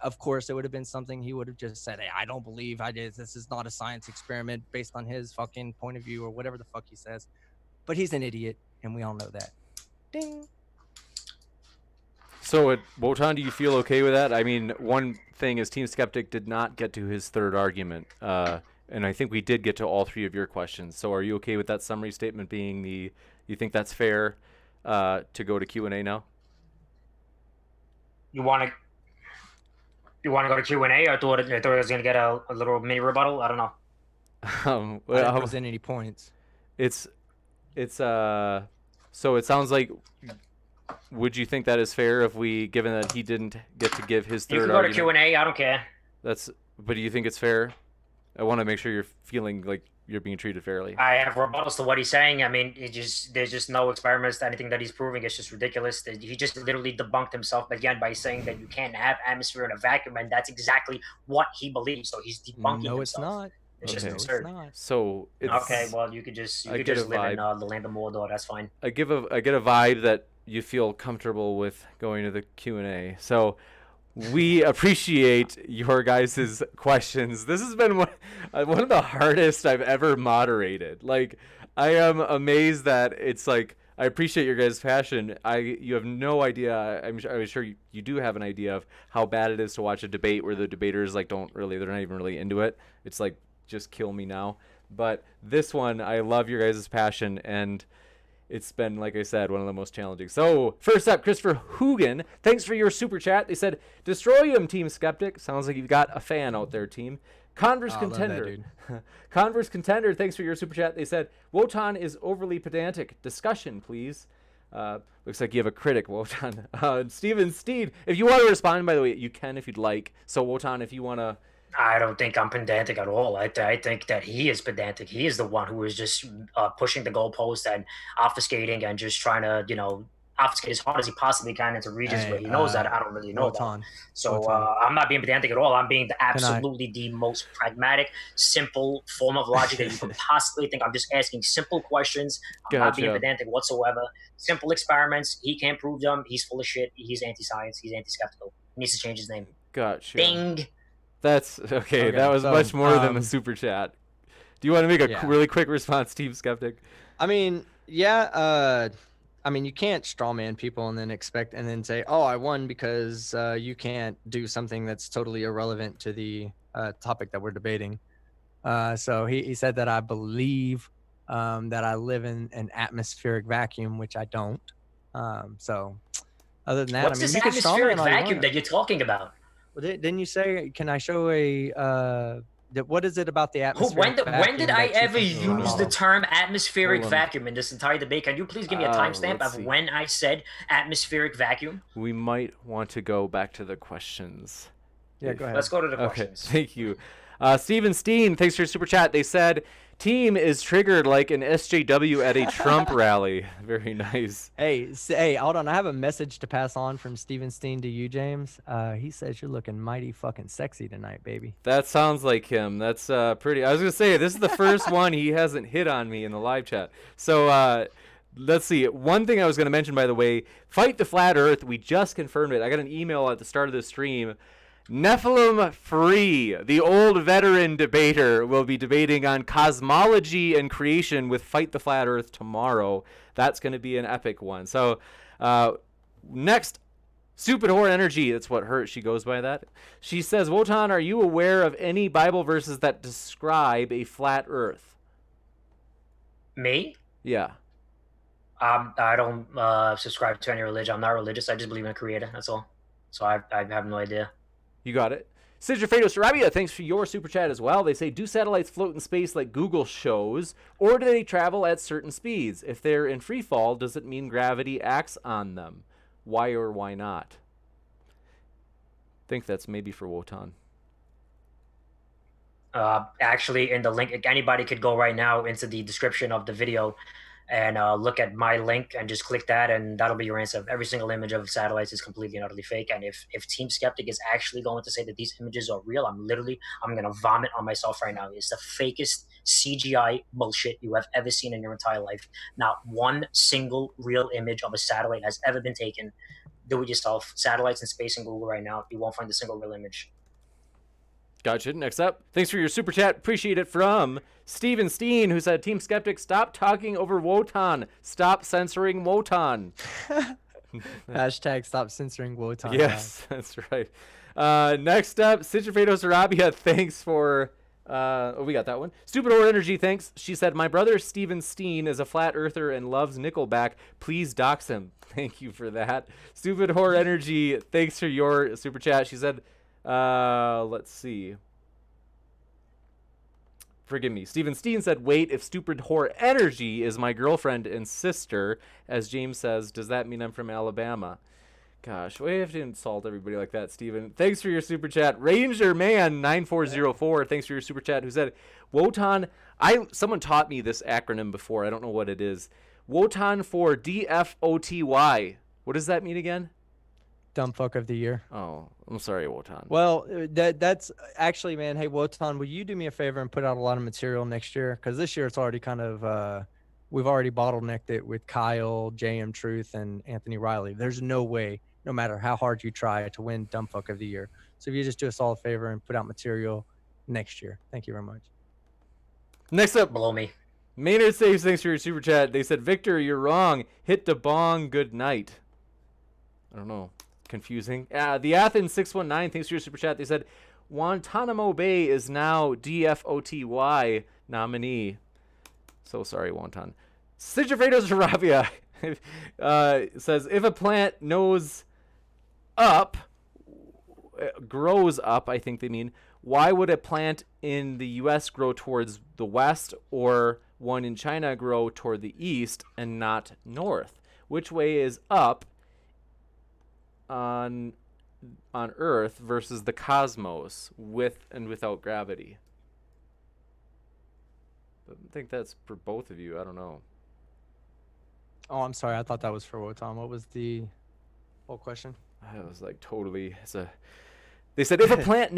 Of course, it would have been something he would have just said, hey, I don't believe I did. This is not a science experiment based on his fucking point of view or whatever the fuck he says. But he's an idiot, and we all know that. Ding. So, Wotan, do you feel okay with that? I mean, one thing is Team Skeptic did not get to his third argument, and I think we did get to all 3 of your questions. So are you okay with that summary statement being you think that's fair to go to Q&A now? You want to go to Q&A? I thought I was going to get a little mini rebuttal. I don't know. I didn't present any points. So it sounds like, would you think that is fair if given that he didn't get to give his third argument? You can go to Q&A. I don't care. But do you think it's fair? I want to make sure you're feeling like you're being treated fairly. I have rebuttals to what he's saying. I mean, there's just no experiments. Anything that he's proving is just ridiculous. He just literally debunked himself again by saying that you can't have atmosphere in a vacuum, and that's exactly what he believes. So he's debunking himself. No, it's not. It's just absurd. It's not. So it's okay. Well, you could just live in the land of Mordor. That's fine. I get a vibe that you feel comfortable with going to the Q&A. So we appreciate your guys' questions. This has been one of the hardest I've ever moderated. Like, I am amazed that it's like, I appreciate your guys' passion. You have no idea. I'm sure you do have an idea of how bad it is to watch a debate where the debaters they're not even really into it. It's like, just kill me now. But this one, I love your guys' passion, and it's been, like I said, one of the most challenging. So, first up, Christopher Hugan. Thanks for your super chat. They said, destroy him, Team Skeptic. Sounds like you've got a fan out there, team. Converse Contender. Converse Contender, thanks for your super chat. They said, Wotan is overly pedantic. Discussion, please. Looks like you have a critic, Wotan. Steven Steed, if you want to respond, by the way, you can if you'd like. So, Wotan, if you want to... I don't think I'm pedantic at all. I think that he is pedantic. He is the one who is just pushing the goalpost and obfuscating and just trying to, obfuscate as hard as he possibly can into regions where he knows that I don't really know about. So I'm not being pedantic at all. I'm being the most pragmatic, simple form of logic that you could possibly think. I'm just asking simple questions. I'm not being pedantic whatsoever. Simple experiments. He can't prove them. He's full of shit. He's anti-science. He's anti-skeptical. He needs to change his name. Gotcha. Bing. That's okay. That was much more than a super chat. Do you want to make a really quick response, Team Skeptic? I mean, yeah. You can't strawman people and then say, "Oh, I won because you can't do something that's totally irrelevant to the topic that we're debating." So he said that I believe that I live in an atmospheric vacuum, which I don't. So other than that, what's this atmospheric vacuum that you're talking about? Well, didn't you say? Can I show what is it about the atmospheric vacuum? When did I ever use the term atmospheric vacuum in this entire debate? Can you please give me a timestamp of when I said atmospheric vacuum? We might want to go back to the questions. Yeah, go ahead. Let's go to the questions. Okay, thank you. Steven Steen, thanks for your super chat. They said team is triggered like an SJW at a Trump rally. Very nice. Hey, hold on. I have a message to pass on from Steven Steen to you, James. He says you're looking mighty fucking sexy tonight, baby. That sounds like him. That's pretty. I was gonna say this is the first one he hasn't hit on me in the live chat. So let's see. One thing I was gonna mention, by the way, fight the flat Earth. We just confirmed it. I got an email at the start of the stream. Nephilim Free, the old veteran debater, will be debating on cosmology and creation with Fight the Flat Earth tomorrow. That's going to be an epic one. So next, Stupid Whore Energy, that's what her, she goes by that. She says, Wotan, are you aware of any Bible verses that describe a flat Earth? Me? Yeah. I don't subscribe to any religion. I'm not religious. I just believe in a creator. That's all. So I have no idea. You got it. Sidra Sarabia, thanks for your super chat as well. They say, do satellites float in space like Google shows, or do they travel at certain speeds? If they're in free fall, does it mean gravity acts on them? Why or why not? I think that's maybe for Wotan. Actually, in the link, anybody could go right now into the description of the video and look at my link and just click that, and that'll be your answer. Every single image of satellites is completely and utterly fake. And if Team Skeptic is actually going to say that these images are real, I'm going to vomit on myself right now. It's the fakest CGI bullshit you have ever seen in your entire life. Not one single real image of a satellite has ever been taken. Do it yourself. Satellites in space and Google right now. You won't find a single real image. Gotcha. Next up, thanks for your super chat. Appreciate it, from Steven Steen, who said, Team Skeptic, stop talking over Wotan. Stop censoring Wotan. Hashtag stop censoring Wotan. Yes, that's right. Next up, Citrafedo Sarabia, thanks for... we got that one. Stupid Or Energy, thanks. She said, my brother Steven Steen is a flat earther and loves Nickelback. Please dox him. Thank you for that. Stupid Whore Energy, thanks for your super chat. She said... let's see. Forgive me. Steven Steen said, wait, if Stupid Whore Energy is my girlfriend and sister, as James says, does that mean I'm from Alabama? Gosh, we have to insult everybody like that, Steven. Thanks for your super chat. Ranger Man 9404, thanks for your super chat, who said, Wotan, someone taught me this acronym before. I don't know what it is. Wotan for DFOTY. What does that mean again? Dumb fuck of the year. Oh, I'm sorry, Wotan. Well, that's actually, man. Hey, Wotan, will you do me a favor and put out a lot of material next year? Because this year it's already kind of, we've already bottlenecked it with Kyle, JM Truth, and Anthony Riley. There's no way, no matter how hard you try, to win Dumb fuck of the year. So if you just do us all a favor and put out material next year. Thank you very much. Next up, Below me. Maynard Saves, thanks for your super chat. They said, Victor, you're wrong. Hit the bong. Good night. I don't know. Confusing. The Athens 619, thanks for your super chat. They said Guantanamo Bay is now DFOTY nominee. So sorry, Wonton. Sigifredo Sarabia says, if a plant grows up, I think they mean, why would a plant in the US grow towards the west or one in China grow toward the east and not north? Which way is up on Earth versus the cosmos, with and without gravity? I think that's for both of you. I don't know. Oh, I'm sorry. I thought that was for Wotan. What was the whole question? I was like totally. They said if a plant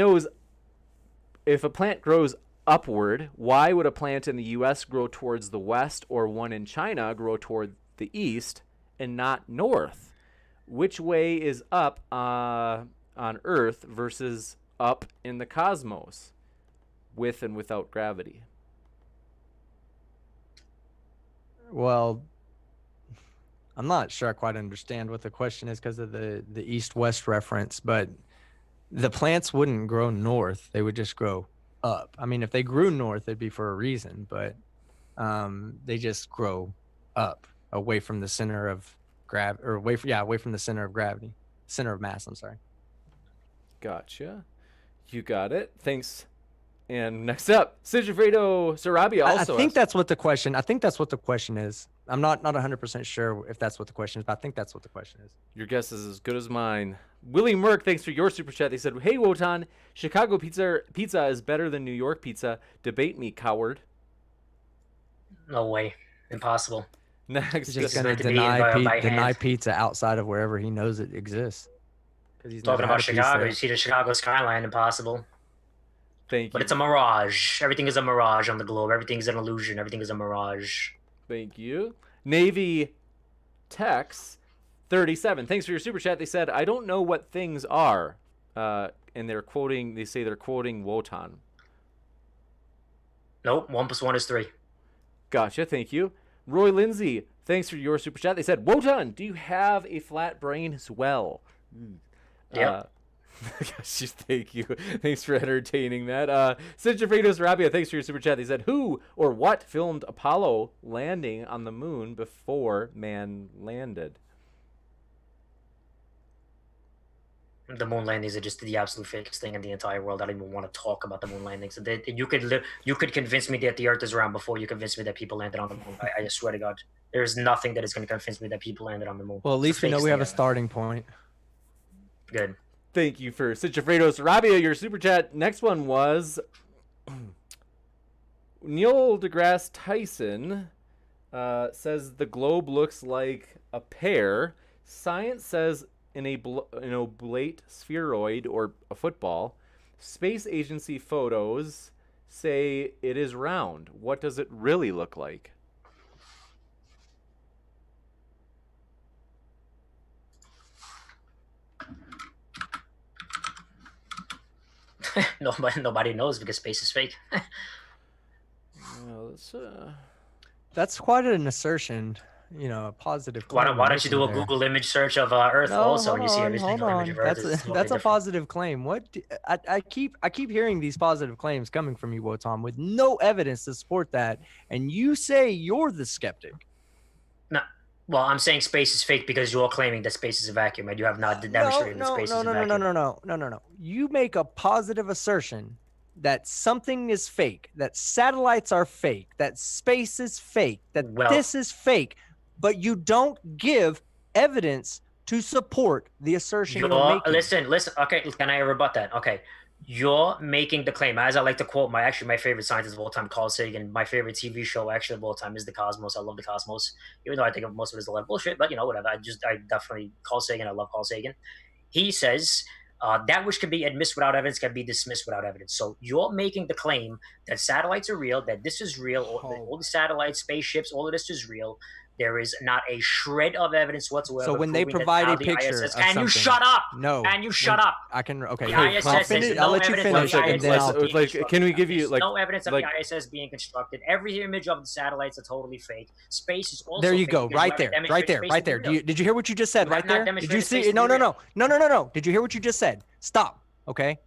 grows upward, why would a plant in the U.S. grow towards the west or one in China grow toward the east and not north? Which way is up on Earth versus up in the cosmos, with and without gravity? Well, I'm not sure I quite understand what the question is because of the east-west reference, but the plants wouldn't grow north. They would just grow up. I mean, if they grew north, it'd be for a reason, but they just grow up, away from the center of away from the center of gravity, center of mass. I'm sorry. Gotcha. You got it. Thanks And next up, Sigifredo Sarabia also I think asked, that's what the question. I think that's what the question is. I'm not 100% sure if that's what the question is, but I think that's what the question is. your guess is as good as mine. Willie Merck, thanks for your super chat. They said, "Hey Wotan, Chicago pizza is better than New York pizza. Debate me, coward." No way. Impossible. Next, He's just Pizza's going to meant to be by deny hand. pizza outside of wherever he knows it exists. Because he's Talking never had about a piece Chicago, there. you see the Chicago skyline, impossible. thank you. But it's a mirage. Everything is a mirage on the globe. Everything is an illusion. Everything is a mirage. Thank you. Navy Tex 37. Thanks for your super chat. They said, "I don't know what things are." And they say they're quoting Wotan. Nope, 1 + 1 is 3. Gotcha, thank you. Roy Lindsay, thanks for your super chat. They said, "Wotan, do you have a flat brain as well?" Yep. Gosh, thank you. Thanks for entertaining that. Sigifredo Sarabia, thanks for your super chat. They said, "Who or what filmed Apollo landing on the moon before man landed?" The moon landings are just the absolute fakest thing in the entire world. I don't even want to talk about the moon landings. You could convince me that the Earth is round before you convince me that people landed on the moon. I just swear to God, there's nothing that is going to convince me that people landed on the moon. Well, at It's the least we know fakest we have thing a starting point. ever. Good. Thank you for Sigifredo Sarabia, your super chat. Next one was Neil deGrasse Tyson says the globe looks like a pear. Science says an oblate spheroid or a football. Space agency photos say it is round. What does it really look like? Nobody knows because space is fake. Well, That's quite an assertion. A positive claim. Why don't you do a there. Google image search of Earth No, also, and you see hold every on, single hold image on. of Earth is totally That's a different. positive claim. I keep hearing these positive claims coming from you, Wotan, with no evidence to support that, and you say you're the skeptic. No, well, I'm saying space is fake because you're claiming that space is a vacuum, and you have not demonstrated that space is a vacuum. No. You make a positive assertion that something is fake, that satellites are fake, that space is fake, that this is fake, but you don't give evidence to support the assertion you're making. Listen. Okay, can I rebut that? Okay, you're making the claim. As I like to quote my favorite scientist of all time, Carl Sagan. My favorite TV show actually of all time is The Cosmos. I love The Cosmos, even though I think most of it is a lot of bullshit. But whatever. I definitely Carl Sagan. I love Carl Sagan. He says that which can be admitted without evidence can be dismissed without evidence. So you're making the claim that satellites are real, that this is real, all the satellites, spaceships, all of this is real. There is not a shred of evidence whatsoever. So when they provide a picture of can you shut up? No. Can you shut up? I can. Okay. I'll let you finish, and then can we give you no evidence of the ISS being constructed? Every image of the satellites are totally fake. Space is also there. You fake go. Right there. Did you hear what you just said? Right there. Did you see? No. Did you hear what you just said? Stop. Okay.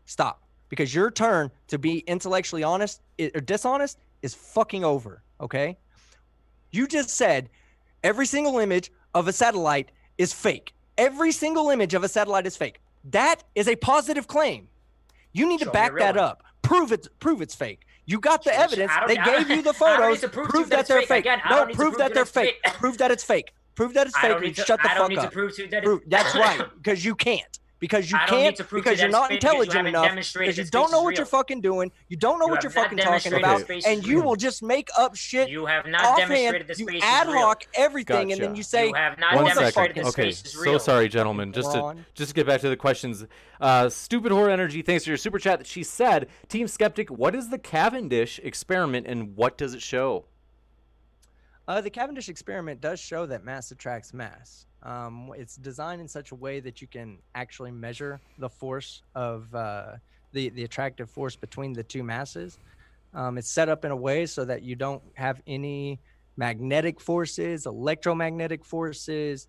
Stop. Because your turn to be intellectually honest or dishonest is fucking over. Okay. You just said every single image of a satellite is fake. Every single image of a satellite is fake. That is a positive claim. You need to back that up. Prove it's fake. You got the evidence. They gave you the photos. Prove that they're fake. No, prove that they're fake. Prove that it's fake. Prove that it's fake. Shut the fuck up. I don't need to prove to that. That's right. Because you can't. Because you can't, because you're not intelligent enough, because you don't know what you're fucking doing, you don't know what you're fucking talking about, and you will just make up shit. You have not demonstrated the space is real. You ad hoc everything, and then you say, you have not demonstrated the space is real. So sorry, gentlemen. Just to get back to the questions. Stupid Horror Energy, thanks for your super chat. She said, Team Skeptic, what is the Cavendish experiment and what does it show? The Cavendish experiment does show that mass attracts mass. It's designed in such a way that you can actually measure the force of the attractive force between the two masses. It's set up in a way so that you don't have any magnetic forces, electromagnetic forces,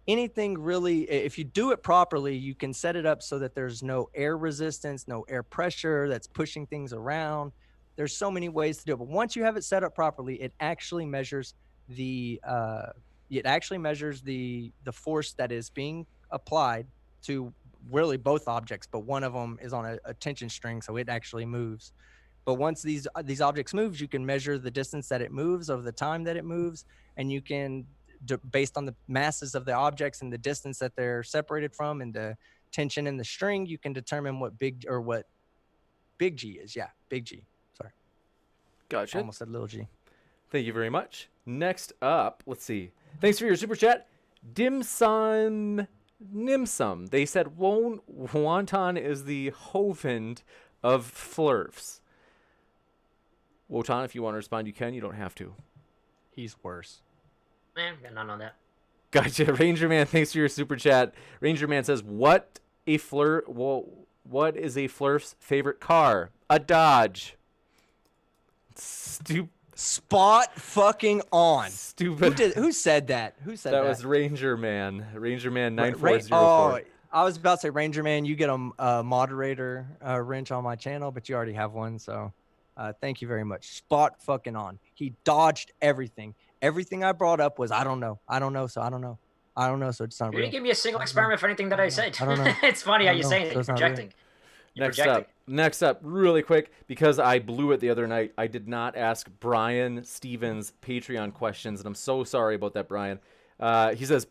anything really. If you do it properly, you can set it up so that there's no air resistance, no air pressure that's pushing things around. There's so many ways to do it, but once you have it set up properly, it actually measures the force that is being applied to really both objects, but one of them is on a tension string, so it actually moves. But once these objects moves, you can measure the distance that it moves over the time that it moves, and you can, based on the masses of the objects and the distance that they're separated from and the tension in the string, you can determine what big G is. Yeah, big G. Sorry, Gotcha. almost said little G. Thank you very much. Next up, let's see. Thanks for your super chat. Dimsum Nimsum. They said Wotan is the Hovend of Flurfs. Wotan, if you want to respond, you can. You don't have to. He's worse. Got none on that. Gotcha. Ranger Man, thanks for your super chat. Ranger Man says, what is a Flurf's favorite car? A Dodge. Spot fucking on. Stupid. Who said that? Who said that? That was Ranger Man. Ranger Man 9404. Oh, I was about to say, Ranger Man, you get a moderator wrench on my channel, but you already have one, so thank you very much. Spot fucking on. He dodged everything. Everything I brought up was, I don't know, so I don't know. I don't know, so it's not You real. didn't give me a single experiment for anything that I said. I don't know. It's funny how you're saying it. So You're it's not real. projecting. You're projecting. Next up, really quick, because I blew it the other night, I did not ask Brian Stevens Patreon questions, and I'm so sorry about that, Brian. He says,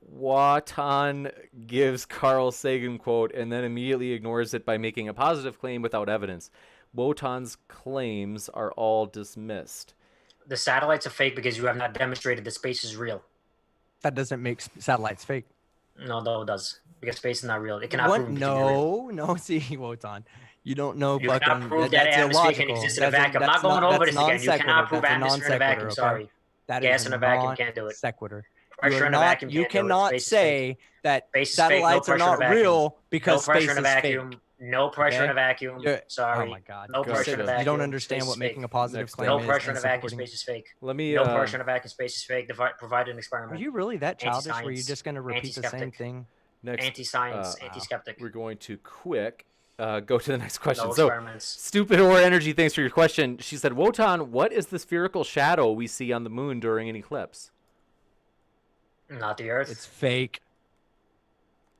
Wotan gives Carl Sagan quote and then immediately ignores it by making a positive claim without evidence. Wotan's claims are all dismissed. The satellites are fake because you have not demonstrated that space is real. That doesn't make satellites fake. No, it does. Because space is not real. It cannot prove it to be real. No, see, Wotan. You don't know. You cannot prove that atmosphere can exist in a vacuum. I'm not going over this again. You cannot prove atmosphere in a vacuum. Sorry. Gas in a vacuum can't do it. Sequitur. Pressure in a vacuum You can't do it. cannot Space is say that Space is fake. No satellites are pressure in a not vacuum. real because No space pressure is in a vacuum. fake. No pressure in a vacuum. Sorry. Oh my God. No pressure in a vacuum. You don't understand Space what is making fake. a positive claim No is. pressure in and a vacuum. supporting- Space is fake. Let me. No pressure in a vacuum. Space is fake. Provide an Are experiment. you really that childish where you're Anti-science. just going to repeat the same Anti-skeptic. thing? Next, Anti-science. Anti-skeptic. we're going to quick go to the next question. No So, experiments. Stupid or Energy, thanks for your question. She said, Wotan, what is the spherical shadow we see on the moon during an eclipse? Not the Earth. It's fake.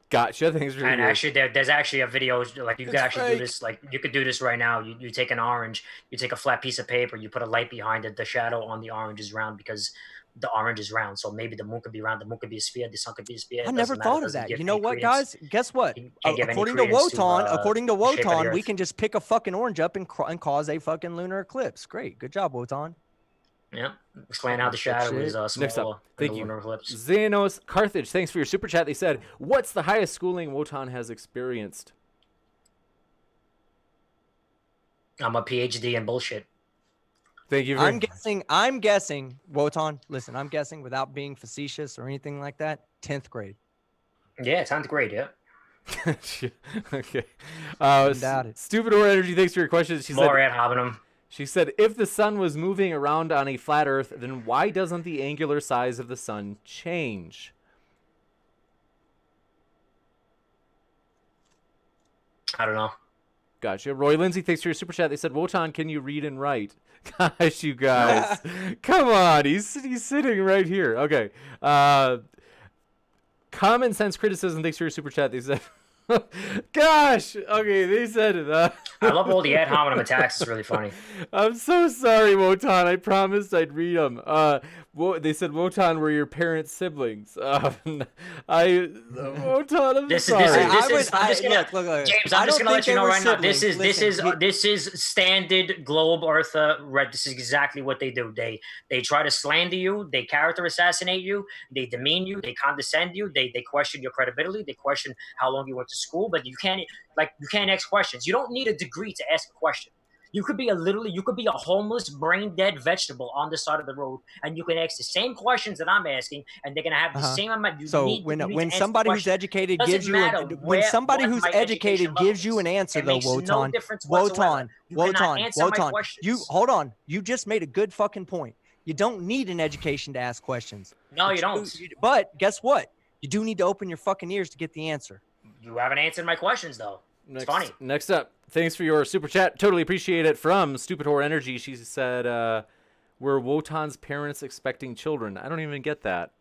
Gotcha. Thanks for And your... actually, there's actually a video like you could It's actually fake. do this. Like you could do this right now. You take an orange, you take a flat piece of paper, you put a light behind it. The shadow on the orange is round because the orange is round. So maybe the moon could be round. The moon could be a sphere. The sun could be a sphere. I never thought of that. You know what, guys? Guess what? You can't give any According to credence Wotan, to, according to the shape of the Wotan, we Earth. can just pick a fucking orange up and cause a fucking lunar eclipse. Great, good job, Wotan. Yeah. Explain how the shadow is Next smaller up, than thank the you. lunar eclipse. Xenos Carthage, thanks for your super chat. They said, what's the highest schooling Wotan has experienced? I'm a PhD in bullshit. Thank you very I'm guessing, Wotan, listen, I'm guessing without being facetious or anything like that, 10th grade. Yeah, 10th grade. Yeah. Okay. Doubt it. Stupid or Energy, thanks for your question. More ad hominem. She said, if the sun was moving around on a flat Earth, then why doesn't the angular size of the sun change? I don't know. Gotcha. Roy Lindsay, thanks for your super chat. They said, Wotan, can you read and write? Gosh, you guys. Come on. He's sitting right here. Okay. Common Sense Criticism, thanks for your super chat. They said, gosh. Okay, they said it. I love all the ad hominem attacks. It's really funny. I'm so sorry, Wotan. I promised I'd read them. They said, Wotan, were your parents siblings? Wotan, I'm sorry. Look, James, I'm just gonna let you know right now. This is standard globe Earth. This is exactly what they do. They try to slander you. They character assassinate you. They demean you. They condescend you. They question your credibility. They question how long you went to school. But you can't ask questions. You don't need a degree to ask a question. You could be a homeless, brain dead vegetable on the side of the road, and you can ask the same questions that I'm asking, and they're gonna have the same amount. When somebody who's educated gives you an answer, though, Wotan, you hold on. You just made a good fucking point. You don't need an education to ask questions. No, you don't. But guess what? You do need to open your fucking ears to get the answer. You haven't answered my questions though. It's funny. Next up, thanks for your super chat. Totally appreciate it. From Stupid Whore Energy, she said, were Wotan's parents expecting children? I don't even get that.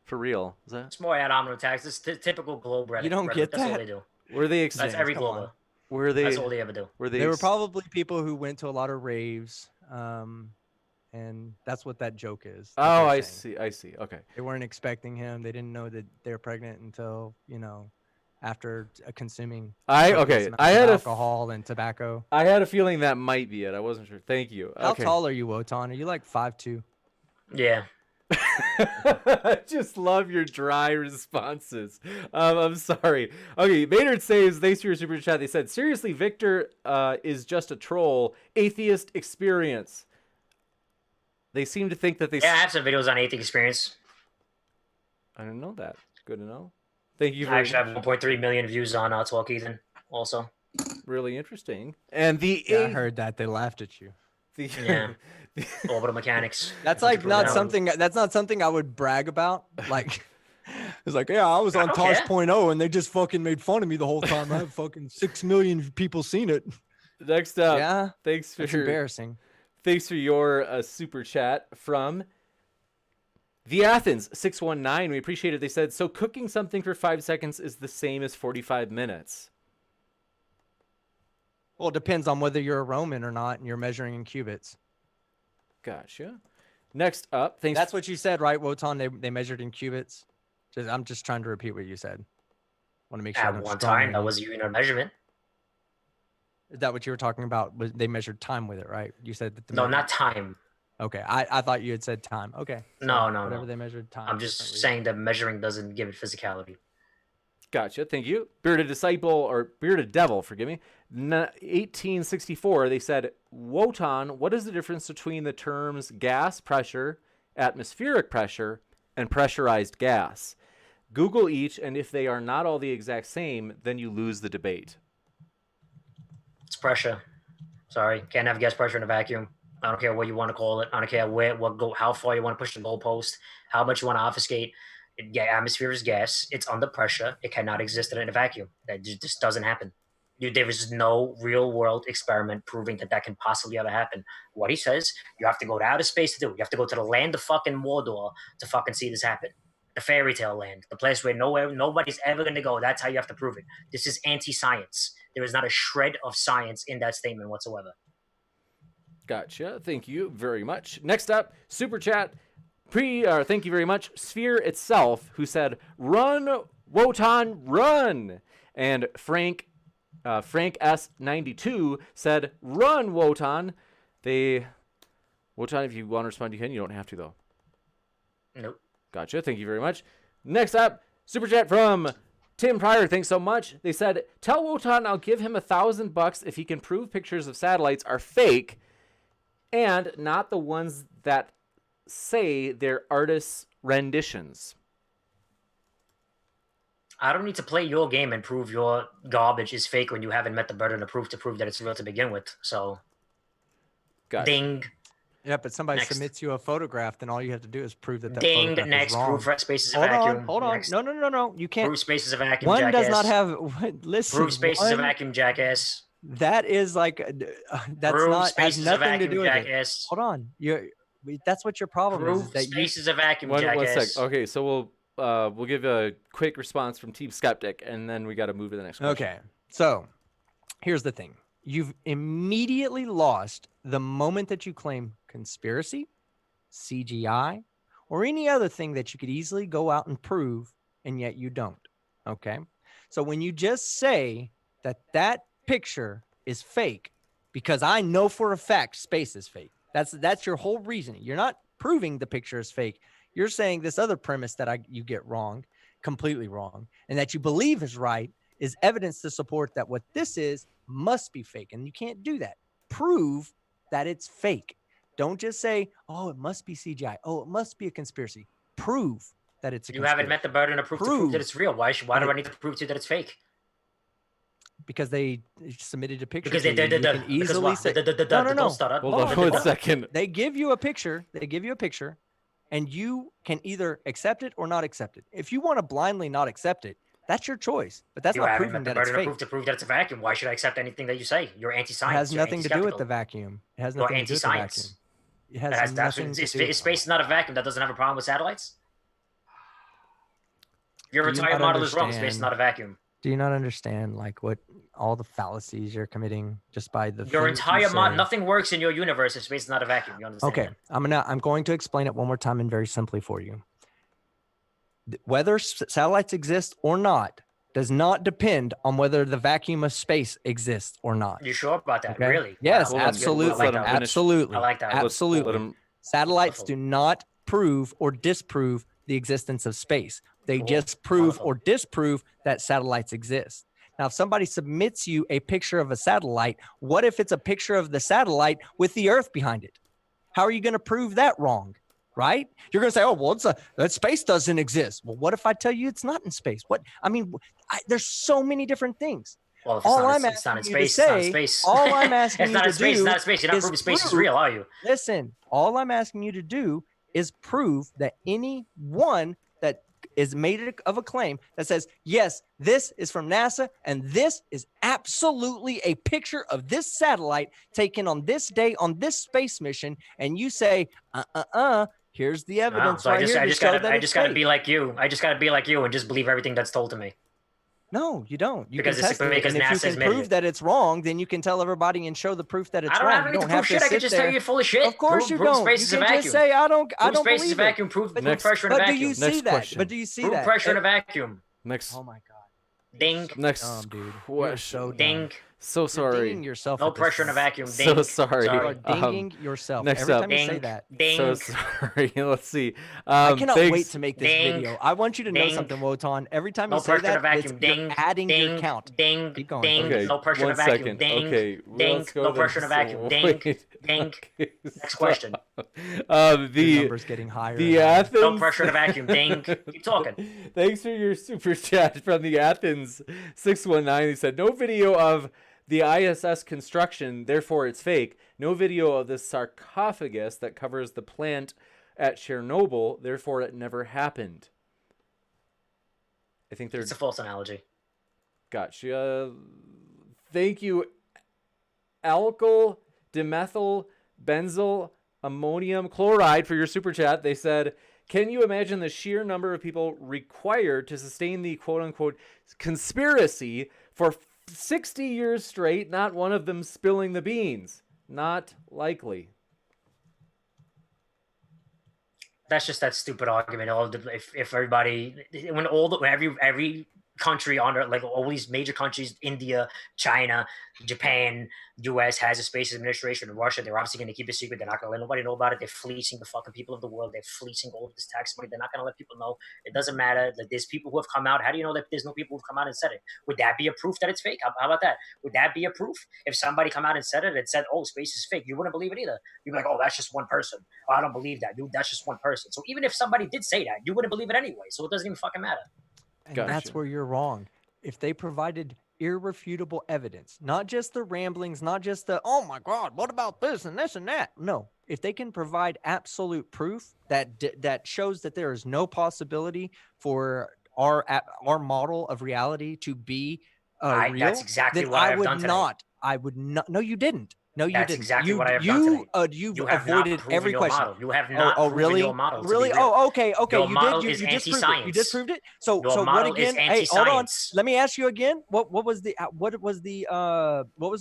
For real? Is that? It's more ad hominem attacks. It's typical globe rhetoric. You don't get That's all that? they do. Were they? That's every Come on. globe. Were they? That's all they ever do. Were they? They were probably people who went to a lot of raves, and that's what that joke is. that Oh, they're I saying. see. I see. Okay. They weren't expecting him. They didn't know that they were pregnant until after consuming copious Okay. amounts I of had alcohol and tobacco. I had a feeling that might be it. I wasn't sure. Thank you. How Okay. tall are you, Wotan? Are you like 5'2"? Yeah. I just love your dry responses. I'm sorry. Okay, Maynard says, thanks for your super chat. They said, seriously, Victor is just a troll. Atheist experience. They seem to think that they... Yeah, I have some videos on atheist experience. I didn't know that. Good to know. Thank you I very actually much. have 1.3 million views on Talk Ethan also. Really interesting. And the... Yeah, I heard that. They laughed at you. Yeah. Orbital mechanics. That's Once you like prove not it out. something. That's not something I would brag about. Like, it's like, yeah, I was on don't Tosh care. and they just fucking made fun of me the whole time. I have fucking 6 million people seen it. Next up, Yeah, thanks for it's embarrassing. Thanks for your super chat from the Athens 619. We appreciate it. They said, so cooking something for 5 seconds is the same as 45 minutes. Well, it depends on whether you're a Roman or not, and you're measuring in cubits. Gotcha. Next up, thanks. That's what you said, right, Wotan? They measured in cubits. I'm just trying to repeat what you said. Want to make sure. I At don't one strong time, man that you. was a unit of measurement. Is that what you were talking about? They measured time with it, right? You said that. No, not time. Okay, I thought you had said time. Okay. No. Whatever they measured time. I'm just differently. saying that measuring doesn't give it physicality. Gotcha. Thank you. Bearded Disciple, or Bearded Devil, forgive me. 1864, they said, Wotan, what is the difference between the terms gas pressure, atmospheric pressure, and pressurized gas? Google each, and if they are not all the exact same, then you lose the debate. It's pressure. Sorry, can't have gas pressure in a vacuum. I don't care what you want to call it. I don't care how far you want to push the goalpost, how much you want to obfuscate. Atmosphere is gas. It's under pressure. It cannot exist in a vacuum. That just doesn't happen. There is no real world experiment proving that can possibly ever happen. What he says, you have to go to outer space to do it. You have to go to the land of fucking Mordor to fucking see this happen. The fairy tale land, the place where nobody's ever going to go. That's how you have to prove it. This is anti-science. There is not a shred of science in that statement whatsoever. Gotcha. Thank you very much. Next up, super chat. Thank you very much. Sphere itself, who said, "Run, Wotan, run!" And Frank S92 said, "Run, Wotan." Wotan, if you want to respond, you can. You don't have to though. Nope. Gotcha. Thank you very much. Next up, super chat from Tim Pryor. Thanks so much. They said, "Tell Wotan I'll give him $1,000 if he can prove pictures of satellites are fake, and not the ones that say they're artists' renditions." I don't need to play your game and prove your garbage is fake when you haven't met the burden of proof to prove that it's real to begin with. So, Gotcha. ding. Yeah, but somebody Next. submits you a photograph, then all you have to do is prove that Ding. photograph Next. is wrong. Prove space is a Hold vacuum. on, hold on. Next. No. You can't. Prove space is a vacuum, One jackass. does not have. Listen. Prove space is a one- vacuum, jackass. That is like that's Prove not space has is a nothing to vacuum, do with it. jackass. Hold on, that's what your problem is Prove that you. space is a vacuum, One jackass. sec. Okay, so we'll give a quick response from Team Skeptic, and then we got to move to the next question. Okay, so here's the thing: you've immediately lost the moment that you claim conspiracy, CGI, or any other thing that you could easily go out and prove, and yet you don't. Okay, so when you just say that picture is fake because I know for a fact space is fake. That's your whole reasoning. You're not proving the picture is fake. You're saying this other premise that you get wrong, completely wrong, and that you believe is right is evidence to support that what this is must be fake. And you can't do that. Prove that it's fake. Don't just say, oh, it must be CGI. Oh, it must be a conspiracy. Prove that it's a You conspiracy. haven't met the burden of proof to prove that it's real. Why do I need to prove to you that it's fake? Because they submitted a picture. Because to they you. did. You can easily say, no. Don't stutter. Hold on one second. They give you a picture. And you can either accept it or not accept it. If you want to blindly not accept it, that's your choice. But that's You not haven't proving met the that it's burden of fake. proof to prove that it's a vacuum. Why should I accept anything that you say? You're It anti-science. has You're nothing to do with the anti-skeptical. vacuum. It has You're nothing to do with the vacuum. anti-science. It has nothing to do with Is space not a vacuum that doesn't have a problem with satellites? Your Do you entire not model is wrong. Space is understand- not a vacuum. Do you not understand like what all the fallacies you're committing just by the Your things entire you model, say? nothing works in your universe if space is not a vacuum. You understand? Okay, that? I'm going to explain it one more time and very simply for you. Whether satellites exist or not does not depend on whether the vacuum of space exists or not. You sure about that? Okay? Really? Yes, Wow, that's good. absolutely. I like that. Absolutely. I like that. Absolutely. Let him. Satellites Wonderful. do not prove or disprove the existence of space. They Cool. just prove Wonderful. or disprove that satellites exist. Now, if somebody submits you a picture of a satellite, what if it's a picture of the satellite with the Earth behind it? How are you going to prove that wrong? Right? You're going to say, oh, well, that space doesn't exist. Well, what if I tell you it's not in space? What? I mean, there's so many different things. Well, if All it's I'm not, it's not in asking you to space. It's not in say, space. all I'm asking it's you not to in space. do It's not in space. You're not is proving space is prove- real, are you? Listen, all I'm asking you to do is prove that any one that is made of a claim that says, yes, this is from NASA and this is absolutely a picture of this satellite taken on this day on this space mission, and you say, here's the evidence So right here to show that I it's just gotta fake. be like you. I just gotta be like you and just believe everything that's told to me. No, you don't. You Because can it's- test it, because and if you NASA's can admitted prove it. that it's wrong, then you can tell everybody and show the proof that it's I don't wrong. have You any to don't prove have shit. to I can sit just tell there. you you're full of shit. Of course you prove don't. Space You is a can vacuum. just say I don't Prove space is believe a vacuum. Prove Next- pressure in a But do vacuum. you see Next that? question. But do you see Prove that? pressure in a vacuum. Next. Oh my god. Ding. Next Dumb, dude. You're question. so dumb. Ding. So You're sorry. dinging yourself. No at this pressure in a point. vacuum. So Ding. sorry. You are dinging yourself next every up. time you say Ding. that. Ding. So sorry. Let's see. I cannot thanks. wait to make this Ding. video. I want you to know Ding. something, Wotan. Every time No you say pressure in a that, vacuum. you're Ding. adding Ding. your count. Ding. Keep going. Ding. Okay, No pressure in a one vacuum. second. Ding. Okay, Ding. let's go No to pressure in a this. vacuum. Ding. Wait. Ding. Okay, Next stop. question. Your The number's getting higher. the and higher. Athens. No pressure in a vacuum. Ding. Keep talking. Thanks for your super chat from the Athens 619. He said no video of the ISS construction, therefore it's fake. No video of the sarcophagus that covers the plant at Chernobyl, therefore it never happened. I think It's a false analogy. Gotcha. Thank you, alkyl dimethyl benzyl ammonium chloride, for your super chat. They said, can you imagine the sheer number of people required to sustain the quote-unquote conspiracy for 60 years straight, not one of them spilling the beans? Not likely. That's just that stupid argument. If everybody, when every country on Earth, like all these major countries, India, China, Japan, US has a space administration. Russia, they're obviously going to keep it secret. They're not going to let nobody know about it. They're fleecing the fucking people of the world. They're fleecing all of this tax money. They're not going to let people know. It doesn't matter. Like, there's people who have come out. How do you know that there's no people who've come out and said it? Would that be a proof that it's fake? How about that? Would that be a proof? If somebody come out and said it and said, oh, space is fake, you wouldn't believe it either. You'd be like, oh, that's just one person. Oh, I don't believe that. Dude, that's just one person. So even if somebody did say that, you wouldn't believe it anyway. So it doesn't even fucking matter. And Gotcha. that's where you're wrong. If they provided irrefutable evidence, not just the ramblings, not just the, oh my God, what about this and this and that? No, if they can provide absolute proof that shows that there is no possibility for our model of reality to be real, That's exactly then what I I have would done today. not. I would not. No, you didn't. No, you That's didn't. exactly what I have done today. You've You have not avoided proven every your question. model. You have not Oh, proven really? your model to be Really? real. Oh, okay. Your model You is disproved it. You anti-science. disproved it. So Your what model is again? Hey, hold on. anti-science. Let me ask you again. What was the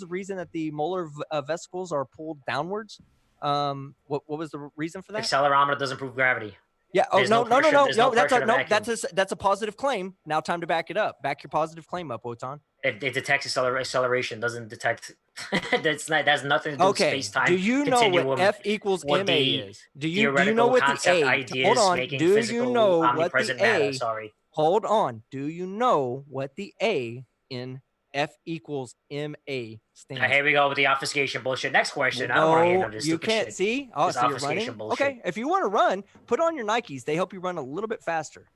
reason that the molar vesicles are pulled downwards? What was the reason for that? Accelerometer doesn't prove gravity. Yeah. Oh, There's no. pressure- there's no pressure in a vacuum. That's a positive claim. Now time to back it up. Back your positive claim up, Wotan. It detects acceleration, doesn't detect. That has nothing to do with Okay. space-time Do you know continuum. what F equals or MA the is? Do you know theoretical what the concept A? ideas Hold on. making Do you physical know what the omnipresent matter? A? Sorry. Hold on. Do you know what the A in F equals MA stands Now, here we go with the obfuscation bullshit. Next question. I don't want to hear none of this you stupid can't shit. see. Oh, This so you're obfuscation running. bullshit. Okay, if you want to run, put on your Nikes. They help you run a little bit faster.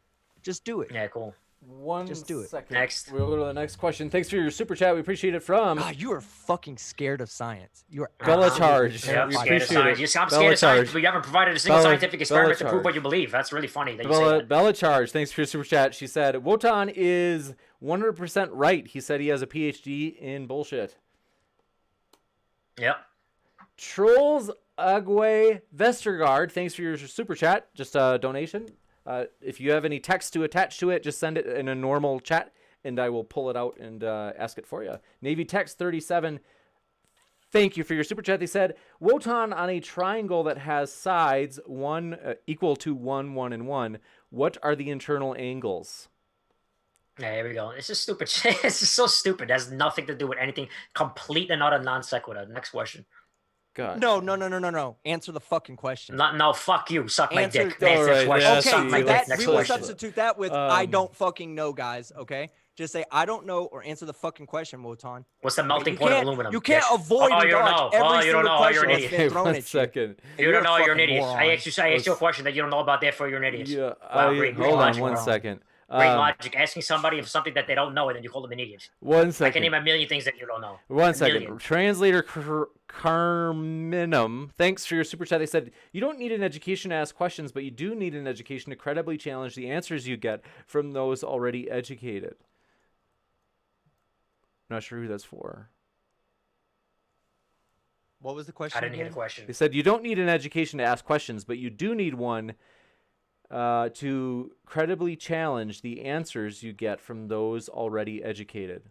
Just do it. Yeah, cool. Just do it. Second. Next. We'll go to the next question. Thanks for your super chat. We appreciate it from God, you are fucking scared of science. You are Bella absolutely Charge. Yeah, I'm We scared of appreciate science. it. I'm Bella scared of science, Charge. but you haven't provided a single Bella- scientific experiment to Bella prove what Charge. you believe. That's really funny that you say that. Bella Charge, thanks for your super chat. She said, Wotan is 100% right. He said he has a PhD in bullshit. Yep. Trolls Agwe Vestergaard, thanks for your super chat. Just a donation. If you have any text to attach to it, just send it in a normal chat, and I will pull it out and ask it for you. Navy Text 37. Thank you for your super chat. They said, Wotan, on a triangle that has sides equal to 1, 1, and 1, what are the internal angles? Yeah, here we go. This is stupid. This is so stupid. It has nothing to do with anything. Complete and utter non sequitur. Next question. God. No. Answer the fucking question. No, fuck you. Suck my Answer- dick. Next Alright, question. yeah, Suck my Okay, dick. that Next we will question. substitute that with I don't fucking know, guys. Okay, just say I don't know or answer the fucking question, Wotan. What's the melting You point of can't- aluminum? You can't bitch? avoid Oh, and you don't dodge know. every Oh, you don't single know. You're question an that's idiot. been thrown One at you. second. You don't know. a You're an fucking idiot. moron. I asked you a question that you don't know about. Therefore, you're an idiot. Yeah, Wow, great hold on logic, one bro. second. Great logic. Asking somebody of something that they don't know, and then you call them an idiot. 1 I second. can name a million things that you don't know. One A second. million. Translator Carminum, thanks for your super chat. They said, you don't need an education to ask questions, but you do need an education to credibly challenge the answers you get from those already educated. Not sure who that's for. What was the question? I didn't hear again? the question. They said, you don't need an education to ask questions, but you do need one to credibly challenge the answers you get from those already educated.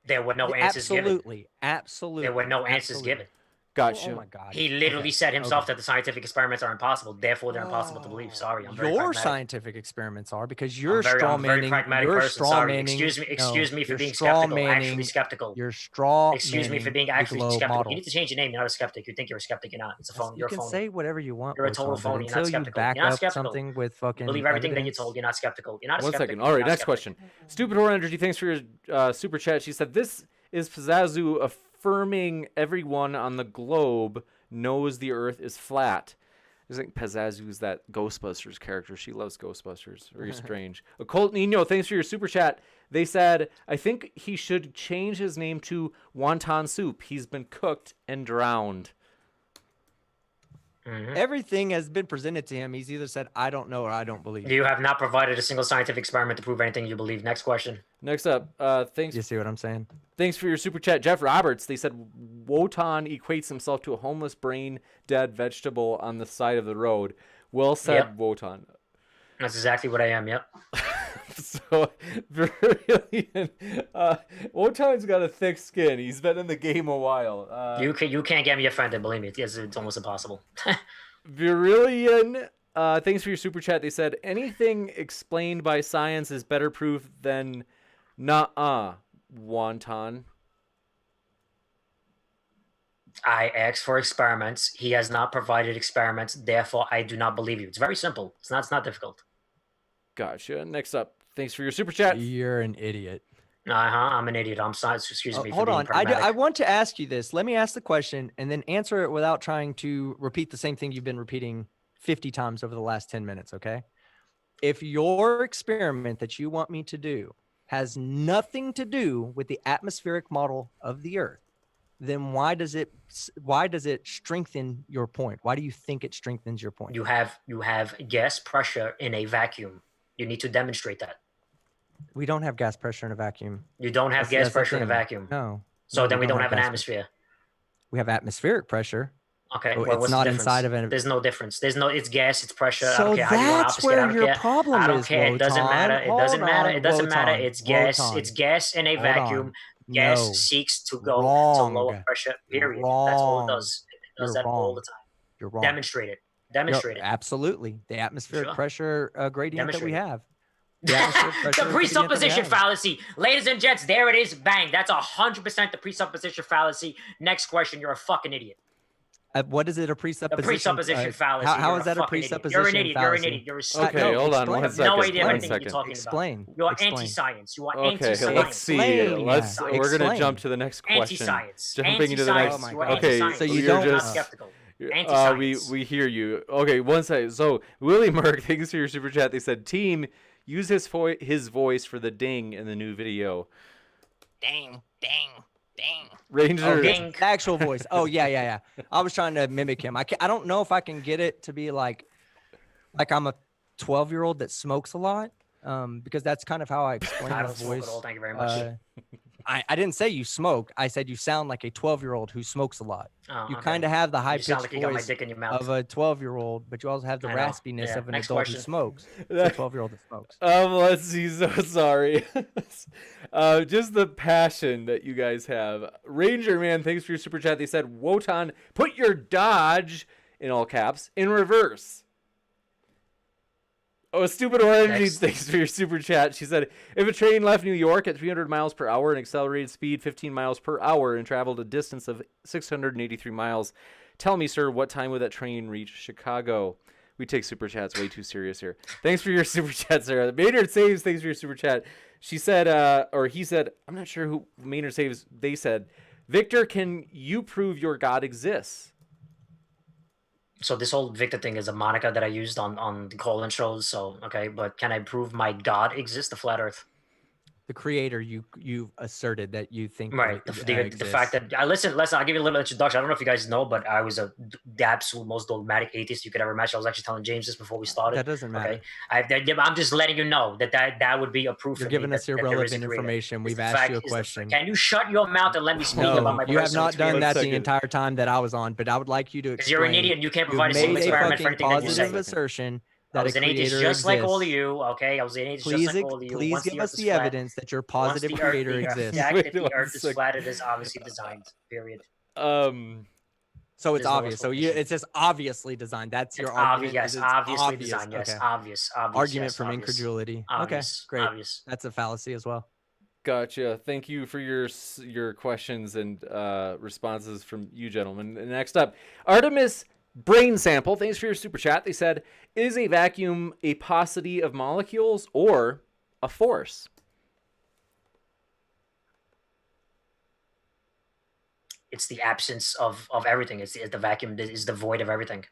There were no answers given. Absolutely. There were no answers given. Gotcha. Oh my god. He literally said himself that the scientific experiments are impossible. Therefore, they're impossible to believe. Sorry, I'm very Your pragmatic. scientific experiments are because you're I'm very straw-manning. pragmatic You're person. Sorry. straw-manning. Excuse me for you're being skeptical. Actually straw-manning- skeptical. You're straw. Excuse me for being actually skeptical. You need to change your name. You're not a skeptic. You think you're a skeptic. You're not. It's a phone. You You're a can phony. say whatever you want. You're a total Wotan, but phony. You're not Until you skeptical. back You're not up skeptical. something with fucking. Believe everything that you're evidence. told. You're not skeptical. You're not a One skeptic. second. All right, You're not next skeptic. question. Stupid Horror Energy, thanks for your super chat. She said, this is Pazazu affirming everyone on the globe knows the Earth is flat. I think Pazazu's that Ghostbusters character. She loves Ghostbusters. Very strange. Occult Nino, thanks for your super chat. They said, I think he should change his name to Wonton Soup. He's been cooked and drowned. Everything has been presented to him. He's either said, I don't know or I don't believe. You have not provided a single scientific experiment to prove anything you believe. Next question. Next up, thanks. You see what I'm saying? Thanks for your super chat, Jeff Roberts. They said Wotan equates himself to a homeless brain dead vegetable on the side of the road. Well said, Yep. Wotan. That's exactly what I am. Yep. So, brilliant. Wotan's got a thick skin. He's been in the game a while. You can't get me offended. Believe me, it's almost impossible. Virillion, thanks for your super chat. They said anything explained by science is better proof than nuh-uh, Wonton. I asked for experiments. He has not provided experiments. Therefore, I do not believe you. It's very simple. It's not difficult. Gotcha. Next up, thanks for your super chat. You're an idiot. I'm an idiot. I'm sorry. Excuse me for Hold being on. pragmatic. I want to ask you this. Let me ask the question and then answer it without trying to repeat the same thing you've been repeating 50 times over the last 10 minutes, okay? If your experiment that you want me to do has nothing to do with the atmospheric model of the Earth, then why does it strengthen your point? Why do you think it strengthens your point? You have gas pressure in a vacuum. You need to demonstrate that. We don't have gas pressure in a vacuum. You don't have gas That's the pressure in a thing. vacuum. No. So then we don't have an gas atmosphere. We have atmospheric pressure. Okay. Oh, Well, it's what's not the difference? inside of an. There's no difference. It's gas. It's pressure. I So don't care how you want to that's obfuscate. I where don't your care. problem I don't is, care. It doesn't Wotan. matter. It Hold doesn't matter. on, It doesn't matter. Wotan. It's gas. Wotan. It's gas in a Hold vacuum. on. Gas No. seeks to go Wrong. to lower pressure. Period. Wrong. That's all it does. It does You're that all wrong. the time. You're wrong. Demonstrate it. You're- Demonstrate it. Absolutely. The atmospheric Sure. pressure gradient that we Demonstrate it. have. The atmospheric pressure The gradient that we presupposition have. fallacy. Ladies and gents, there it is. Bang. That's 100% the presupposition fallacy. Next question. You're a fucking idiot. What is it? A The presupposition? presupposition fallacy. How You're is that a fucking idiot. presupposition You're an idiot. fallacy? You're an idiot. You're a stupid. Okay, No, hold on explain. one You have second. no idea one anything second. you're talking Explain. about. You're Explain. anti-science. You are Okay, anti-science. let's see. Explain. We're gonna Explain. jump to the next question. Anti-science. Jumping into the next. Anti-science. Oh my You are God. Okay, anti-science. so you You're don't- not just. skeptical. We Anti-science. hear you. Okay, one second. So Willie Merck, thanks for your super chat. They said, "Team, use his voice for the ding in the new video." Dang. Ranger. Oh, Ding. the actual voice. Oh yeah. I was trying to mimic him. I don't know if I can get it to be like I'm a 12-year-old that smokes a lot. Because that's kind of how I explain I my don't smoke voice. at all. Thank you very much. I didn't say you smoke. I said you sound like a 12-year-old who smokes a lot. Oh, You okay. kind of have the You sound high-pitched like you got my voice dick in your mouth. of a 12-year-old, but you also have the I know. raspiness Yeah. of an Next adult question. who smokes. It's a 12-year-old that smokes. Let's see. So sorry. Just the passion that you guys have. Ranger Man, thanks for your super chat. They said, Wotan, put your dodge, in all caps, in reverse. Oh, Stupid Orange, thanks for your super chat. She said, if a train left New York at 300 miles per hour and accelerated speed 15 miles per hour and traveled a distance of 683 miles, tell me, sir, what time would that train reach Chicago? We take super chats way too serious here. Thanks for your super chat, Sarah. Maynard Saves, thanks for your super chat. She said, or he said, I'm not sure who Maynard Saves, they said, Victor, can you prove your God exists? So this whole Victor thing is a moniker that I used on the call-in shows. So okay, but can I prove my God exists, the flat Earth? The creator, you asserted that you think Right. The fact that listen, I'll give you a little introduction. I don't know if you guys know, but I was the absolute most dogmatic atheist you could ever imagine. I was actually telling James this before we started. That doesn't matter. Okay, I'm just letting you know that would be a proof. You're for giving me us that there is a irrelevant creator. information. It's We've the asked fact- you a is the- question. Can you shut your mouth and let me speak about my No, you have personal not done experience? that the entire time that I was on, but I would like you to Because you're an explain. idiot and you can't You've provide a single made a experiment for fucking anything that you positive say. assertion I that a was an atheist creator just like all of exists. you. Okay, I was an atheist just Please, like all of you. please Once give the us Earth is the flat- evidence that your once positive the Earth- creator the exists. fact that the Wait Earth one is second. flat, it is obviously designed. Period. So it's There's no obvious. So explanation. it's just obviously designed. That's your It's argument. obvious. Yes, is it's obviously obvious. designed. Yes, Okay. obvious. Argument Yes, from obvious. incredulity. Obvious. Okay, great. Obvious. That's a fallacy as well. Gotcha. Thank you for your questions and responses from you gentlemen. And next up, Artemis Brain Sample. Thanks for your super chat. They said, is a vacuum a paucity of molecules or a force? It's the absence of everything. It's the vacuum is the void of everything.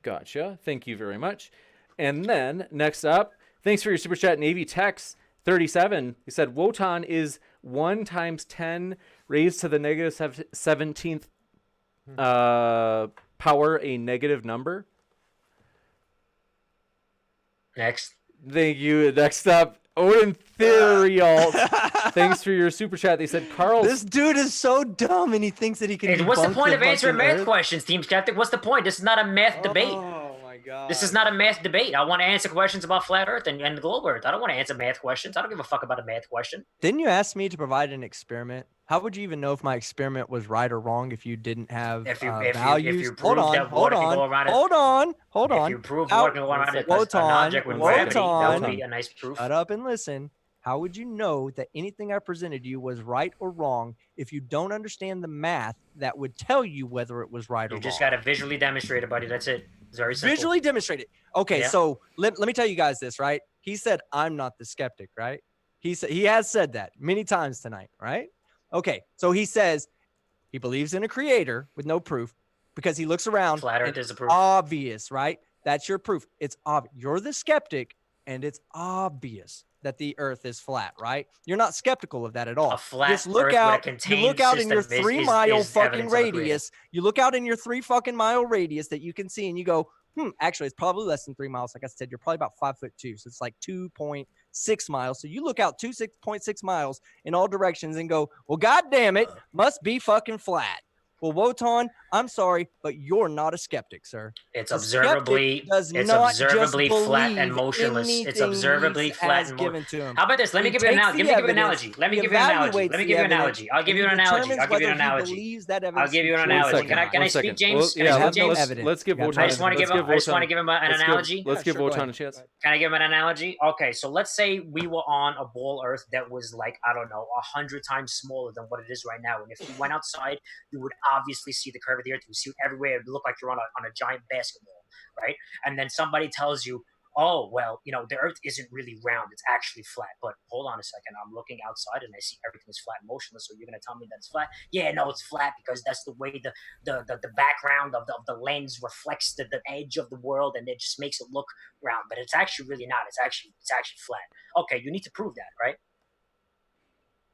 Gotcha. Thank you very much. And then next up, thanks for your super chat, Navy Tex 37. He said Wotan is 1 times 10 raised to the negative 17th power a negative number. Next. Thank you. Next up, Odin Therialt. Thanks for your super chat. They said Carl. This dude is so dumb, and he thinks that he can. Hey, what's the debunk point of answering fucking math Earth? questions, Team Skeptic? What's the point? This is not a math debate. Oh my god. This is not a math debate. I want to answer questions about flat Earth and the globe Earth. I don't want to answer math questions. I don't give a fuck about a math question. Didn't you ask me to provide an experiment? How would you even know if my experiment was right or wrong if you didn't have values? If you prove that water can go around it, hold on. If you prove water can go around it, an object with gravity, that would be a nice proof. Shut up and listen. How would you know that anything I presented you was right or wrong if you don't understand the math that would tell you whether it was right or wrong? You just got to visually demonstrate it, buddy. That's it. It's very simple. Visually demonstrate it. Okay, Yeah. so let me tell you guys this, right? He said, I'm not the skeptic, right? He has said that many times tonight, right? Okay, so he says he believes in a creator with no proof because he looks around. Flat Earth is a proof. Obvious, right? That's your proof. It's obvious. You're the skeptic, and it's obvious that the Earth is flat, right? You're not skeptical of that at all. A flat Just look Earth out. with a You contained look out in your system 3 mile is fucking evidence of a creator. radius. You look out in your 3 fucking mile radius that you can see, and you go, actually, it's probably less than 3 miles. Like I said, you're probably about 5'2", so it's like 2.6 miles. So you look out 2.6 miles in all directions and go, well, god damn it, must be fucking flat. Well, Wotan, I'm sorry, but you're not a skeptic, sir. It's A observably skeptic does not just flat and believe motionless. It's anything observably flat as and given to him. How about this? Let me He give you an takes analogy. the Let me give you an evidence, analogy. Let me he give you an analogy. evaluates Let me the give you an evidence, analogy. I'll and give you he an analogy. determines I'll give you an whether he analogy. believes that I'll evidence give you an to be true analogy. or Can I not. can I speak, James? Can I have speak, no James? evidence. Let's give You have Wotan. I just want to give him. I just want to give him an analogy. Let's give sure, go Wotan a ahead. chance. Can I give him an analogy? Okay, so let's say we were on a ball Earth that was like, I don't know, 100 times smaller than what it is right now. And if you went outside, you would obviously see the curve of the Earth. You would see it everywhere. It would look like you're on a giant basketball, right? And then somebody tells you, oh, well, the Earth isn't really round. It's actually flat. But hold on a second. I'm looking outside and I see everything is flat and motionless. So you're going to tell me that it's flat? Yeah, no, it's flat because that's the way the background of the lens reflects the edge of the world, and it just makes it look round. But it's actually really not. It's actually flat. Okay, you need to prove that, right?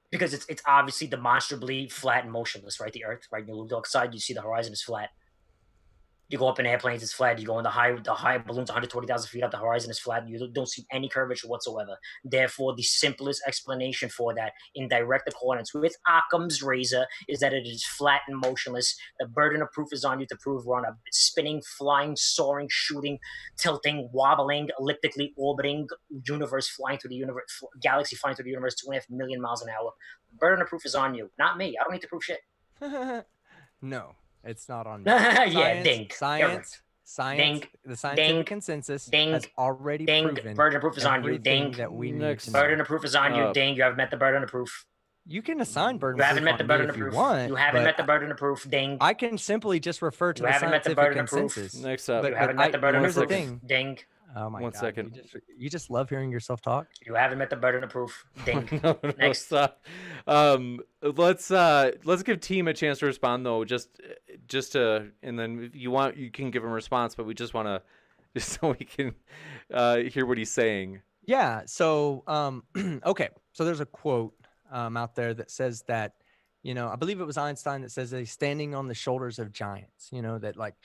Because it's obviously demonstrably flat and motionless, right? The Earth, right? You look outside, you see the horizon is flat. You go up in airplanes, it's flat. You go in the high balloons, 120,000 feet up the horizon, is flat. You don't see any curvature whatsoever. Therefore, the simplest explanation for that, in direct accordance with Occam's razor, is that it is flat and motionless. The burden of proof is on you to prove we're on a spinning, flying, soaring, shooting, tilting, wobbling, elliptically orbiting universe, flying through the universe, galaxy flying through the universe 2.5 million miles an hour. The burden of proof is on you, not me. I don't need to prove shit. No, it's not on me. Yeah, ding. Science. Ding. The scientific Ding. consensus Ding. has already Ding. proven Burden of proof is on you. everything Ding. that we need Next. to know. Burden of proof is on you. Ding. You haven't met the burden of proof. You can assign burden You of haven't proof met the on me burden if of you proof. want. You haven't but met the burden of proof. Ding. I can simply just refer to You the haven't met the scientific burden of proof. consensus. Next up. You haven't met the burden of here's the proof. thing. Ding. Oh my One God. second. You just love hearing yourself talk. You haven't met the burden of proof. Ding. No, Next. stop. Let's give team a chance to respond though, just to, and then if you want, you can give him a response, but we just want to, just so we can hear what he's saying. Yeah. So, okay. So there's a quote out there that says that, I believe it was Einstein that says he's standing on the shoulders of giants, that like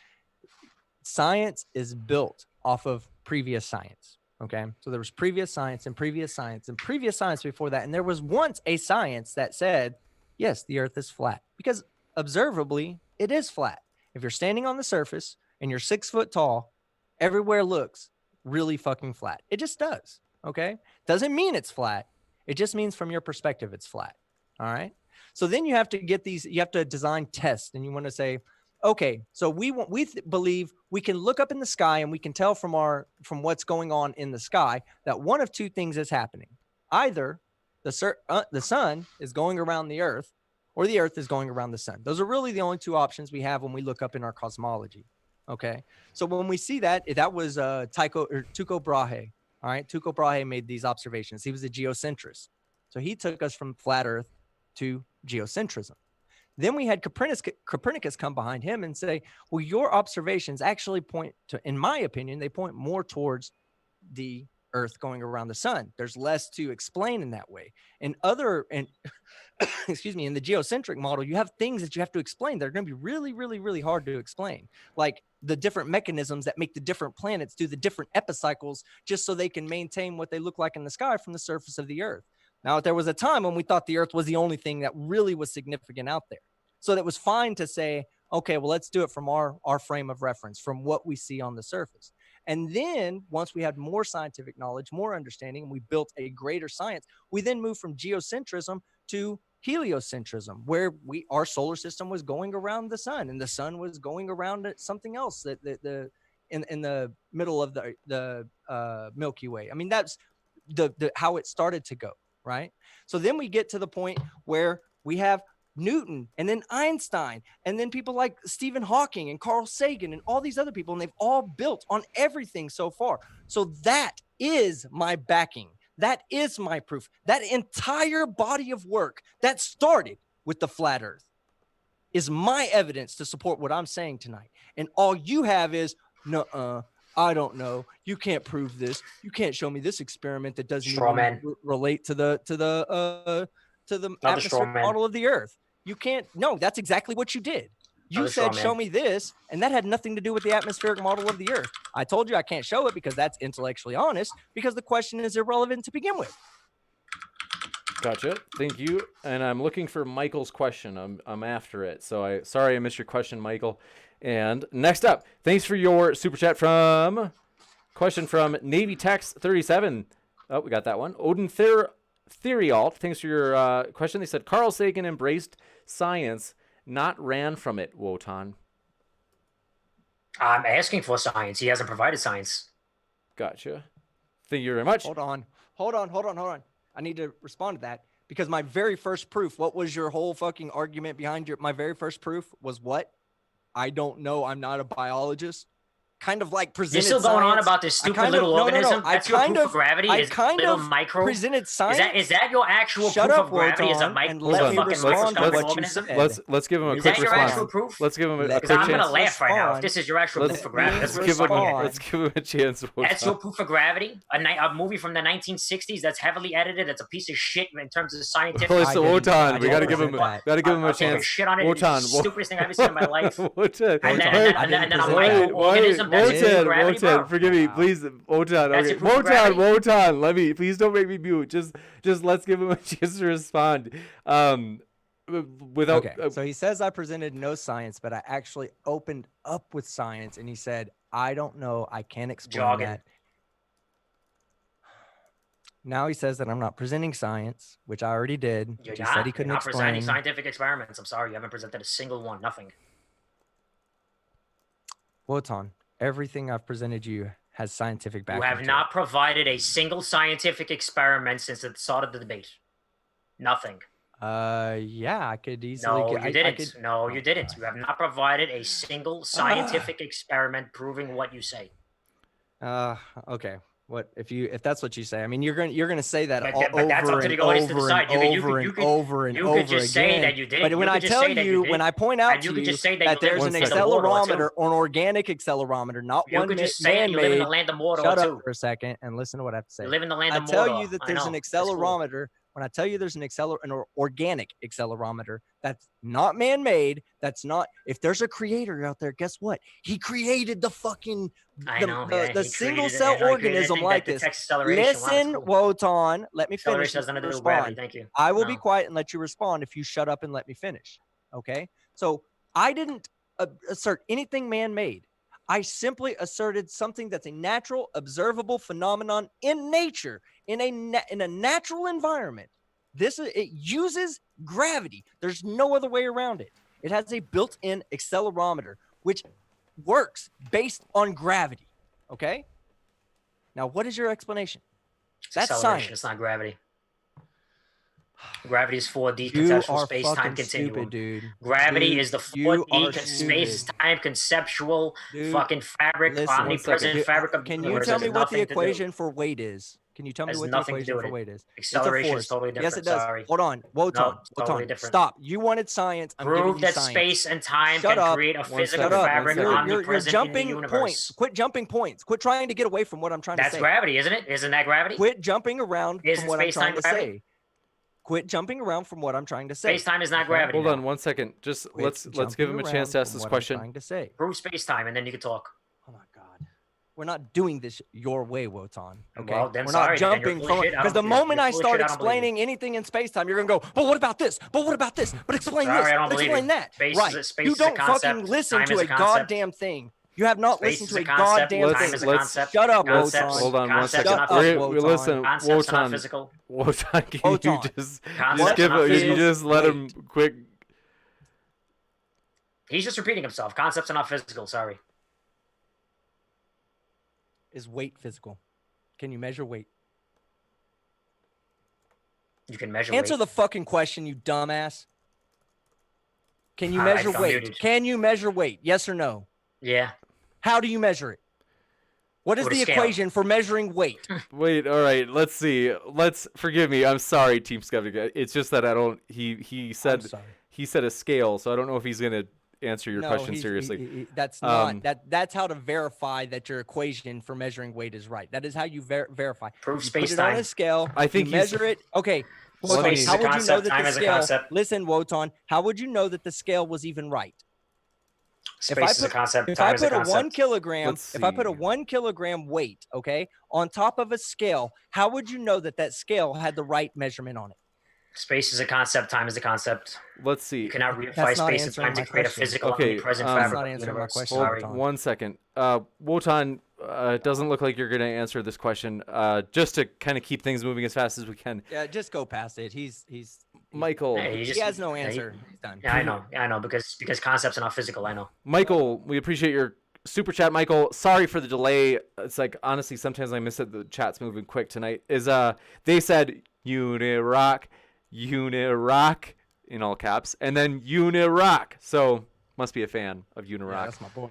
science is built off of previous science. Okay. So there was previous science and previous science and previous science before that. And there was once a science that said, yes, the earth is flat, because observably it is flat. If you're standing on the surface and you're 6 foot tall, everywhere looks really fucking flat. It just does. Okay. Doesn't mean it's flat. It just means from your perspective, it's flat. All right. So then you have to get you have to design tests, and you want to say, okay, so we believe we can look up in the sky and we can tell from what's going on in the sky that one of two things is happening. Either the sun is going around the earth, or the earth is going around the sun. Those are really the only two options we have when we look up in our cosmology. Okay. So when we see that was Tycho Brahe. All right. Tycho Brahe made these observations. He was a geocentrist. So he took us from flat earth to geocentrism. Then we had Copernicus come behind him and say, well, your observations actually point to, in my opinion, they point more towards the earth going around the sun. There's less to explain in that way. Excuse me, in the geocentric model, you have things that you have to explain that are going to be really, really, really hard to explain. Like the different mechanisms that make the different planets do the different epicycles just so they can maintain what they look like in the sky from the surface of the earth. Now, there was a time when we thought the earth was the only thing that really was significant out there. So that was fine to say, okay, well, let's do it from our frame of reference, from what we see on the surface. And then once we had more scientific knowledge, more understanding, and we built a greater science, we then moved from geocentrism to heliocentrism, where our solar system was going around the sun, and the sun was going around something else in the middle of the Milky Way. I mean, that's the how it started to go, right? So then we get to the point where we have Newton, and then Einstein, and then people like Stephen Hawking and Carl Sagan and all these other people, and they've all built on everything so far. So that is my backing. That is my proof. That entire body of work that started with the flat earth is my evidence to support what I'm saying tonight. And all you have is, nuh-uh, I don't know. You can't prove this. You can't show me this experiment that doesn't even relate to the atmospheric model of the earth. You can't. No, that's exactly what you did. You said, show me this, and that had nothing to do with the atmospheric model of the earth. I told you I can't show it because that's intellectually honest, because the question is irrelevant to begin with. Gotcha. Thank you. And I'm looking for Michael's question. I'm after it. So sorry I missed your question, Michael. And next up, thanks for your super chat question from Navy Tex 37. Oh, we got that one. Odin Theoryalt, thanks for your question. They said Carl Sagan embraced science, not ran from it, Wotan. I'm asking for science. He hasn't provided science. Gotcha. Thank you very much. Hold on. I need to respond to that, because my very first proof, what was your whole fucking argument behind my very first proof was what? I don't know. I'm not a biologist. kind of like You're presented still going on science. about this I stupid kind of- little no, organism. I That's your kind proof of- of gravity. I Is kind little of micro. presented science. Is that your actual Shut proof up, of gravity? Is a Wotan, and is let a me fucking respond to microscopic what you organism? said. Let's give him a Is quick Is that your response. actual proof? Let's give him a Let quick Because me I'm gonna chance. laugh right now. If respond. this is your actual Let proof of me gravity, that's Let's what's give him. funny. respond. Let's give him a chance. That's your proof of gravity. A movie from the 1960s that's heavily edited. That's a piece of shit in terms of scientific. Well, I so didn't- Wotan, I we gotta didn't give him. present that. Gotta give him a I'll take chance. shit on it. It's the Wotan, stupidest thing I've ever seen in my life. Wotan, And then I didn't a present that. microorganism that's your proof of gravity, Wotan, bro. forgive me, Wow. please, Wotan. That's Okay, your proof of gravity? Wotan, let me. Please don't make me mute. Just let's give him a chance to respond. Without. Okay, so he says I presented no science, but I actually opened up with science, and he said, I don't know, I can't explain Jogging. that. Now he says that I'm not presenting science, which I already did. You're Which he not. said he You're couldn't not presenting explain. scientific experiments. I'm sorry, you haven't presented a single one. Nothing. Wotan, everything I've presented you has scientific backing. You have to not provided a single scientific experiment since the start of the debate. Nothing. it. Yeah, I could easily. No, get, you I didn't. could- No, oh, you didn't. gosh. You have not provided a single scientific experiment proving what you say. Okay. What if that's what you say? I mean, you're gonna say that But- all but that's up over to the and audience to over decide. and You could- over you and could- over and you could over just again. say that you did. But You when could I just tell say that you you, did. when I point out And to you could you just say that that you live there's in an the land of Mordor, too. accelerometer or an organic accelerometer, not You one could just say you live in the man-made. land of Mordor Shut too. up for a second and listen to what I have to say. You live in the land I of Mordor. tell you that I there's know. an That's cool. accelerometer. When I tell you there's an organic accelerometer that's not man-made, that's not. If there's a creator out there, guess what? He created the fucking I know. Yeah, the he single created it, cell and I created organism anything like that this. detects acceleration. Wow, that's Listen, cool. Wotan, let me finish. Acceleration has and nothing to do with respond. gravity. Thank you. I will be No. quiet and let you respond if you shut up and let me finish. Okay? So I didn't assert anything man-made. I simply asserted something that's a natural, observable phenomenon in nature, in a natural environment. It uses gravity. There's no other way around it. It has a built-in accelerometer, which works based on gravity. Okay? Now, what is your explanation? It's That's acceleration. science. It's not gravity. Gravity is 4D You conceptual are space-time fucking continuum. stupid, dude. Gravity Dude, is the you 4D are space-time conceptual Dude, fucking fabric, listen, omnipresent Dude, fabric of can the you universe. tell Has me what the nothing to do. equation for weight is? Can you tell me Has what the nothing to equation do for with it. weight is? Acceleration It's is a force. totally different. Yes, it does. Sorry. Hold on, Wotan. totally different. Stop. You wanted science. I'm giving Prove you that science. space and time Shut can up. create a One physical second. fabric One second. You're omnipresent in jumping the universe. points. Quit jumping points. Quit trying to get away from what I'm trying to That's say. gravity, isn't it? Isn't that gravity? Quit jumping around Isn't from what I'm space-time trying to gravity? say. Quit jumping around from what I'm trying to say. Space-time is not Okay? Hold now. on one second. Just Quit let's give jumping him a chance to around ask from this what I'm question. trying to say. Prove space-time, and then you can talk. Oh my God. We're not doing this your way, Wotan. Okay. Well, then We're sorry, not then you're jumping full of from shit. I because don't- the you're- moment you're I full of start shit. I don't believe you. explaining anything in space-time, you're gonna go, but what about this? But what about this? But explain Sorry, this. I don't But believe explain you. that. Space right. is- space You is a don't concept. fucking listen Time to is a a concept. goddamn thing. You have not Space listened is to a a concept. goddamn Time thing. is a let's- concept. Shut up, Concepts. Wotan. Hold on one Concepts second. are not Shut up, physical. Wotan. Concepts are not Wotan. physical. Wotan, can Wotan. you just Concepts give are not it? Can you physical. just let him quick? He's just repeating himself. Concepts are not physical. Sorry. Is weight physical? Can you measure weight? You can measure Answer weight. the fucking question, you dumbass. Can you All right, measure I'm weight? muted. Can you measure weight? Yes or no? Yeah. How do you measure it? What is With a the scale. equation for measuring weight? Wait, all right. Let's see. Forgive me. I'm sorry, Team Skeptic. It's just that I don't. He I'm said sorry. a scale, so I don't know if he's gonna answer your question seriously. That's not that's how to verify that your equation for measuring weight is right. That is how you verify. Prove You put it on space-time. a scale. I think you he's- measure it. Okay. Well, Wotan, space is how a would you know concept, that time the is a scale? concept. Listen, Wotan. How would you know that the scale was even right? Space is a concept. If Time I is a put a concept. 1 kilogram, Let's if I put a see. 1 kilogram weight, okay, on top of a scale, how would you know that that scale had the right measurement on it? Space is a concept. Time is a concept. Let's see. You cannot reify That's not space and answering time to my create a question. physical Okay, omnipresent that's fabric not of the answering my universe. question. Hold Sorry. Wotan. 1 second. Wotan, it doesn't look like you're gonna answer this question. Just to kind of keep things moving as fast as we can. Yeah, just go past it. He's Michael. Hey, he just- has no yeah, answer. He's done. Yeah, I know, because concepts are not physical. I know. Michael, we appreciate your super chat. Michael, sorry for the delay. It's like honestly, sometimes I miss it. The chat's moving quick tonight. They said Unirock in all caps, and then Unirock. So must be a fan of Yeah, Unirock. that's my boy.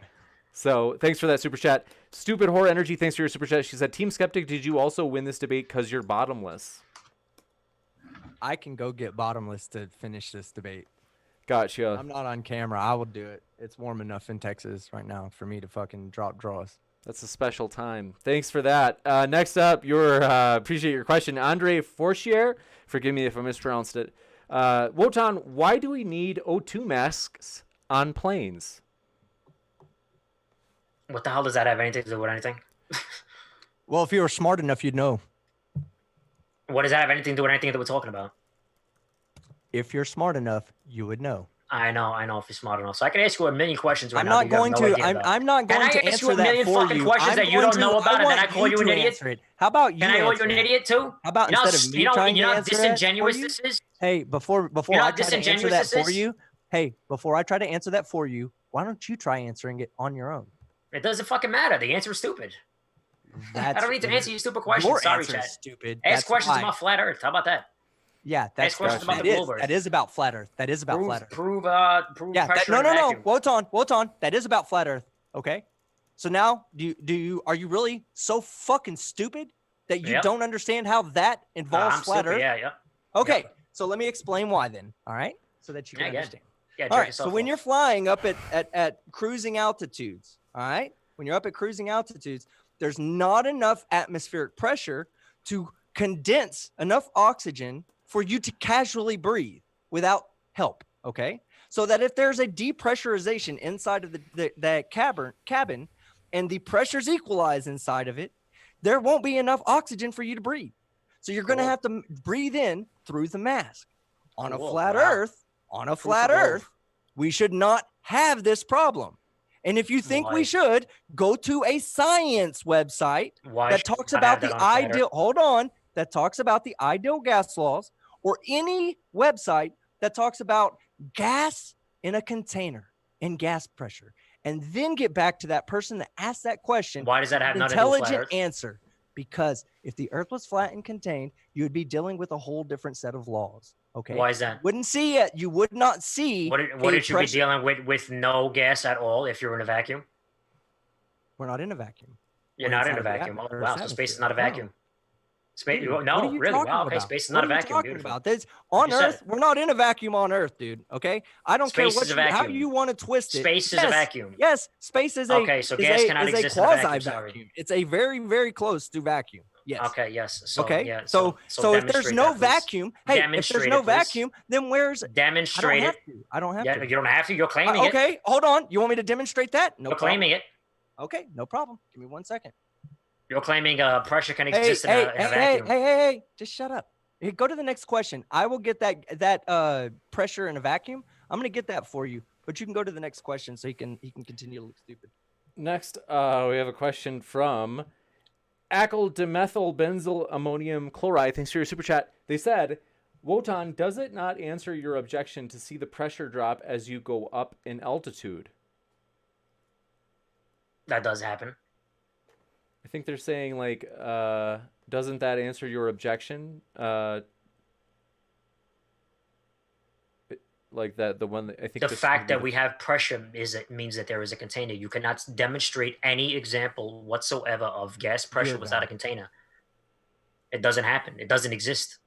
So thanks for that super chat. Stupid Horror Energy, thanks for your super chat. She said, Team Skeptic, did you also win this debate because you're bottomless? I can go get bottomless to finish this debate. Gotcha. I'm not on camera. I will do it. It's warm enough in Texas right now for me to fucking drop draws. That's a special time. Thanks for that. Next up, appreciate your question. Andre Forchier, forgive me if I mispronounced it. Wotan, why do we need O2 masks on planes? What the hell does that have anything to do with anything? Well, if you were smart enough, you'd know. What does that have anything to do with anything that we're talking about? If you're smart enough, you would know. I know if you're smart enough. So I can ask you a million questions right I'm now. not going to. I'm not going to answer that for you. Can I ask you a million fucking questions that you don't know about, and then I call you an idiot? How about you? Can I call you an idiot too? How about instead of me trying to answer that for you? This is? Hey, before I try to answer that for you, before I try to answer that for you, why don't you try answering it on your own? It doesn't fucking matter. The answer is stupid. I don't need to answer you stupid questions. Your Sorry, answer chat. is stupid. Ask questions about flat Earth. How about that? Yeah, that's questions about the globe Earth. That is about flat Earth. That is about flat Earth. Prove yeah, pressure. No. Wotan. That is about flat Earth. Okay. So now, are you really so fucking stupid that you don't understand how that involves flat Earth? Yeah. Okay. Yep. So let me explain why then. All right. So that you can understand. Yeah. All right. So when you're flying up at cruising altitudes, all right, when you're up at cruising altitudes, there's not enough atmospheric pressure to condense enough oxygen for you to casually breathe without help, okay? So that if there's a depressurization inside of the cabin and the pressures equalize inside of it, there won't be enough oxygen for you to breathe. So you're going to have to breathe in through the mask. On a flat Earth, we should not have this problem. And if you think we should, go to a science website that talks about the ideal gas laws, or any website that talks about gas in a container and gas pressure, and then get back to that person that asked that question. Why does that have nothing to do with flat Earth? Intelligent answer. Because if the Earth was flat and contained, you would be dealing with a whole different set of laws. Okay. Why is that? Wouldn't see it. You would not see. Wouldn't you be dealing with no gas at all if you're in a vacuum? We're not in a vacuum. You're not in a vacuum. Oh, wow. So space is not a vacuum. Space? No, really? Wow. Okay. Space is not a vacuum. Beautiful. On Earth, we're not in a vacuum on Earth, dude. Okay. I don't care how you want to twist it. Space is a vacuum. Yes. Space is okay. So gas cannot exist in a vacuum. Sorry. It's a very, very close to vacuum. Yes. Okay. Yes. So, okay. Yeah, so if there's no vacuum, if there's no vacuum, then where's demonstrate it? I don't have to. You don't have to. You're claiming it. Okay. Hold on. You want me to demonstrate that? No. You're claiming it. Okay. No problem. Give me 1 second. You're claiming pressure can exist in a vacuum. Hey! Just shut up. Hey, go to the next question. I will get that pressure in a vacuum. I'm gonna get that for you, but you can go to the next question so he can continue to look stupid. Next, we have a question from Acyldimethyl ammonium chloride. Thanks for your super chat. They said, Wotan, does it not answer your objection to see the pressure drop as you go up in altitude? That does happen. I think they're saying, like, doesn't that answer your objection? Like that, the one that I think the fact that we have pressure means that there is a container. You cannot demonstrate any example whatsoever of gas pressure without a container. It doesn't happen. It doesn't exist.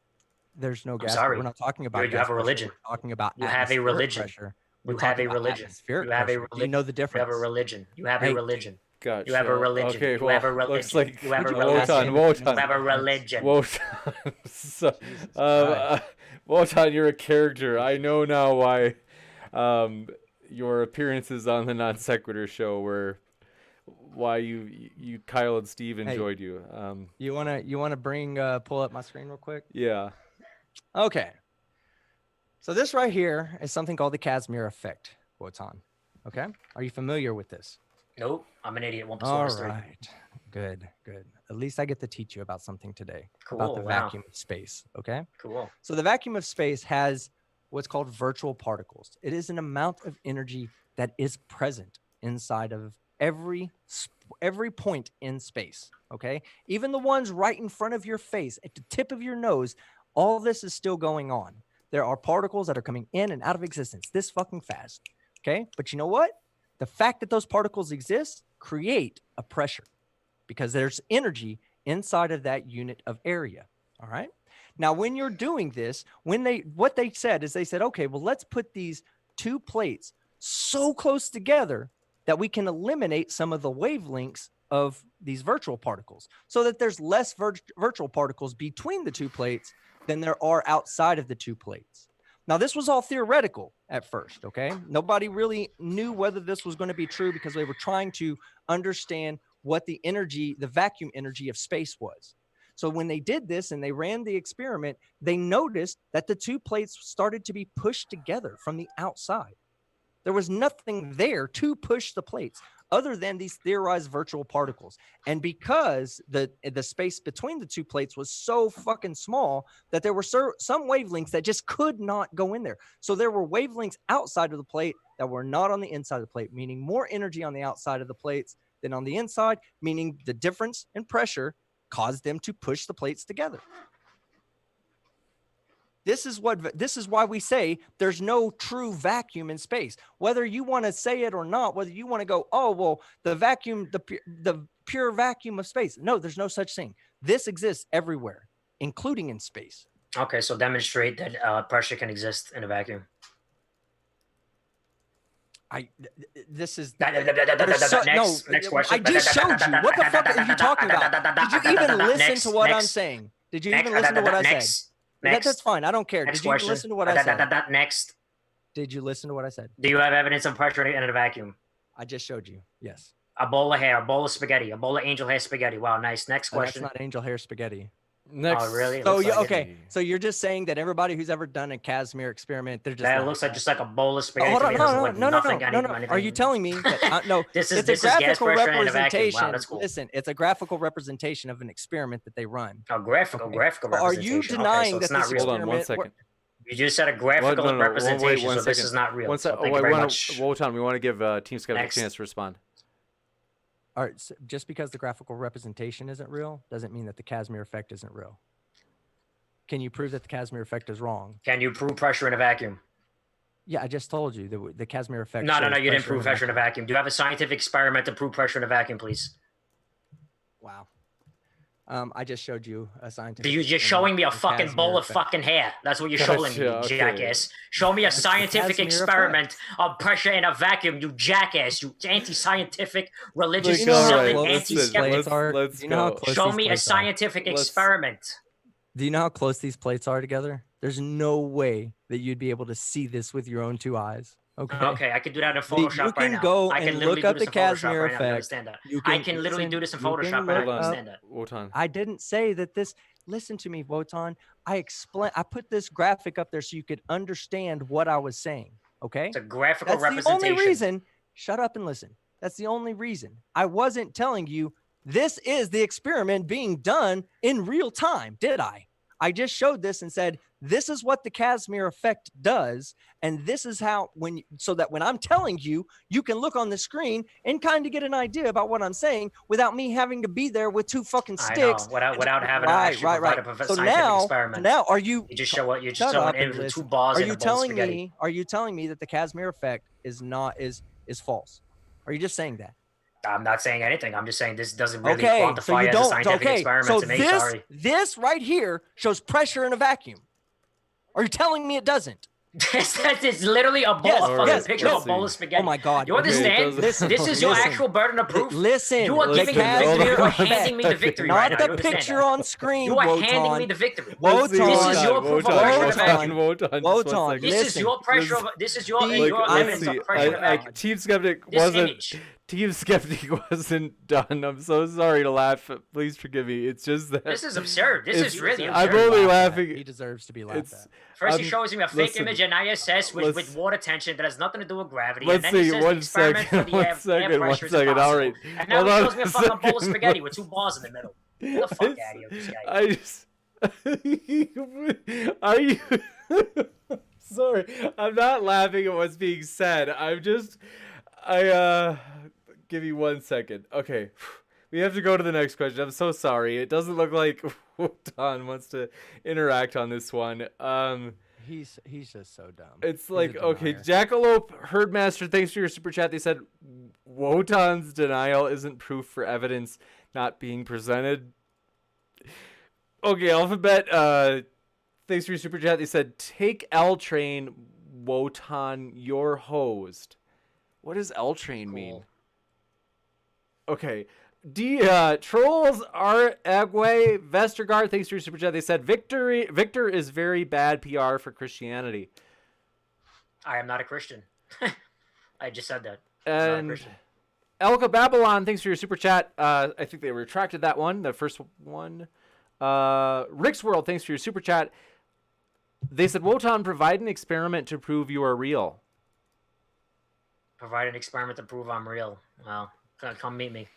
There's no gas. Sorry. We're not talking about. You have a religion. We're talking about. You have a religion. Pressure. You have a religion. You have a religion. You know the difference. You have a religion. You have a religion. Gotcha. You have a religion. Okay, you have a religion. Looks like you have a religion. Wotan. You have a religion. So, Wotan, you're a character. I know now why your appearances on the Non Sequitur show were why you Kyle and Steve enjoyed you. You wanna pull up my screen real quick? Yeah. Okay. So this right here is something called the Casimir effect, Wotan. Okay. Are you familiar with this? Nope, I'm an idiot. 1+1 is 3. All right, good. At least I get to teach you about something today. Cool, about the vacuum of space. Okay. Cool. So the vacuum of space has what's called virtual particles. It is an amount of energy that is present inside of every point in space. Okay. Even the ones right in front of your face, at the tip of your nose, all of this is still going on. There are particles that are coming in and out of existence this fucking fast. Okay. But you know what? The fact that those particles exist create a pressure because there's energy inside of that unit of area. All right. Now, when you're doing this, what they said is okay, well, let's put these two plates so close together that we can eliminate some of the wavelengths of these virtual particles so that there's less virtual particles between the two plates than there are outside of the two plates. Now, this was all theoretical at first, okay? Nobody really knew whether this was going to be true because they were trying to understand what the vacuum energy of space was. So when they did this and they ran the experiment, they noticed that the two plates started to be pushed together from the outside. There was nothing there to push the plates other than these theorized virtual particles. And because the space between the two plates was so fucking small that there were some wavelengths that just could not go in there. So there were wavelengths outside of the plate that were not on the inside of the plate, meaning more energy on the outside of the plates than on the inside, meaning the difference in pressure caused them to push the plates together. This is why we say there's no true vacuum in space. Whether you want to say it or not, whether you want to go, oh, well, the pure vacuum of space. No, there's no such thing. This exists everywhere, including in space. Okay, so demonstrate that pressure can exist in a vacuum. Next question. I just showed you. What the fuck are you talking about? Did you even listen to what I'm saying? Did you even listen to what I said? That's fine. I don't care. Did you listen to what I said? Next. Did you listen to what I said? Do you have evidence of pressure in a vacuum? I just showed you. Yes. A bowl of hair, a bowl of spaghetti, a bowl of angel hair spaghetti. Wow, nice. Next question. That's not angel hair spaghetti. Next. Oh, really? So okay. So you're just saying that everybody who's ever done a Casimir experiment, they're just that looks like just like a bowl of spaghetti. No. Are you telling me that no? It's a graphical representation. Wow, that's cool. Listen, it's a graphical representation of an experiment that they run. A graphical representation. Are you denying that this Hold on 1 second. You just said a graphical representation, so this is not real. Wotan, we want to give Team Skeptic a chance to respond. All right, so just because the graphical representation isn't real doesn't mean that the Casimir effect isn't real. Can you prove that the Casimir effect is wrong? Can you prove pressure in a vacuum? Yeah, I just told you the Casimir effect. No, you didn't prove pressure in a vacuum. Do you have a scientific experiment to prove pressure in a vacuum, please? Wow. I just showed you a scientific. You're just showing me a fucking bowl of fucking hair. That's what you're showing me, jackass. Show me a scientific experiment of pressure in a vacuum, you jackass. You anti-scientific, religious, anti-skeptic. Show me a scientific experiment. Do you know how close these plates are together? There's no way that you'd be able to see this with your own two eyes. Okay, I could do that in Photoshop right now. You can go and look up the Casimir effect. I can literally do this in Photoshop right now. I understand that. Wotan. I didn't say that this. Listen to me, Wotan. I put this graphic up there so you could understand what I was saying. Okay. It's a graphical representation. That's the only reason. Shut up and listen. That's the only reason. I wasn't telling you this is the experiment being done in real time, did I? I just showed this and said, this is what the Casimir effect does. And this is how, so that when I'm telling you, you can look on the screen and kind of get an idea about what I'm saying without me having to be there with two fucking sticks. I know, without having to actually provide a scientific experiment. Now, are you? You just show what you're just showing in two balls. Are you telling me that the Casimir effect is false? Are you just saying that? I'm not saying anything. I'm just saying this doesn't really quantify as a scientific experiment to me. Sorry. This right here shows pressure in a vacuum. Are you telling me it doesn't? It's literally a bowl picture of a bowl of spaghetti. Oh my God. You understand? This is your actual burden of proof. Listen. You are giving me the victory. You are handing me the victory right now. Not the picture on screen, You are handing me the victory. Wotan. This is your proof of pressure in a vacuum. Wotan. This is your pressure. This is your evidence of pressure in a vacuum. Team Skeptic wasn't done. I'm so sorry to laugh. Please forgive me. It's just that this is absurd. This is really absurd. I'm only laughing. He deserves to be laughed at. First, he shows me a fake image in ISS with water tension that has nothing to do with gravity. Let's and then see. He says One second. All right. And now he shows me a fucking bowl of spaghetti with two balls in the middle. Get the fuck out of here, this guy. Are you? Sorry, I'm not laughing at what's being said. Give me 1 second. Okay. We have to go to the next question. I'm so sorry. It doesn't look like Wotan wants to interact on this one. He's just so dumb. It's like, okay, Jackalope Herdmaster, thanks for your super chat. They said, Wotan's denial isn't proof for evidence not being presented. Okay, Alphabet, thanks for your super chat. They said, take L train, Wotan, your host. What does L train mean? Okay. Trolls are Agwe, Vestergaard, thanks for your super chat. They said, Victor is very bad PR for Christianity. I am not a Christian. I just said that. And Elka Babylon, thanks for your super chat. I think they retracted that one, the first one. Rick's World, thanks for your super chat. They said, Wotan, provide an experiment to prove you are real. Provide an experiment to prove I'm real. Well, come meet me.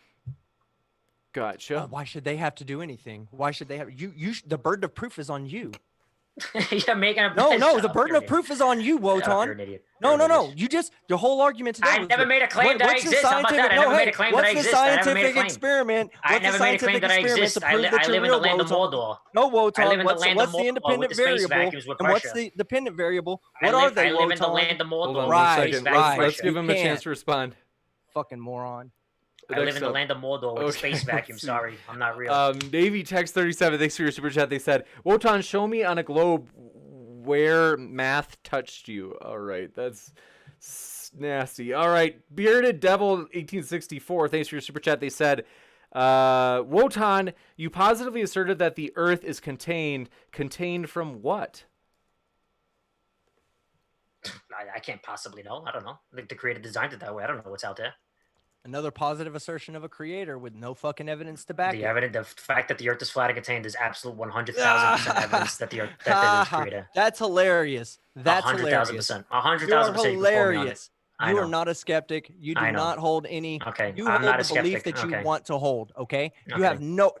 Gotcha. Why should they have to do anything? Why should they have the burden of proof is on you. You're making a no. The burden of proof is on you, Wotan. You're an idiot. No. Your whole argument today. I never made a claim that I exist. How about that? I never made a claim that I exist. What's the scientific experiment? I never made a claim that I exist. I live in the land of Mordor. No, Wotan. I live in the land of What's the independent variable? And what's the dependent variable? What are they, Wotan? I live in the land of Mordor. Right. Let's give him a chance to respond. Fucking moron. I live in the land of Mordor with a space vacuum. Sorry, I'm not real. Navy Text 37, thanks for your super chat. They said, Wotan, show me on a globe where math touched you. All right, that's nasty. All right, Bearded Devil 1864, thanks for your super chat. They said, Wotan, you positively asserted that the Earth is contained. Contained from what? I can't possibly know. I don't know. The creator designed it that way. I don't know what's out there. Another positive assertion of a creator with no fucking evidence to back it. The fact that the Earth is flat and contained is absolute 100,000% evidence that the Earth that is creator. That's hilarious. That's 100,000%. 100,000%. Hilarious. You are not a skeptic. You do not hold any. Okay. You hold the belief that you want to hold. Okay. You have no.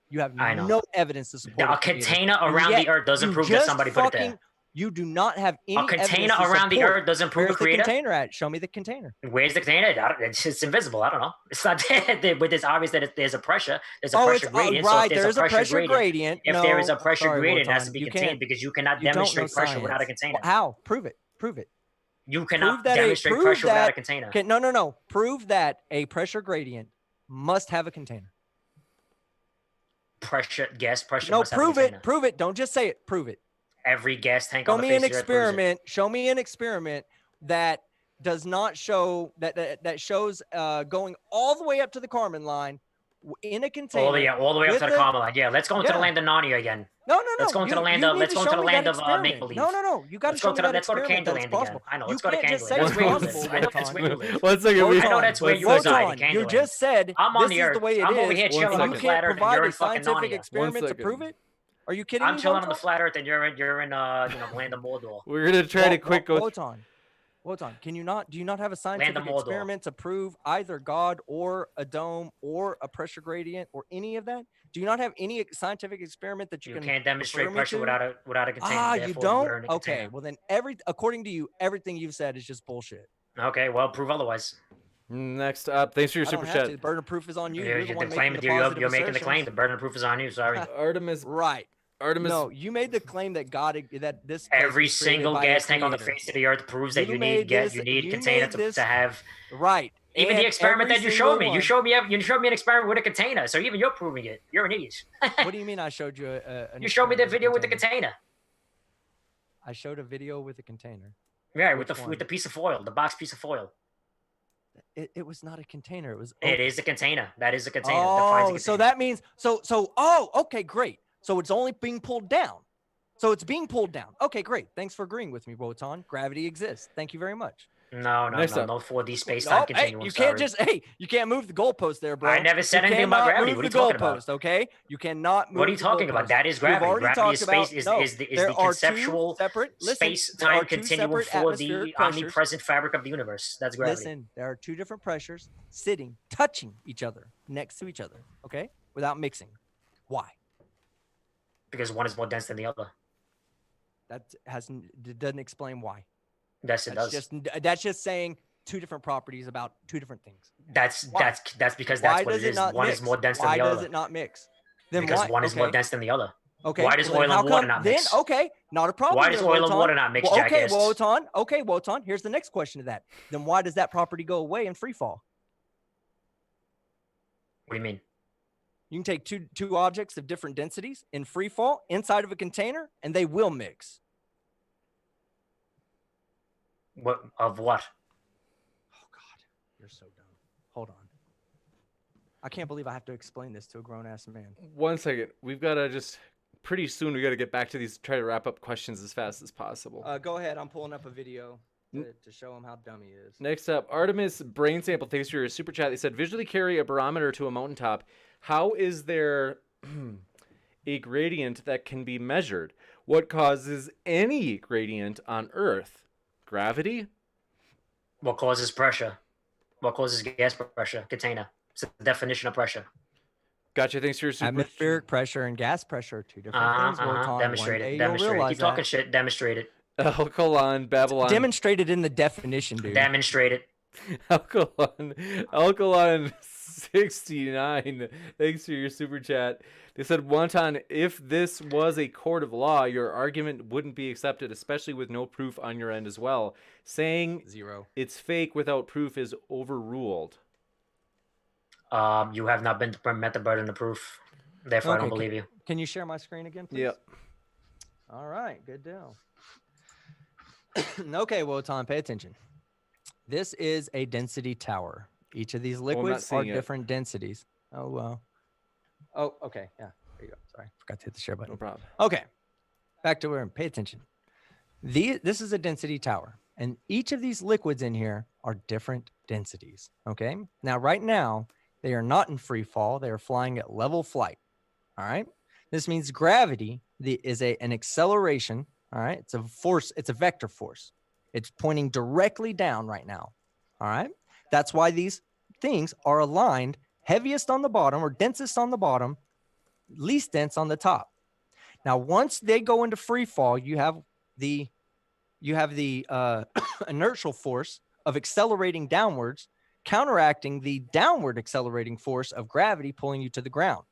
You have no evidence to support. A container around the Earth doesn't prove that somebody put it there. You do not have any. A container around the Earth doesn't prove a creator. Where's the container at? Show me the container. Where's the container? It's invisible. I don't know. It's not there. But it's obvious that there's a pressure. There's a pressure gradient. Right. So there's a pressure gradient. If there is a pressure gradient, it has to be contained because you cannot demonstrate pressure without a container. How? Prove it. Prove it. You cannot demonstrate pressure without a container. No. Prove that a pressure gradient must have a container. Gas pressure. No, prove it. Prove it. Don't just say it. Prove it. Every gas tank on the face of the Earth proves it. Show me an experiment that does not show that shows going all the way up to the Kármán line in a container. All the way up to the Kármán line. Yeah, let's go into the land of Narnia again. No. Let's go into the land of make believe. No. You got to show me that experiment. Let's go to Candyland again. I know. Let's go to Candyland. I know that's where you live. 1 second. I know that's where you reside. You just said I'm on this the is Earth. the way it is. I'm over here chilling on the flat Earth, and you're in fucking Narnia. Scientific experiment to prove it. Are you kidding me? I'm chilling on the flat Earth, and you're in land of Mordor. We're gonna try to quick go. Wotan, do you not have a scientific experiment to prove either God or a dome or a pressure gradient or any of that? Do you not have any scientific experiment that you can't demonstrate pressure without a container? You don't? Okay, well then according to you, everything you've said is just bullshit. Okay, well prove otherwise. Next up, thanks for your super chat. The burden of proof is on you. You're the one you're making the claim. The burden of proof is on you. Sorry. Artemis. Right. Artemis. No, you made the claim that this every single gas tank on the face of the Earth proves that you need container to have. Right. Even the experiment that you showed me, you showed me an experiment with a container. So even you're proving it. You're an idiot. What do you mean? I showed you you showed me the video with the container. I showed a video with a container. Yeah, with the piece of foil, the box piece of foil. It was not a container. It was. It is a container. That is a container. Oh, so that means okay, great. So it's only being pulled down. So it's being pulled down. Okay, great. Thanks for agreeing with me, Wotan. Gravity exists. Thank you very much. No 4D space-time continuum. You can't move the goalpost there, bro. I never said anything about gravity. What are you talking about? Okay, you cannot move. What are you talking about? That is gravity. Gravity is the conceptual space-time continuum for the omnipresent fabric of the universe. That's gravity. Listen, there are two different pressures touching each other, next to each other. Okay, without mixing. Why? Because one is more dense than the other. It doesn't explain why. Yes, it does. That's just saying two different properties about two different things. That's because that's what it is. One is more dense than the other. Why does it not mix? Because one is more dense than the other. Okay. Why does oil and water not mix? Then, okay, not a problem. Why does oil and water not mix, jackass? Okay, Wotan. Here's the next question to that. Then why does that property go away in free fall? What do you mean? You can take two objects of different densities in free fall inside of a container, and they will mix. What of what? Oh God, you're so dumb. Hold on. I can't believe I have to explain this to a grown-ass man. 1 second. We've got to just pretty soon we got to get back to these. Try to wrap up questions as fast as possible. Go ahead. I'm pulling up a video to show him how dumb he is. Next up, Artemis Brain Sample. Thanks for your super chat. They said visually carry a barometer to a mountaintop. How is there a gradient that can be measured? What causes any gradient on Earth? Gravity? What causes pressure? What causes gas pressure? Container. It's the definition of pressure. Gotcha. Thanks for your super. Atmospheric pressure and gas pressure are two different things. Wotan. Demonstrate One it. day Demonstrate you'll it. realize Keep talking that. shit. Demonstrate it. Alkaline, Babylon. Demonstrated in the definition, dude. Demonstrate it. Alkaline 69. Thanks for your super chat. They said, Wotan, if this was a court of law, your argument wouldn't be accepted, especially with no proof on your end as well. Saying 0. it's fake without proof is overruled. You have not met the burden of proof. Therefore, I don't believe you. Can you share my screen again, please? Yep. All right, good deal. Okay, Wotan, pay attention. This is a density tower. Each of these liquids are different densities. Oh, well. Oh, okay. Yeah, there you go. Sorry, forgot to hit the share button. No problem. Okay, back to where, pay attention. This is a density tower, and each of these liquids in here are different densities, okay? Now, right now, they are not in free fall. They are flying at level flight, all right? This means gravity is an acceleration, all right? It's a force. It's a vector force. It's pointing directly down right now, all right? That's why these things are aligned heaviest on the bottom or densest on the bottom, least dense on the top. Now, once they go into free fall, you have the inertial force of accelerating downwards, counteracting the downward accelerating force of gravity pulling you to the ground.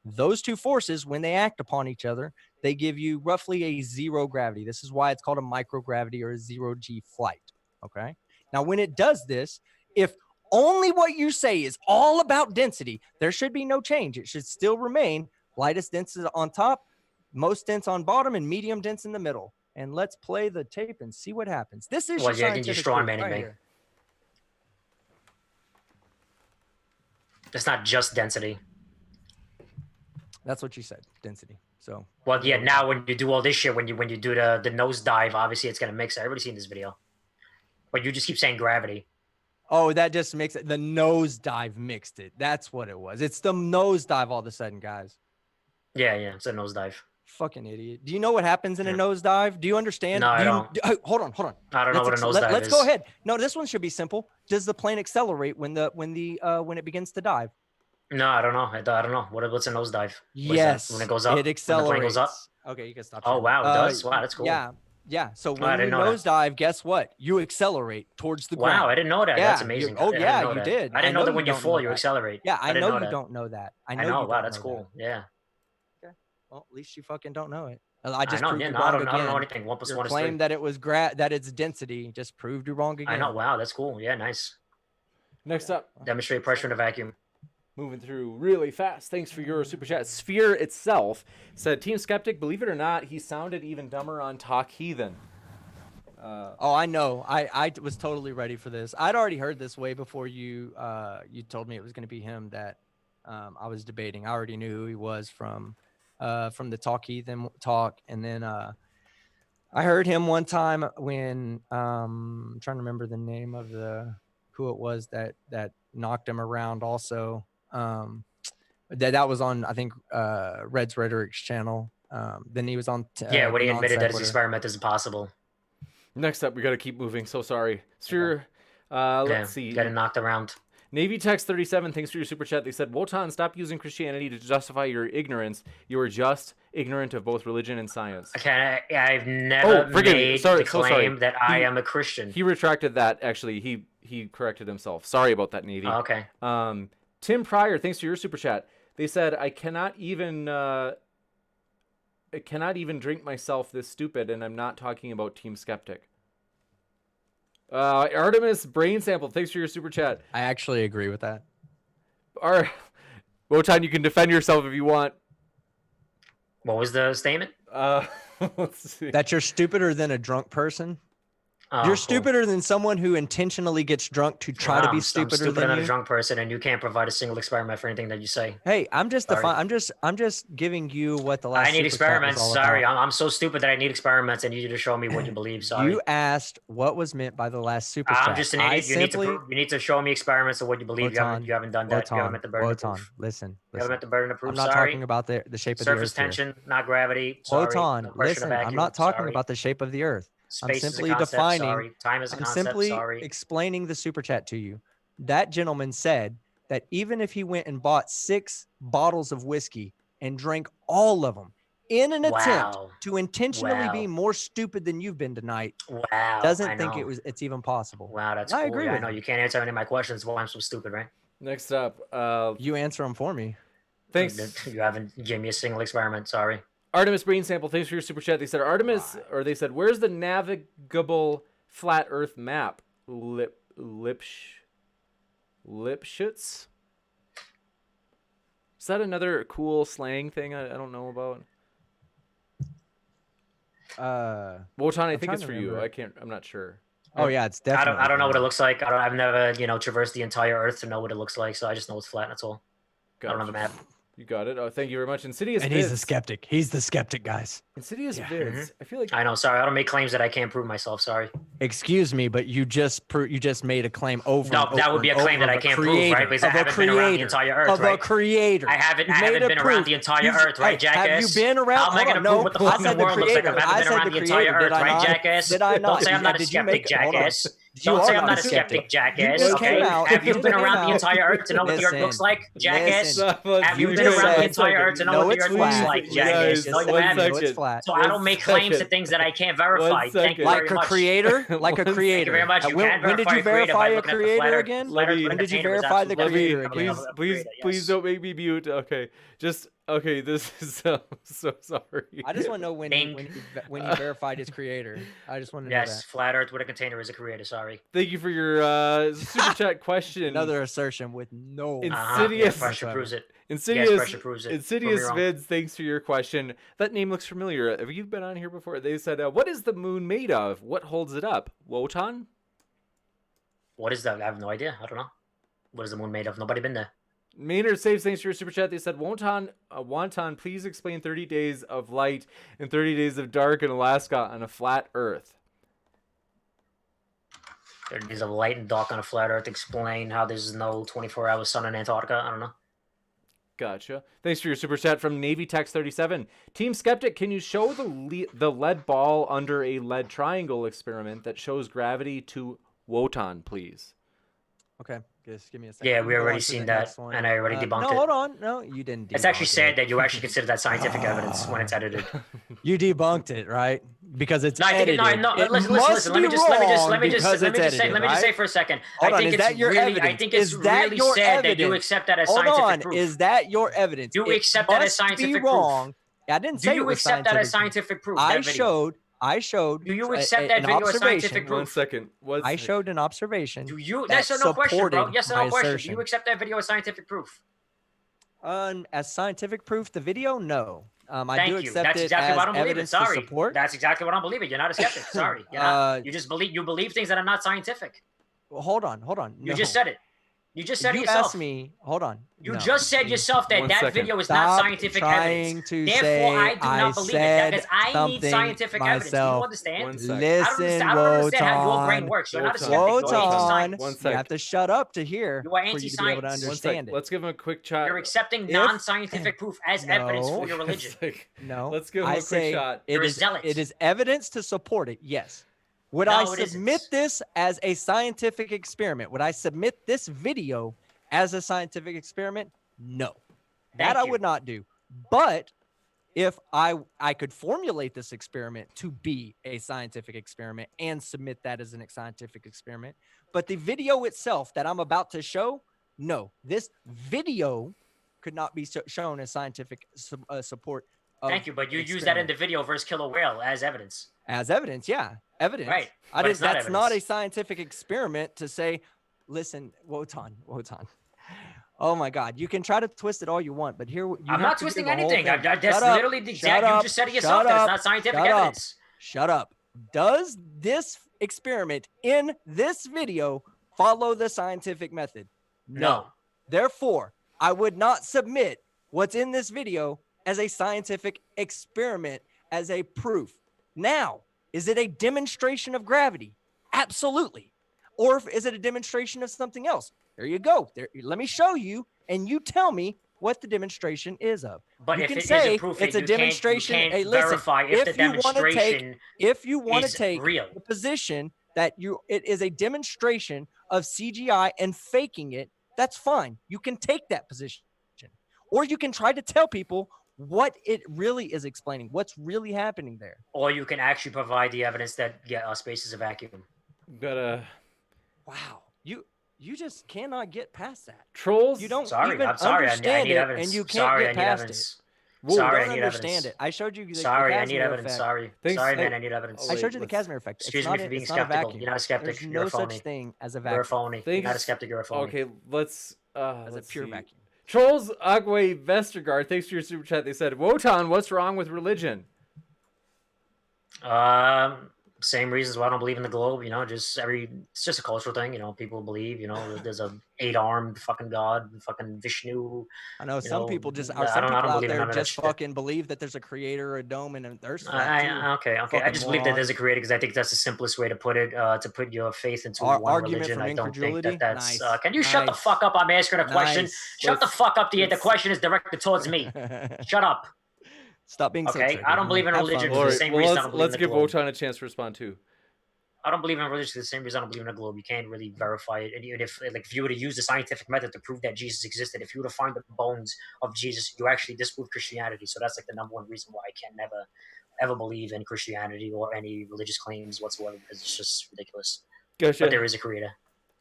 Those two forces, when they act upon each other, they give you roughly a 0 gravity. This is why it's called a microgravity or a 0G flight, okay? Now, when it does this, if only what you say is all about density, there should be no change. It should still remain lightest dense on top, most dense on bottom, and medium dense in the middle. And let's play the tape and see what happens. This is Well, yeah, you're strong manning me. It's not just density. That's what you said, density. So. Well, yeah. Now, when you do all this shit, when you do the nosedive, obviously it's gonna mix. Everybody's seen this video, but you just keep saying gravity. Oh, that just makes it. The nosedive mixed it. That's what it was. It's the nosedive all of a sudden, guys. Yeah, it's a nosedive. Fucking idiot. Do you know what happens in a nosedive? Do you understand? No, I don't. Hold on. I don't know what a nosedive is. Let's go ahead. No, this one should be simple. Does the plane accelerate when it begins to dive? No, I don't know. I don't know. What's a nosedive? Yes. When it goes up? It accelerates. When the plane goes up? Okay, you can stop. Oh, wow. It does? Wow, that's cool. Yeah. So when you nosedive, guess what? You accelerate towards the ground. Wow, I didn't know that. Yeah, That's amazing. you did. I didn't know that when you fall, you accelerate. Yeah, I know you don't know that. I know. Wow, that's cool. Yeah. Okay. Well, at least you fucking don't know it. I just know. proved Yeah, you no, wrong I don't know again. anything. 1 + Your 1 is claim 3. that it was that it's density just proved you wrong again. I know. Wow, that's cool. Yeah, nice. Next up, Demonstrate pressure in a vacuum. moving through really fast. Thanks for your super chat. Sphere itself said, Team Skeptic, believe it or not, he sounded even dumber on Talk Heathen. Oh, I know. I was totally ready for this. I'd already heard this way before you told me it was going to be him that I was debating. I already knew who he was from the Talk Heathen talk. And then I heard him one time when I'm trying to remember the name of who it was that knocked him around also. That was on, I think, Red's Rhetoric's channel. Then he was on when he admitted that his experiment is impossible. Next up, we got to keep moving. So sorry. Sphere, let's see. Getting knocked around. Navy Text 37, thanks for your super chat. They said, Wotan, stop using Christianity to justify your ignorance. You are just ignorant of both religion and science. Okay, I've never made the claim that I am a Christian. He retracted that, actually. He corrected himself. Sorry about that, Navy. Oh, okay. Tim Pryor, thanks for your super chat. They said, I cannot even drink myself this stupid, and I'm not talking about Team Skeptic. Artemis Brain Sample, thanks for your super chat. I actually agree with that. Wotan, you can defend yourself if you want. What was the statement? Let's see. That you're stupider than a drunk person. Oh, You're cool. stupider than someone who intentionally gets drunk to try to be I'm stupider stupider than a you. drunk person, and you can't provide a single experiment for anything that you say. Hey, I'm just Sorry. I'm just giving you what the last. I need super chat was experiments. all Sorry, about. I'm so stupid that I need experiments. I need you to show me what you believe. Sorry. You asked what was meant by the last super chat. I'm just an idiot. You need to show me experiments of what you believe. Wotan, You haven't done that. You haven't met the burden of Wotan, proof. listen. You haven't met the burden of proof. I'm not Sorry. talking about the shape of Surface the earth tension, here. not gravity. Sorry. Wotan, No pressure in a listen. I'm vacuum. not talking Sorry. about the shape of the earth. Space I'm is a simply concept. defining. Sorry. Time is a I'm concept. simply Sorry. explaining the super chat to you. That gentleman said that even if he went and bought 6 bottles of whiskey and drank all of them in an attempt to intentionally be more stupid than you've been tonight, doesn't think it's even possible. Wow, that's I cool. agree Yeah, with I know you can't answer any of my questions. Why I'm so stupid, right? Next up, you answer them for me. Thanks. You haven't given me a single experiment. Sorry. Artemis Brain Sample, thanks for your super chat. They said they said, where's the navigable flat Earth map? Lipschutz? Is that another cool slang thing I don't know about? Wotan, I think it's for you. I'm not sure. Oh yeah, it's definitely. I don't know what it looks like. I've never, traversed the entire Earth to know what it looks like. So I just know it's flat. That's all. Gotcha. I don't have a map. You got it. Oh, thank you very much. Insidious and Vids. He's the skeptic. He's the skeptic, guys. Insidious Vids. I feel like I know. Sorry, I don't make claims that I can't prove myself. Sorry. Excuse me, but you just made a claim over. No, that would be a claim that I can't prove, right? Because I haven't been around the entire Earth, right? Of a creator. I haven't been around the entire Earth, right, jackass? Have you been around? How am I going to prove what the fucking world looks like? I haven't been around the entire Earth, right, jackass? Did I not? Don't say I'm not a skeptic, jackass. Don't say I'm not a skeptic, jackass. Okay. Have you been around the entire Earth to know what the Earth looks like, jackass? Have you been around the entire Earth to know what the Earth looks like, jackass? No, you haven't. So I don't make claims to things that I can't verify. Thank you very much. Like a creator? Like a creator. Thank you very much. When did you verify a creator again? When did you verify the creator again? Please don't make me mute. Okay. Okay, this is so sorry. I just want to know when he verified his creator. I just want to know that. Yes, flat Earth with a container is a creator. Sorry. Thank you for your super chat question. Another assertion with no insidious pressure proves it. Insidious Vids. Thanks for your question. That name looks familiar. Have you been on here before? They said, "What is the moon made of? What holds it up?" Wotan. What is that? I have no idea. I don't know. What is the moon made of? Nobody been there. Maynard Saves, thanks for your super chat. They said, Wotan, please explain 30 days of light and 30 days of dark in Alaska on a flat Earth. 30 days of light and dark on a flat Earth. Explain how there's no 24-hour sun in Antarctica. I don't know. Gotcha. Thanks for your super chat from Navy Text 37. Team Skeptic, can you show the lead ball under a lead triangle experiment that shows gravity to Wotan, please? Okay. Just give me a second. Yeah, we already seen that, and I already debunked it. No, hold on. No, you didn't debunk it. It's actually sad that you actually consider that scientific evidence when it's edited. You debunked it, right? Because it's edited. Listen. Let me just say for a second. I think it's really sad that you accept that as scientific proof. Is that your evidence? Do you accept that as scientific proof? I didn't say. Do you accept that as scientific proof? I showed. Do you accept that video as scientific proof? 1 second. I showed an observation. Do you? Yes or no question, bro. Yes or no question. Do you accept that video as scientific proof? As scientific proof, the video, no. I do accept it as evidence to support. That's exactly what I don't believe it. You're not a skeptic. Sorry. You're not. You just believe things that are not scientific. Well, hold on. You just said it. You just said it yourself. You asked me. Hold on. You just said yourself that video is not scientific evidence. Therefore, I do not believe it. Because I need scientific evidence. Do you understand? Listen, I don't understand how your brain works. You're not a skeptic. Wotan, you have to shut up to hear. You are anti-science. To understand it. Let's give him a quick shot. You're accepting non-scientific proof as evidence for your religion. No. Let's give him a quick shot. You're a zealot. It is evidence to support it. Yes. Would I submit this as a scientific experiment? Would I submit this video as a scientific experiment? No. That I would not do. But if I could formulate this experiment to be a scientific experiment and submit that as a scientific experiment, but the video itself that I'm about to show, no. This video could not be shown as scientific support. Thank you, but you use that in the video versus killer whale as evidence. As evidence, yeah. Evidence. Right. That's not a scientific experiment to say, listen, Wotan. Oh my God! You can try to twist it all you want, but here you I'm have not to hear twisting the whole anything. thing. That's Shut up! literally the Shut exact. You up! just said it yourself. Shut That it's up! not scientific Shut up! evidence. Shut up! Does this experiment in this video follow the scientific method? No. Therefore, I would not submit what's in this video as a scientific experiment as a proof. Now, is it a demonstration of gravity? Absolutely. Or is it a demonstration of something else? There you go. There, let me show you, and you tell me what the demonstration is of. But You if can it is say a proof, it's a you demonstration. can't Hey, listen. verify if the If you want to take, demonstration take is real. the position that it is a demonstration of CGI and faking it, that's fine. You can take that position, or you can try to tell people what it really is explaining, what's really happening there. Or you can actually provide the evidence that space is a vacuum. Wow, you just cannot get past that. Trolls. You don't Sorry, even I'm sorry. I understand need it, evidence. and you can't Sorry, get I need past evidence. it. Sorry, You I don't need understand evidence. it. I showed you the Sorry, I need Casimir evidence. effect. Sorry. Thanks. Sorry, Hey, man, I need evidence. I showed you the let's- Casimir effect. Excuse It's me not for being it's not a skeptical. vacuum. You're not a skeptic. There's You're no a phony. such thing as a You're a vacuum. phony. You're not a skeptic. You're a phony. Okay, let's As a let's pure see. vacuum. Trolls Agwe Vestergaard, thanks for your super chat. They said, Wotan, what's wrong with religion? Same reasons why I don't believe in the globe. It's just a cultural thing. People believe. That there's a 8-armed fucking god, fucking Vishnu. I know some people just I some don't people out believe in there none of that just shit. fucking believe that there's a creator or a dome and an earth's flat too. Okay. I Fucking just believe that there's a morons. creator because I think that's the simplest way to put it. To put your faith into Our one argument religion. from I don't think incredulity? that's. Nice. Can you shut the Nice. fuck up? I'm asking a question. Nice. Shut the fuck up. The question is directed towards me. Shut up. Stop being so Okay, triggered. I don't believe in Have religion fun for with the it. same reason I don't believe let's in the give globe. Wotan a chance to respond too. I don't believe in religion for the same reason I don't believe in the globe. You can't really verify it. And even if you were to use the scientific method to prove that Jesus existed, if you were to find the bones of Jesus, you actually disprove Christianity. So that's like the number one reason why I can never ever believe in Christianity or any religious claims whatsoever, because it's just ridiculous. Gotcha. But there is a creator.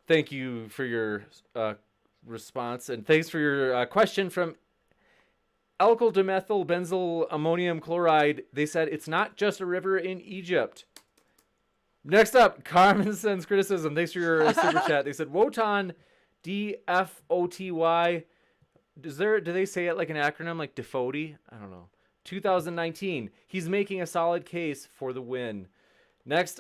Thank you for your response, and thanks for your question from alkyl dimethyl benzyl ammonium chloride. They said it's not just a river in Egypt. Next up, Carmen sends criticism. Thanks for your super chat. They said Wotan, DFOTY. Do they say it like an acronym, like Defody? I don't know. 2019. He's making a solid case for the win. Next,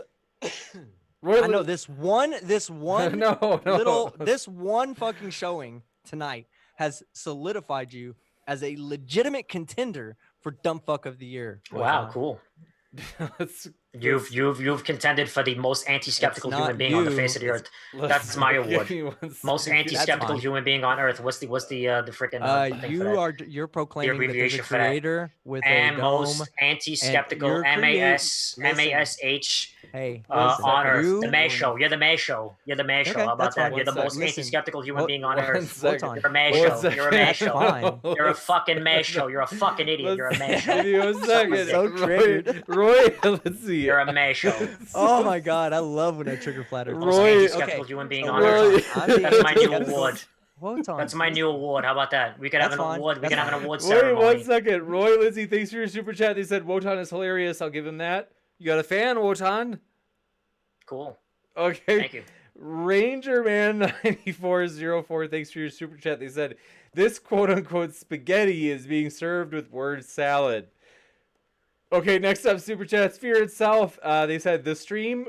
Roy, I know this one no. this one fucking showing tonight has solidified you as a legitimate contender for dumb fuck of the year. Wow, cool. You've contended for the most anti-skeptical human being on the face of the earth. That's my award. Most anti-skeptical human being on earth. What's the freaking you're proclaiming that there's a creator with a dome. Most anti-skeptical MASH. Hey, on Earth, the Mash Show. You're the Mash Show. You're the Mash Show. How about that? You're the most anti-skeptical human being on Earth. You're a Mash Show. You're a Mash Show. You're a fucking Mash Show. You're a fucking idiot. You're a Mash Show. Give you a second. So triggered. Roy, let's see. You're a Mash Show. Oh my god, I love when I trigger flatter. Most anti-skeptical human being on Earth. That's my new award. Wotan. That's my new award. How about that? We could have an award. We can have an award Wait ceremony. 1 second. Roy Lizzie, thanks for your super chat. They said Wotan is hilarious. I'll give him that. You got a fan, Wotan? Cool. Okay. Thank you. Ranger Man 9404, thanks for your super chat. They said this quote unquote spaghetti is being served with word salad. Okay, next up, super chat Sphere itself. They said the steam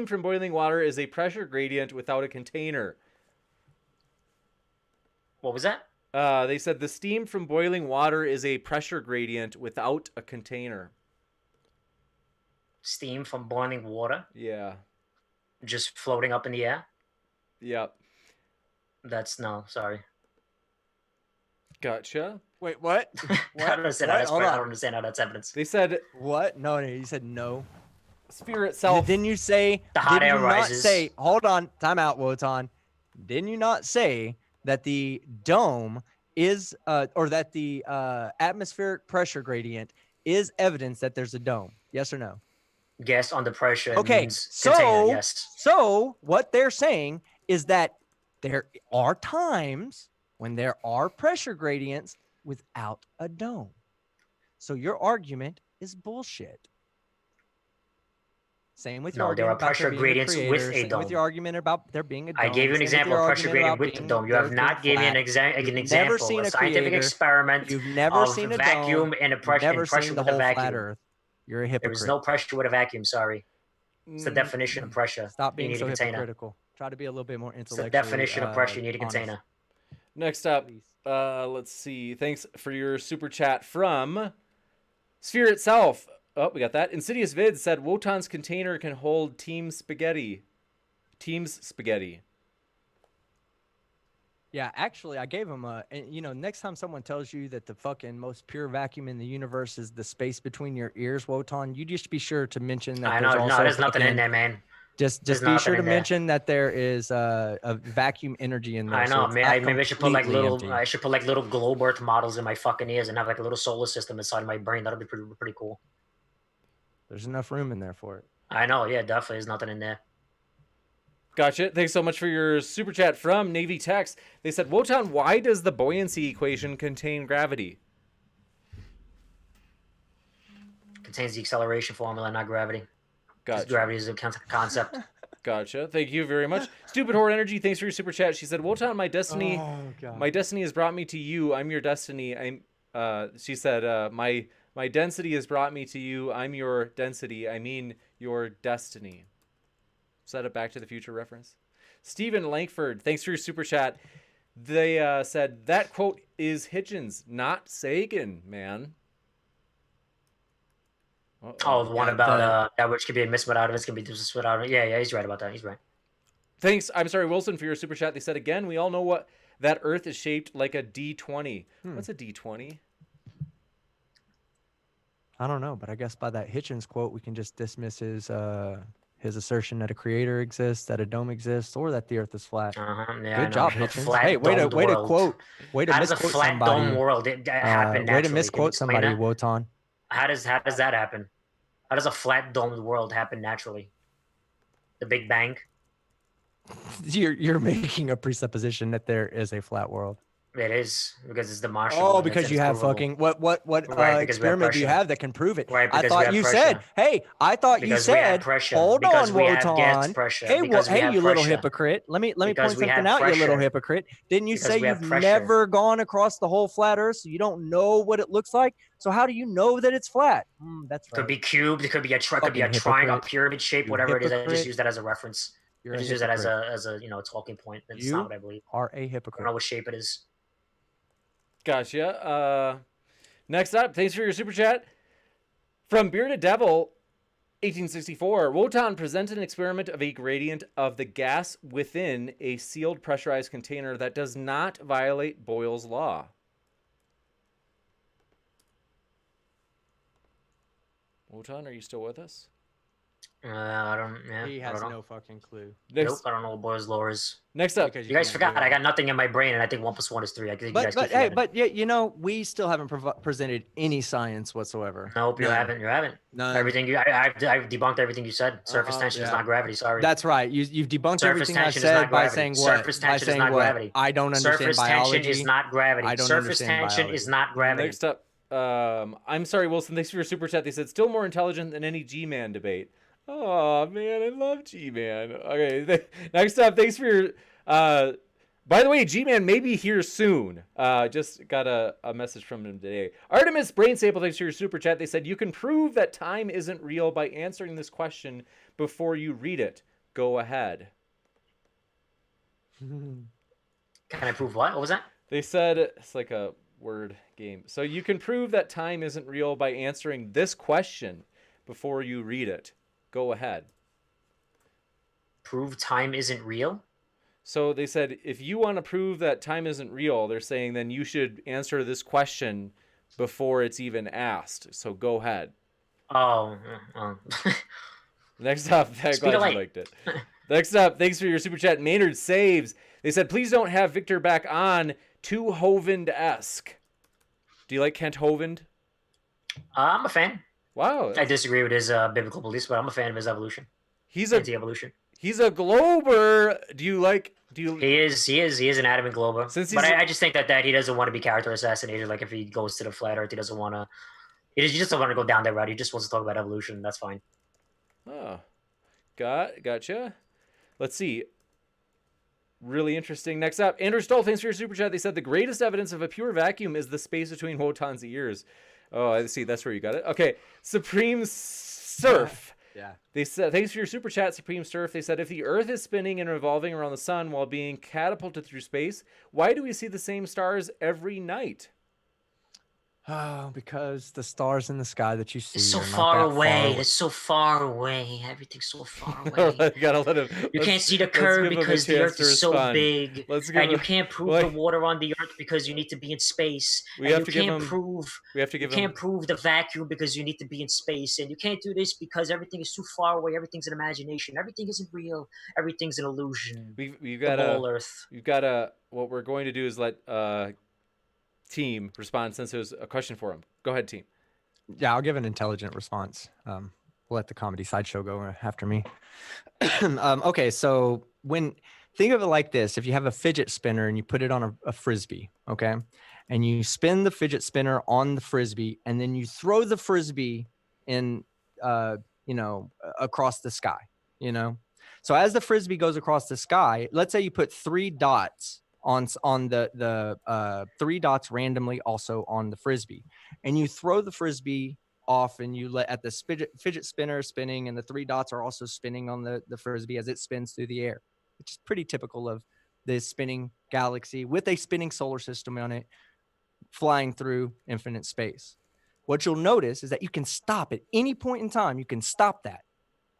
from boiling water is a pressure gradient without a container. What was that? They said the steam from boiling water is a pressure gradient without a container. Steam from boiling water? Yeah. Just floating up in the air? Yep. Sorry. Gotcha. Wait, what? I don't understand how that's evidence. They said what? No, you said no. Sphere itself. Didn't you say the hot air rises? Hold on, time out, Wotan. Didn't you not say that the dome is or that the atmospheric pressure gradient is evidence that there's a dome? Yes or no? Yes, under pressure. Okay, so what they're saying is that there are times when there are pressure gradients without a dome. So your argument is bullshit. Same with your No, there argument are about there pressure being a gradients creator. with a Same with dome. your argument about there being a dome. I gave you an Same with example your of pressure argument gradient about with the being dome. You the have Earth being not given me an, flat. an You've never example, seen a a scientific creator. experiment You've never of seen a vacuum dome. and, You've never pressure seen the with a whole flat vacuum. Earth. You're a There is hypocrite. no pressure with a vacuum, sorry. It's the Mm, definition of pressure. Stop You being need so a container. hypocritical. Try to be a little bit more It's the intellectually definition of pressure. You need a honest. container. Next up, Please. let's see. Thanks for your super chat from Sphere itself. Oh, we got that. Insidious Vid said Wotan's container can hold Team's spaghetti. Yeah, actually, I gave him next time someone tells you that the fucking most pure vacuum in the universe is the space between your ears, Wotan, you just be sure to mention that I there's know. also No, there's nothing in fucking- there, man. Just There's be nothing sure to in there. mention that there is a vacuum energy in there. I know, so man. Maybe I should put like little. empty. I should put like little globe Earth models in my fucking ears and have like a little solar system inside my brain. That'll be pretty cool. There's enough room in there for it. I know. Yeah, definitely. There's nothing in there. Gotcha. Thanks so much for your super chat from Navy Text. They said, Wotan, why does the buoyancy equation contain gravity? Contains the acceleration formula, not gravity. Gotcha. Gravity is a concept. Gotcha. Thank you very much. Stupid Horde Energy, thanks for your super chat. She said, Wotan, my destiny has brought me to you. I'm your destiny. She said, my density has brought me to you. I'm your density. I mean your destiny. Is that a Back to the Future reference? Stephen Langford, thanks for your super chat. They said, that quote is Hitchens, not Sagan, man. Oh, the one about that which could be a miss without it, can be just without it. Yeah, he's right about that. He's right. Thanks. I'm sorry, Wilson, for your super chat. They said again, we all know that Earth is shaped like a D20. What's a D20? I don't know, but I guess by that Hitchens quote, we can just dismiss his assertion that a creator exists, that a dome exists, or that the Earth is flat. Yeah, Good job, Hitchens. Hey, way to quote. Way to How does a misquote flat somebody. dome world happen naturally? Way to misquote somebody, that? Wotan. How does that happen? How does a flat domed world happen naturally? The Big Bang. You're making a presupposition that there is a flat world. It is because it's the Martian. Oh, because you have fucking what Right, experiment do you have that can prove it? Right, I because we thought have you pressure. said, hey, I thought you Because we have said, pressure. hold Because on, we have gas Wotan. pressure. Hey, Because we have you little pressure. hypocrite. Let me Because point we have something out, you little pressure. hypocrite. Didn't you Because say we have you've pressure. never gone across the whole flat Earth, so you don't know what it looks like? So how do you know that it's flat? That's right. Could be cubed. It could be a Fucking triangle, hypocrite. pyramid shape, You whatever it is. I hypocrite. just use that as a reference. You're I a just use that as hypocrite. a talking point. That's You not what I believe. are a I don't hypocrite. know what shape it is. Gotcha. Next up, thanks for your super chat. From Bearded Devil, 1864, Wotan presented an experiment of a gradient of the gas within a sealed pressurized container that does not violate Boyle's law. Wotan, are you still with us? I don't. Yeah, He I has don't know. no fucking clue. Nope, I don't know what Boyle's law is. Next up, Because You guys can't forgot. do it. I got nothing in my brain, and I think 1 + 1 is 3. I think you guys keep forgetting. We still haven't presented any science whatsoever. Nope, you None. haven't. You haven't. None. Everything I've debunked everything you said. Surface tension is yeah. not gravity. Sorry. That's right. You've debunked Surface everything I tension is said not by gravity. saying what? Surface By tension is saying not what? gravity. I don't understand Surface biology. tension is not gravity. I don't Surface understand tension biology. is not gravity. Next up, I'm sorry, Wilson. Thanks for your super chat. They said still more intelligent than any G-Man debate. Oh man, I love G-Man. Okay, next up, thanks for your. By the way, G-Man may be here soon. Just got a message from him today. Artemis Brain Sample, thanks for your super chat. They said you can prove that time isn't real by answering this question before you read it. Go ahead. Can I prove what? What was that? They said it's like a word game. So you can prove that time isn't real by answering this question before you read it. Go ahead. Prove time isn't real? So they said if you want to prove that time isn't real, they're saying then you should answer this question before it's even asked. So go ahead. Oh. Next up, I'm glad you liked it. Next up, thanks for your super chat. Maynard Saves. They said, please don't have Victor back on. Too Hovind-esque. Do you like Kent Hovind? I'm a fan. Wow. I disagree with his biblical beliefs, but I'm a fan of his evolution. He's anti-evolution. He's a glober. He is an adamant glober. But I just think that he doesn't want to be character assassinated. Like if he goes to the flat Earth, he doesn't want to. He just doesn't want to go down that route. He just wants to talk about evolution. That's fine. Oh. Gotcha. Let's see. Really interesting. Next up, Andrew Stoll, thanks for your super chat. They said the greatest evidence of a pure vacuum is the space between Wotan's ears. Oh, I see. That's where you got it. Okay. Supreme Surf. Yeah. They said, thanks for your super chat, Supreme Surf. They said, if the Earth is spinning and revolving around the sun while being catapulted through space, why do we see the same stars every night? Oh, because the stars in the sky that you see It's so are not far that away. It's so far away. Everything's so far away. Gotta let him. You can't see the curve because the Earth is so respond. big, and you can't prove the water on the Earth because you need to be in space. We have to give him. Prove the vacuum because you need to be in space, and you can't do this because everything is too far away. Everything's an imagination. Everything isn't real. Everything's an illusion. We've got Earth. You've got to. What we're going to do is let team respond since there's a question for him. Go ahead, team. Yeah, I'll give an intelligent response. We'll let the comedy sideshow go after me. Okay, so think of it like this: if you have a fidget spinner and you put it on a frisbee, okay, and you spin the fidget spinner on the frisbee, and then you throw the frisbee in, across the sky, So as the frisbee goes across the sky, let's say you put 3 dots on the 3 dots randomly also on the frisbee, and you throw the frisbee off, and you let at the fidget spinner spinning, and the 3 dots are also spinning on the frisbee as it spins through the air, which is pretty typical of this spinning galaxy with a spinning solar system on it flying through infinite space. What you'll notice is that you can stop at any point in time. You can stop that.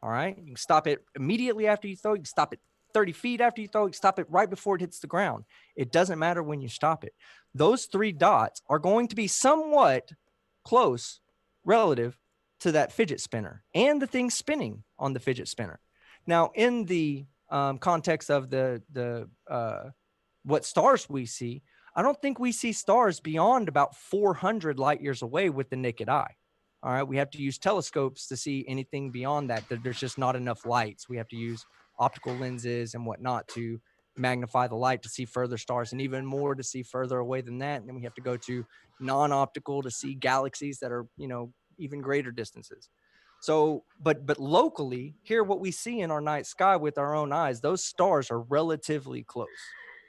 All right. You can stop it immediately after you throw it. You can stop it 30 feet after you throw it. Stop it right before it hits the ground. It doesn't matter when you stop it. Those 3 dots are going to be somewhat close relative to that fidget spinner and the thing spinning on the fidget spinner. Now, in the context of the what stars we see, I don't think we see stars beyond about 400 light years away with the naked eye. All right. We have to use telescopes to see anything beyond that. There's just not enough lights. We have to use optical lenses and whatnot to magnify the light to see further stars, and even more to see further away than that. And then we have to go to non-optical to see galaxies that are, even greater distances. So, but locally here, what we see in our night sky with our own eyes, those stars are relatively close.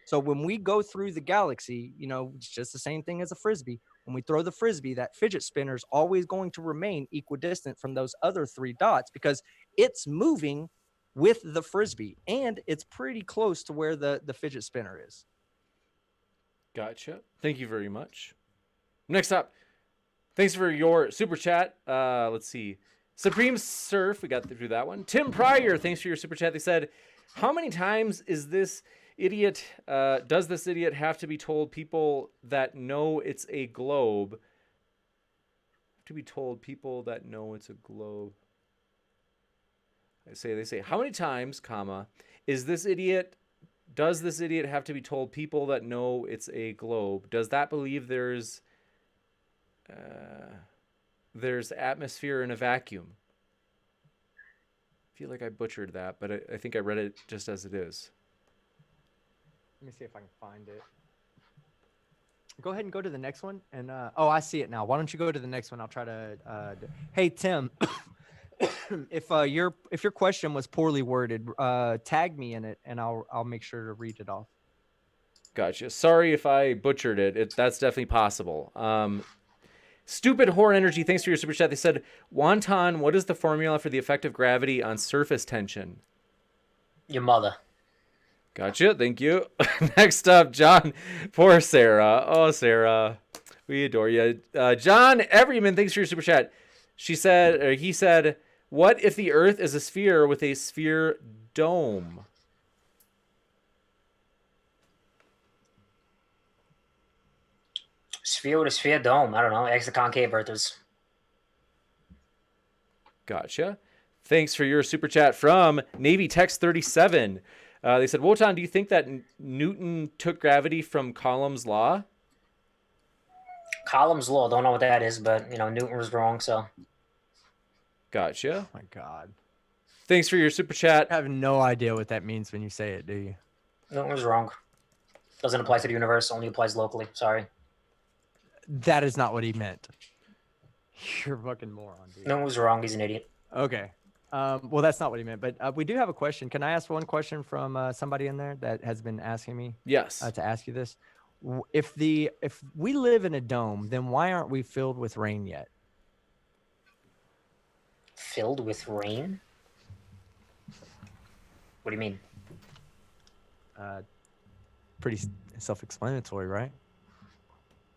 So when we go through the galaxy, it's just the same thing as a frisbee. When we throw the frisbee, that fidget spinner is always going to remain equidistant from those other 3 dots because it's moving with the frisbee, and it's pretty close to where the fidget spinner is. Gotcha. Thank you very much. Next up, thanks for your super chat. Let's see. Supreme Surf, we got through that one. Tim Pryor, thanks for your super chat. They said, how many times does this idiot have to be told people that know it's a globe? To be told people that know it's a globe. They say, how many times, does this idiot have to be told people that know it's a globe? Does that believe there's atmosphere in a vacuum? I feel like I butchered that, but I think I read it just as it is. Let me see if I can find it. Go ahead and go to the next one. And I see it now. Why don't you go to the next one? I'll try to. Hey, Tim. If your question was poorly worded, tag me in it, and I'll make sure to read it off. Gotcha. Sorry if I butchered it. That's definitely possible. Stupid Whore Energy, thanks for your super chat. They said, Wotan, what is the formula for the effect of gravity on surface tension? Your mother. Gotcha. Thank you. Next up, John. Poor Sarah. Oh, Sarah. We adore you. John Everyman, thanks for your super chat. He said, what if the Earth is a sphere with a sphere dome? Sphere with a sphere dome. I don't know. Ask the concave earthers. Gotcha. Thanks for your super chat from Navy Text 37. They said, Wotan, do you think that Newton took gravity from Coulomb's law? Coulomb's law. Don't know what that is, but, Newton was wrong, so. Gotcha. Oh, my God. Thanks for your super chat. I have no idea what that means when you say it, do you? Newton was wrong. Doesn't apply to the universe. Only applies locally. Sorry. That is not what he meant. You're a fucking moron, dude. Newton was wrong. He's an idiot. Okay. Well, that's not what he meant, but we do have a question. Can I ask one question from somebody in there that has been asking me Yes. to ask you this? If we live in a dome, then why aren't we filled with rain yet? Filled with rain? What do you mean? Pretty self-explanatory, right?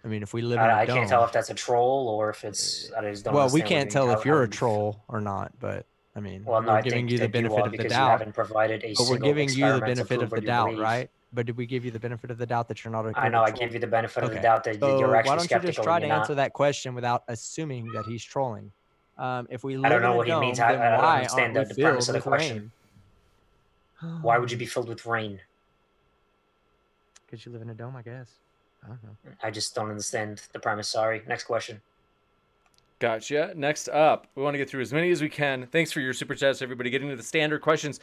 I mean, if we live in a I dome, can't tell if that's a troll or if it's. I just don't well, we understand what can't you mean. tell if How you're a would you troll or not, but I mean, Well, no, we're I giving think you the that you benefit are of the because you doubt. haven't provided a But we're single giving you the experiment to benefit prove of the what you doubt, believe. right? But did we give you the benefit of the doubt that you're not a I know I troll? gave you the benefit of the Okay. doubt that So you're why actually don't you just skeptical try and to you're answer not. that question without assuming that he's trolling? If we I don't live in know a what he means. dome, then I don't why aren't understand we the premise filled of the with question. rain? Why would you be filled with rain? Because you live in a dome, I guess. I don't know. I just don't understand the premise. Sorry. Next question. Gotcha. Next up, we want to get through as many as we can. Thanks for your super chats, everybody. Getting to the standard questions.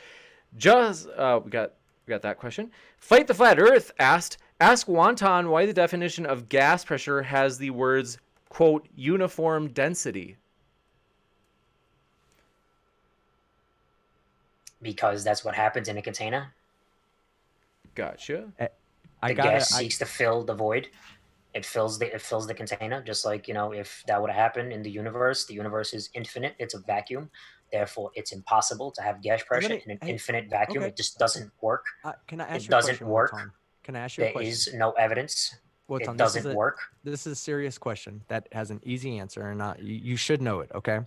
Just we got that question. Fight the Flat Earth asked, ask Wotan why the definition of gas pressure has the words quote uniform density. Because that's what happens in a container. Gotcha. The gas seeks to fill the void. It fills the container, just like, if that would have happened in the universe is infinite. It's a vacuum. Therefore, it's impossible to have gas pressure in an infinite vacuum. okay. It just doesn't work. Can I ask It you a doesn't question, work. Wotan? Can I ask you a There question? is no evidence. Wotan, It doesn't work. This is a serious question that has an easy answer, and you should know it, okay?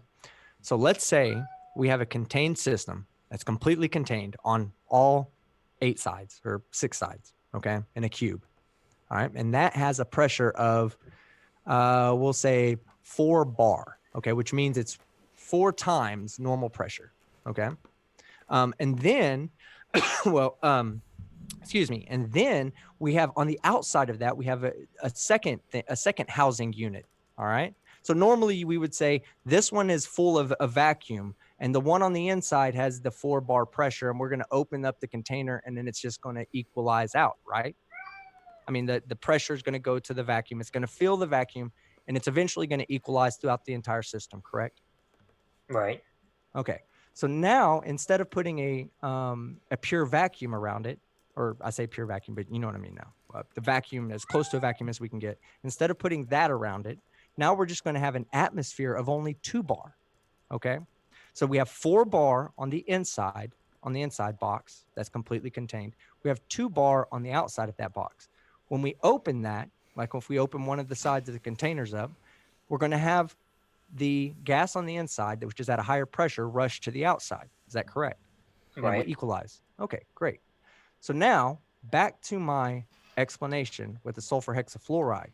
So let's say we have a contained system that's completely contained on all 8 sides or 6 sides, okay, in a cube. All right. And that has a pressure of, we'll say 4 bar. Okay. Which means it's 4 times normal pressure. Okay. And then, excuse me. And then we have on the outside of that, we have a second housing unit. All right. So normally we would say this one is full of a vacuum and the one on the inside has the 4 bar pressure, and we're going to open up the container and then it's just going to equalize out. Right. I mean, the pressure is going to go to the vacuum. It's going to fill the vacuum, and it's eventually going to equalize throughout the entire system, correct? Right. Okay. So now, instead of putting a pure vacuum around it, or I say pure vacuum, but you know what I mean now, the vacuum, as close to a vacuum as we can get, instead of putting that around it, now we're just going to have an atmosphere of only 2 bar, okay? So we have 4 bar on the inside box that's completely contained. We have 2 bar on the outside of that box. When we open that, like if we open one of the sides of the containers up, we're going to have the gas on the inside, which is at a higher pressure, rush to the outside. Is that correct? Right. And we'll equalize. Okay, great. So now back to my explanation with the sulfur hexafluoride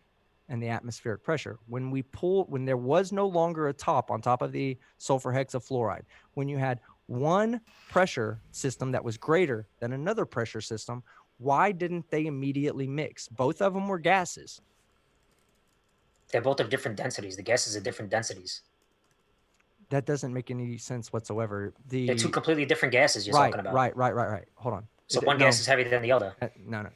and the atmospheric pressure. When there was no longer a top on top of the sulfur hexafluoride, when you had one pressure system that was greater than another pressure system, why didn't they immediately mix? Both of them were gases. They're both of different densities. The gases are different densities. That doesn't make any sense whatsoever. They're 2 completely different gases you're talking about. Right. Hold on. So one gas is heavier than the other. No.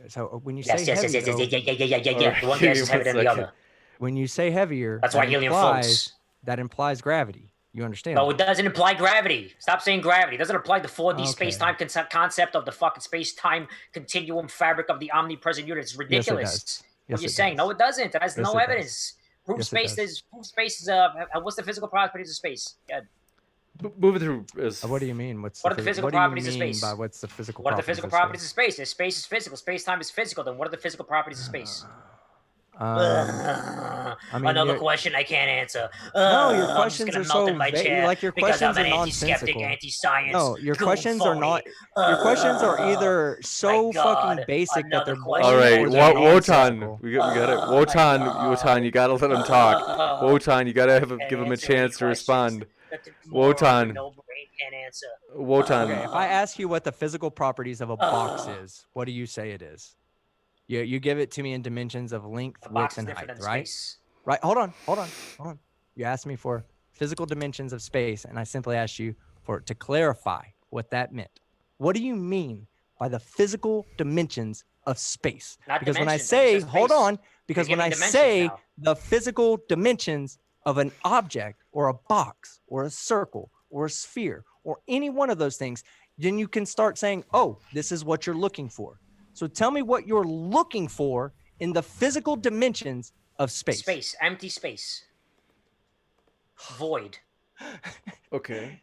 So when you Yes. say heavy, Yeah. One gas is heavier than the other. When you say heavier, that's why helium floats. That implies gravity. You understand? No, it doesn't imply gravity. Stop saying gravity. It doesn't apply the 4D space-time concept of the fucking space-time continuum fabric of the omnipresent unit. It's ridiculous. What you're saying? No, it doesn't. It has no evidence. Proof space is. What's the physical properties of space? Yeah. Moving through. What do you mean? What are the physical properties of space? What's the physical? What are the physical properties of space? If space is physical, space-time is physical. Then what are the physical properties of space? Another question I can't answer. No, your questions are so vague. Like your questions are nonsensical. Anti-science. No, your questions are not. Your questions are either so fucking basic that they're. All right, Wotan, we got it. Wotan, you gotta let him talk. Wotan, you gotta give him a chance to respond. Wotan. Wotan. Okay, if I ask you what the physical properties of a box is, what do you say it is? You give it to me in dimensions of length, width, and height, right? Right. Hold on. You asked me for physical dimensions of space, and I simply asked you to clarify what that meant. What do you mean by the physical dimensions of space? Because when I say, when I say the physical dimensions of an object or a box or a circle or a sphere or any one of those things, then you can start saying, oh, this is what you're looking for. So tell me what you're looking for in the physical dimensions of space. Space, empty space. Void. Okay.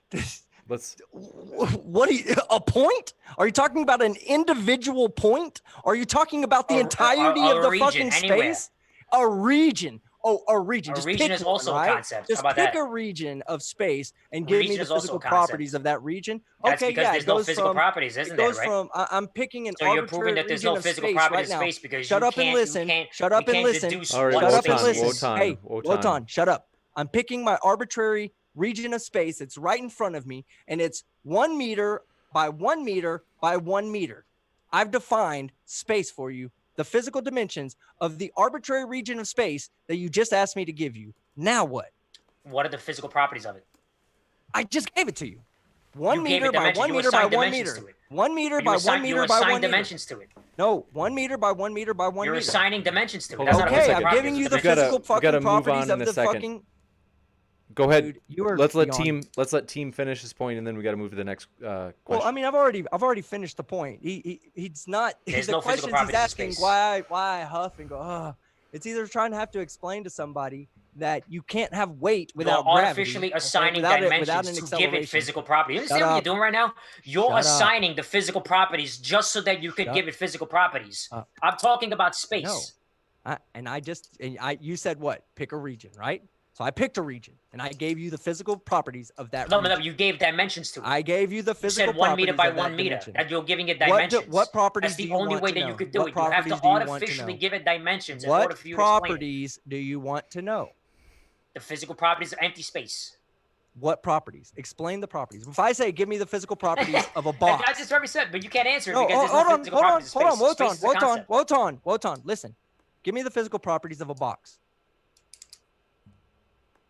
Let's. What a point? Are you talking about an individual point? Are you talking about the entirety of the fucking anywhere. space? A region. Oh, a region. A region is also a concept. Just How about pick that? a region of space and give me the physical properties of that region. That's okay, because yeah, there's no physical properties, isn't there, right? I'm picking an so you're proving that there's no physical properties of space because shut up and listen. Shut up and listen. All right, shut up and listen. Wotan, hey, Wotan, shut up. I'm picking my arbitrary region of space. It's right in front of me, and it's 1 meter by 1 meter by 1 meter. I've defined space for you, the physical dimensions of the arbitrary region of space that you just asked me to give you. Now what? What are the physical properties of it? I just gave it to you. 1 meter by 1 meter by 1 meter. 1 meter by 1 meter by 1 meter. dimensions to it. No, 1 meter by 1 meter by 1 meter. You're assigning dimensions to it. Okay, I'm giving you the physical fucking properties of the fucking. Go ahead. Dude, let's let team finish his point, and then we got to move to the next question. Well, I mean, I've already finished the point. He's not. There's the no questions physical he's asking space. why I huff and go. It's either trying to have to explain to somebody that you can't have weight without you're gravity, artificially assigning without dimensions to give it physical properties. You understand what you're doing right now? You're assigning the physical properties just so that you could give it physical properties. I'm talking about space. No, you said what? Pick a region, right? So I picked a region, and I gave you the physical properties of that region. No, you gave dimensions to it. I gave you the physical properties. You said 1 meter by 1 meter. And you're giving it dimensions. What properties do you want to know? That's the only way that you could do it. You have to artificially give it dimensions in order for you to explain it. What properties do you want to know? The physical properties of empty space. What properties? Explain the properties. If I say, give me the physical properties of a box. I just already said, but you can't answer it because there's no physical properties of space. Hold on, Wotan. Listen. Give me the physical properties of a box.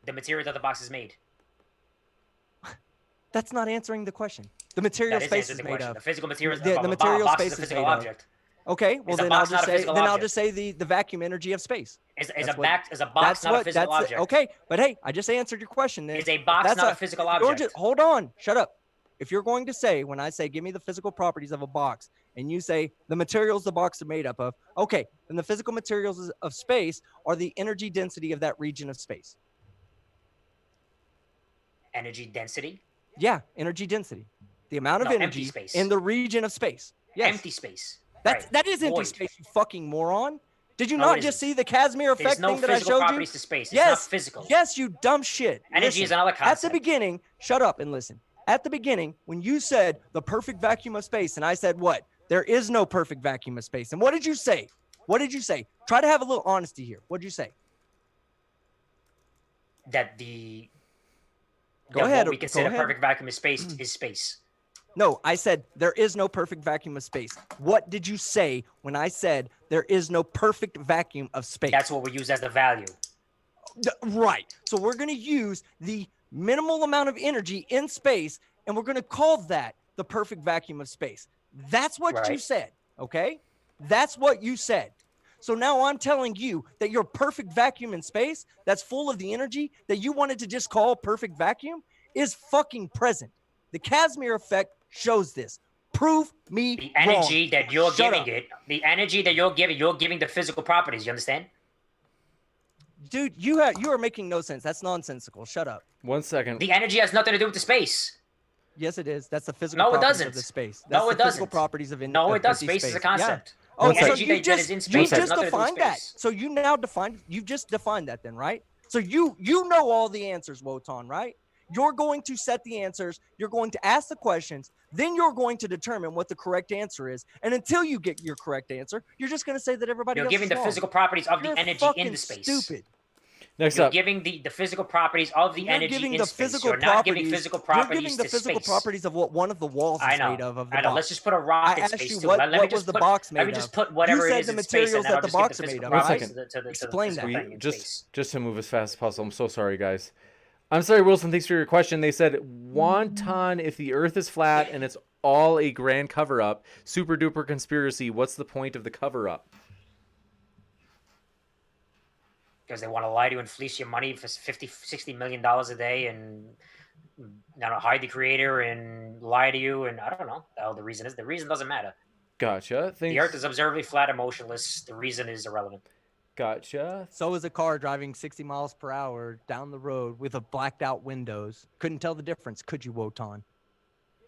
The material that the box is made. That's not answering the question. The material space is made of. The physical material the material space is a physical object. Okay, well then I'll just say the vacuum energy of space. Is a box not a physical object? Okay, but hey, I just answered your question. Then. Is a box not a physical object? Hold on, shut up. If you're going to say, when I say give me the physical properties of a box, and you say the materials the box is made up of, okay, then the physical materials of space are the energy density of that region of space. Energy density? Yeah, energy density. The amount of energy in the region of space. Yes. Empty space. That is empty space, you fucking moron. Did you not just see the Casimir effect thing that I showed you? There's no physical properties to space. It's not physical. Yes, you dumb shit. Energy is another concept. At the beginning, shut up and listen. At the beginning, when you said the perfect vacuum of space, and I said what? There is no perfect vacuum of space. And what did you say? What did you say? Try to have a little honesty here. What did you say? That the... Go ahead. What we consider perfect vacuum of space is space. No, I said there is no perfect vacuum of space. What did you say when I said there is no perfect vacuum of space? That's what we use as the value. Right. So we're going to use the minimal amount of energy in space, and we're going to call that the perfect vacuum of space. That's what you said, okay? That's what you said. So now I'm telling you that your perfect vacuum in space that's full of the energy that you wanted to just call perfect vacuum is fucking present. The Casimir effect shows this. Prove me the energy wrong. That you're giving it, the energy that you're giving the physical properties. You understand? Dude, you are making no sense. That's nonsensical. Shut up. 1 second. The energy has nothing to do with the space. Yes, it is. That's the physical properties of the space. That's no, it the physical doesn't. Properties of no, it does. Space is a concept. Yeah. Oh, so you just defined that. So you now you've just defined that then, right? So you know all the answers, Wotan, right? You're going to set the answers. You're going to ask the questions. Then you're going to determine what the correct answer is. And until you get your correct answer, you're just going to say that everybody else is giving the wrong. Physical properties of the energy in the space. Stupid. Next up. You're giving the physical properties of the energy in space. You're not giving physical properties You're giving the physical properties of what one of the walls is made of the box. I know. Let's just put a rock in space. What was the box made of? Let me just put whatever it is in space. You said the materials that the box are made of. 1 second. Explain that. Just to move as fast as possible. I'm so sorry, guys. I'm sorry, Wilson. Thanks for your question. They said, Wotan, if the Earth is flat and it's all a grand cover-up, super duper conspiracy, what's the point of the cover-up? Because they want to lie to you and fleece your money for $50, $60 million a day and hide the creator and lie to you, and I don't know the hell the reason is. The reason doesn't matter. Gotcha. The Earth is observably flat and motionless. The reason is irrelevant. Gotcha. So is a car driving 60 miles per hour down the road with a blacked out windows. Couldn't tell the difference, could you, Wotan?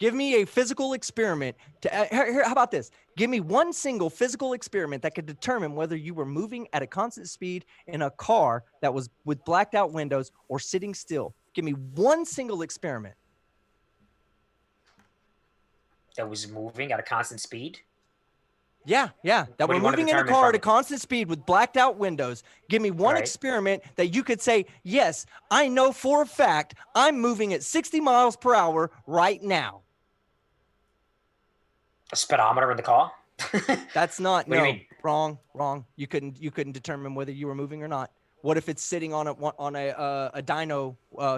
Give me a physical experiment. How about this? Give me one single physical experiment that could determine whether you were moving at a constant speed in a car that was with blacked out windows or sitting still. Give me one single experiment. That was moving at a constant speed? Yeah. That we're moving in a car at a constant speed with blacked out windows. Give me one experiment that you could say, yes, I know for a fact I'm moving at 60 miles per hour right now. A speedometer in the car? That's not, What do you no, mean? wrong. You couldn't determine whether you were moving or not. What if it's sitting on a dyno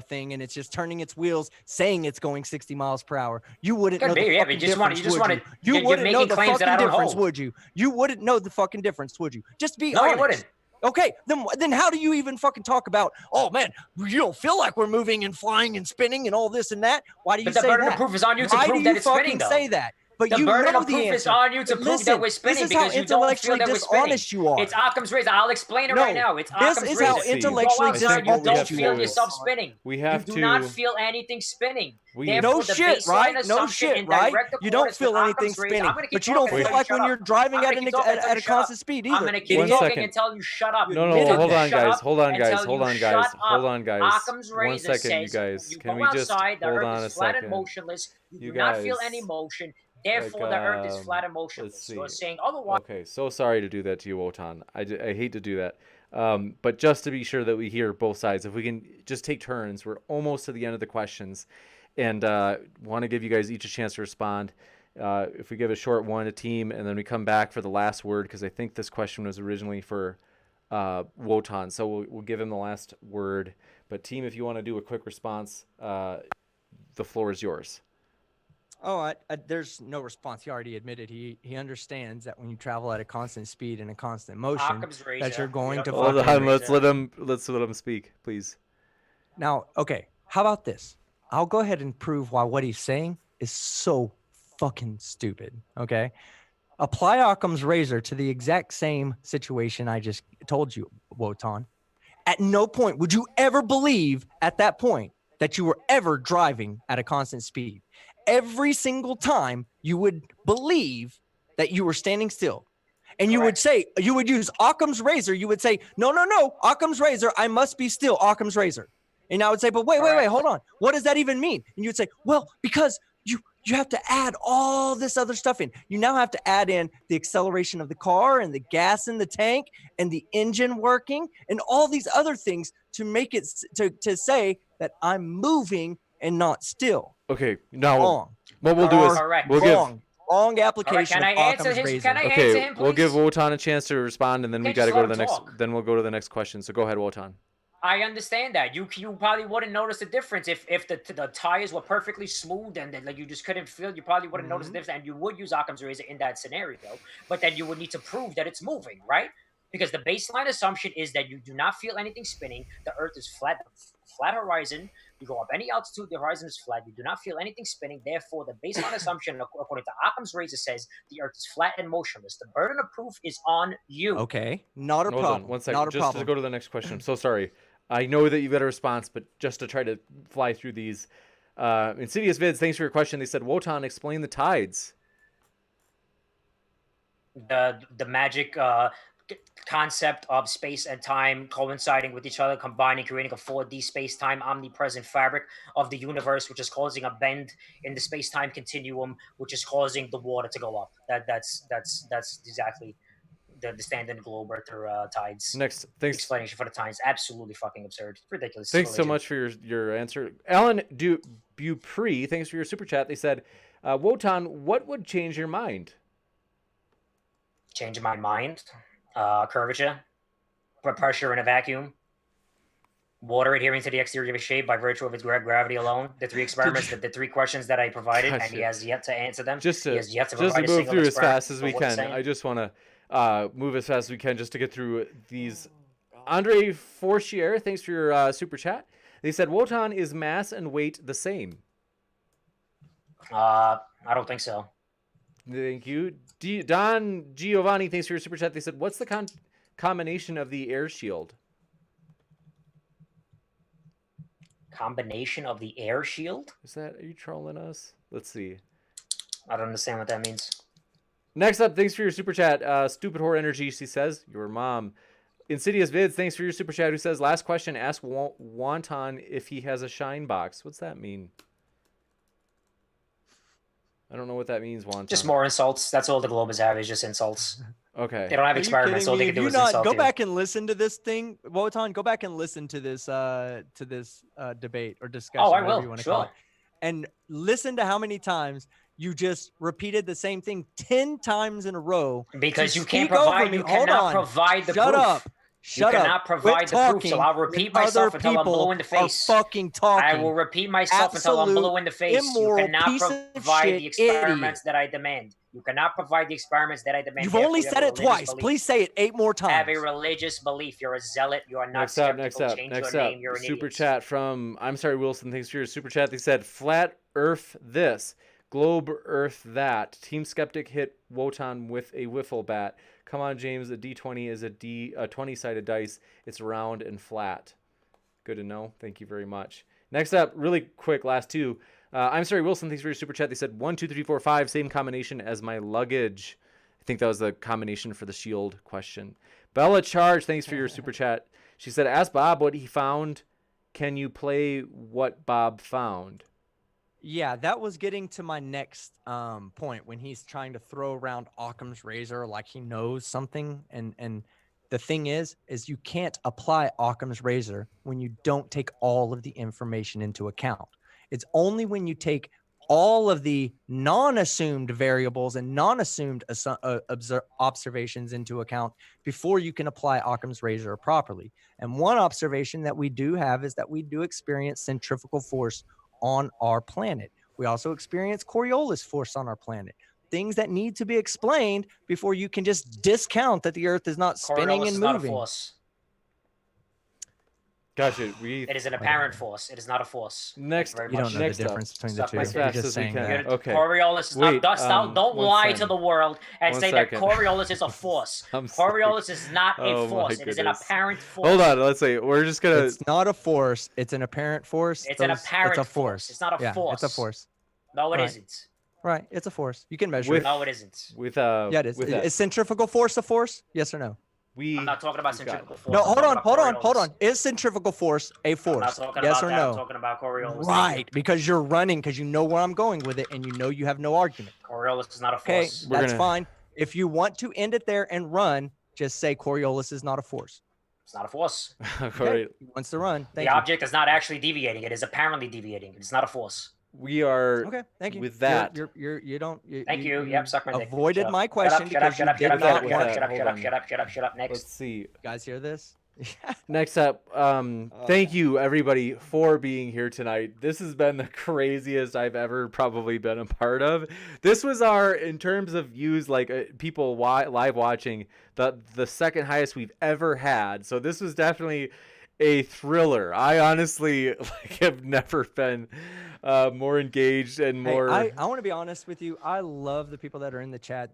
thing and it's just turning its wheels, saying it's going 60 miles per hour? You wouldn't know the fucking difference, would you? You wouldn't know the fucking difference, would you? You wouldn't know the fucking difference, would you? Just be honest. No, you wouldn't. Okay, then how do you even fucking talk about, oh man, you don't feel like we're moving and flying and spinning and all this and that? Why do you say that? But the burden of proof is on you to prove that it's spinning, though. Why do you fucking say that? But the you burden know of the proof answer. is on you to prove that we're spinning because you don't feel that we're spinning. You are. It's Occam's razor. I'll explain it right now. It's Occam's razor. This is how intellectually dishonest you don't feel are. yourself spinning. You do not feel anything spinning. No shit, right? No shit, right? You don't feel anything spinning, but you don't feel like when you're driving at a constant speed either. I'm going to keep talking until you shut up. No, hold on, guys. Hold on, guys. Occam's 1 razor second, you says guys. you Can go we just outside, the hold earth on a is flat and second? motionless. You do guys, not feel any motion. Therefore, the earth is flat and motionless. You're saying otherwise. Okay, so sorry to do that to you, Wotan. I hate to do that. But just to be sure that we hear both sides, if we can just take turns, we're almost to the end of the questions. And want to give you guys each a chance to respond. If we give a short one to team, and then we come back for the last word, because I think this question was originally for Wotan. So we'll give him the last word. But team, if you want to do a quick response, the floor is yours. Oh, there's no response. He already admitted he understands that when you travel at a constant speed and a constant motion, that you're going to. Hold on, let's let him speak, please. Now, okay, how about this? I'll go ahead and prove why what he's saying is so fucking stupid. Okay, apply Occam's razor to the exact same situation I just told you, Wotan. At no point would you ever believe at that point that you were ever driving at a constant speed. Every single time you would believe that you were standing still. And you would say, you would use Occam's razor. You would say, no, Occam's razor. I must be still Occam's razor. And I would say, but wait, hold on. What does that even mean? And you would say, well, because you have to add all this other stuff in. You now have to add in the acceleration of the car and the gas in the tank and the engine working and all these other things to make it to say that I'm moving and not still. Okay, now wrong. What we'll do is wrong application. Can I answer his? Can I answer him, please? We'll give Wotan a chance to respond, and then we got to go to the next. Then we'll go to the next question. So go ahead, Wotan. I understand that. You probably wouldn't notice the difference if the tires were perfectly smooth and then, like, you just couldn't feel. You probably wouldn't notice the difference, and you would use Occam's razor in that scenario. But then you would need to prove that it's moving, right? Because the baseline assumption is that you do not feel anything spinning. The Earth is flat horizon. You go up any altitude, the horizon is flat. You do not feel anything spinning. Therefore, the baseline assumption, according to Occam's razor, says the Earth is flat and motionless. The burden of proof is on you. Okay, not a problem. Hold on 1 second. Just to go to the next question. I'm so sorry. I know that you've got a response, but just to try to fly through these. Insidious Vids, thanks for your question. They said, Wotan, explain the tides. The magic concept of space and time coinciding with each other, combining, creating a 4D space-time omnipresent fabric of the universe, which is causing a bend in the space-time continuum, which is causing the water to go up. That's exactly the standard globe earth tides. Next, thanks. Explanation for the tides. Absolutely fucking absurd. Ridiculous. Thanks so much for your answer. Alan Dupree, thanks for your super chat. They said, Wotan, what would change your mind? Change my mind? Curvature, pressure in a vacuum, water adhering to the exterior of a shape by virtue of its gravity alone. The three experiments, the three questions that I provided, and he has yet to answer them. Just to move through as fast as we can. I just want to move as fast as we can just to get through these. Andre Forchier, thanks for your super chat. They said, Wotan, is mass and weight the same? I don't think so. Thank you. Don Giovanni, thanks for your super chat. They said, what's the combination of the air shield? Combination of the air shield? Are you trolling us? Let's see. I don't understand what that means. Next up, thanks for your super chat. Stupid Whore Energy, she says, your mom. Insidious Vids, thanks for your super chat, who says, last question, ask Wotan if he has a shine box. What's that mean? I don't know what that means, Wotan. Just more insults. That's all the Globers have, is just insults. Okay. They don't have experiments. All they can do is insult Go you. back and listen to this thing. Wotan, go back and listen to this debate or discussion. Oh, I whatever will. You want to Sure. call it. And listen to how many times you just repeated the same thing 10 times in a row. Because to you can't speak over provide. me. You Hold cannot on. provide the Shut proof. up. Shut you up. cannot provide the proof, so I'll repeat myself until I'm blue in the face. Fucking talking. I will repeat myself until I'm blue in the face. You cannot provide the experiments that I demand. You cannot provide the experiments that I demand. You've only said it twice. Please say it 8 more times. Have a religious belief. You're a zealot. You are not Next skeptical. up. Change your name. You're an super idiot. chat from I'm sorry Wilson. Thanks for your super chat. They said flat Earth this, globe Earth that. Team Skeptic hit Wotan with a wiffle bat. Come on, James. A D20 is a 20-sided dice. It's round and flat. Good to know. Thank you very much. Next up, really quick, last two. I'm sorry, Wilson. Thanks for your super chat. They said 1, 2, 3, 4, 5. Same combination as my luggage. I think that was the combination for the shield question. Bella Charge, thanks for your super chat. She said, ask Bob what he found. Can you play what Bob found? Yeah, that was getting to my next point when he's trying to throw around Occam's razor like he knows something. And the thing is you can't apply Occam's razor when you don't take all of the information into account. It's only when you take all of the non-assumed variables and non-assumed observations into account before you can apply Occam's razor properly. And one observation that we do have is that we do experience centrifugal force on our planet. We also experience Coriolis force on our planet. Things that need to be explained before you can just discount that the Earth is not spinning and moving. Not a force. Gotcha. It is an apparent force. It is not a force. Next, you don't know the difference between the two. As fast as we can. Okay. Coriolis is not dust. Don't lie to the world and say that Coriolis is a force. Coriolis is not a force. It is an apparent force. Hold on. Let's see. We're just gonna. It's not a force. It's an apparent force. It's an apparent. It's a force. It's not a force. It's a force. No, it isn't. Right. It's a force. You can measure it. No, it isn't. Yeah, it is. Is centrifugal force a force? Yes or no? I'm not talking about centrifugal force. No, hold on. Is centrifugal force a force? Yes or no? I'm talking about Coriolis. Right, because you're running, because you know where I'm going with it, and you know you have no argument. Coriolis is not a force. Okay, that's fine. If you want to end it there and run, just say Coriolis is not a force. It's not a force. Okay. He wants to run. The object is not actually deviating. It is apparently deviating. It's not a force. We are okay. Thank you. With that, you don't. Thank you. Yep, suck my dick. Avoided my question because you did not want. Shut up. Next. Let's see. You guys hear this? Next up, thank you everybody for being here tonight. This has been the craziest I've ever probably been a part of. This was in terms of views, like people live watching, the second highest we've ever had. So this was definitely a thriller. I honestly have never been more engaged and more. Hey, I want to be honest with you. I love the people that are in the chat.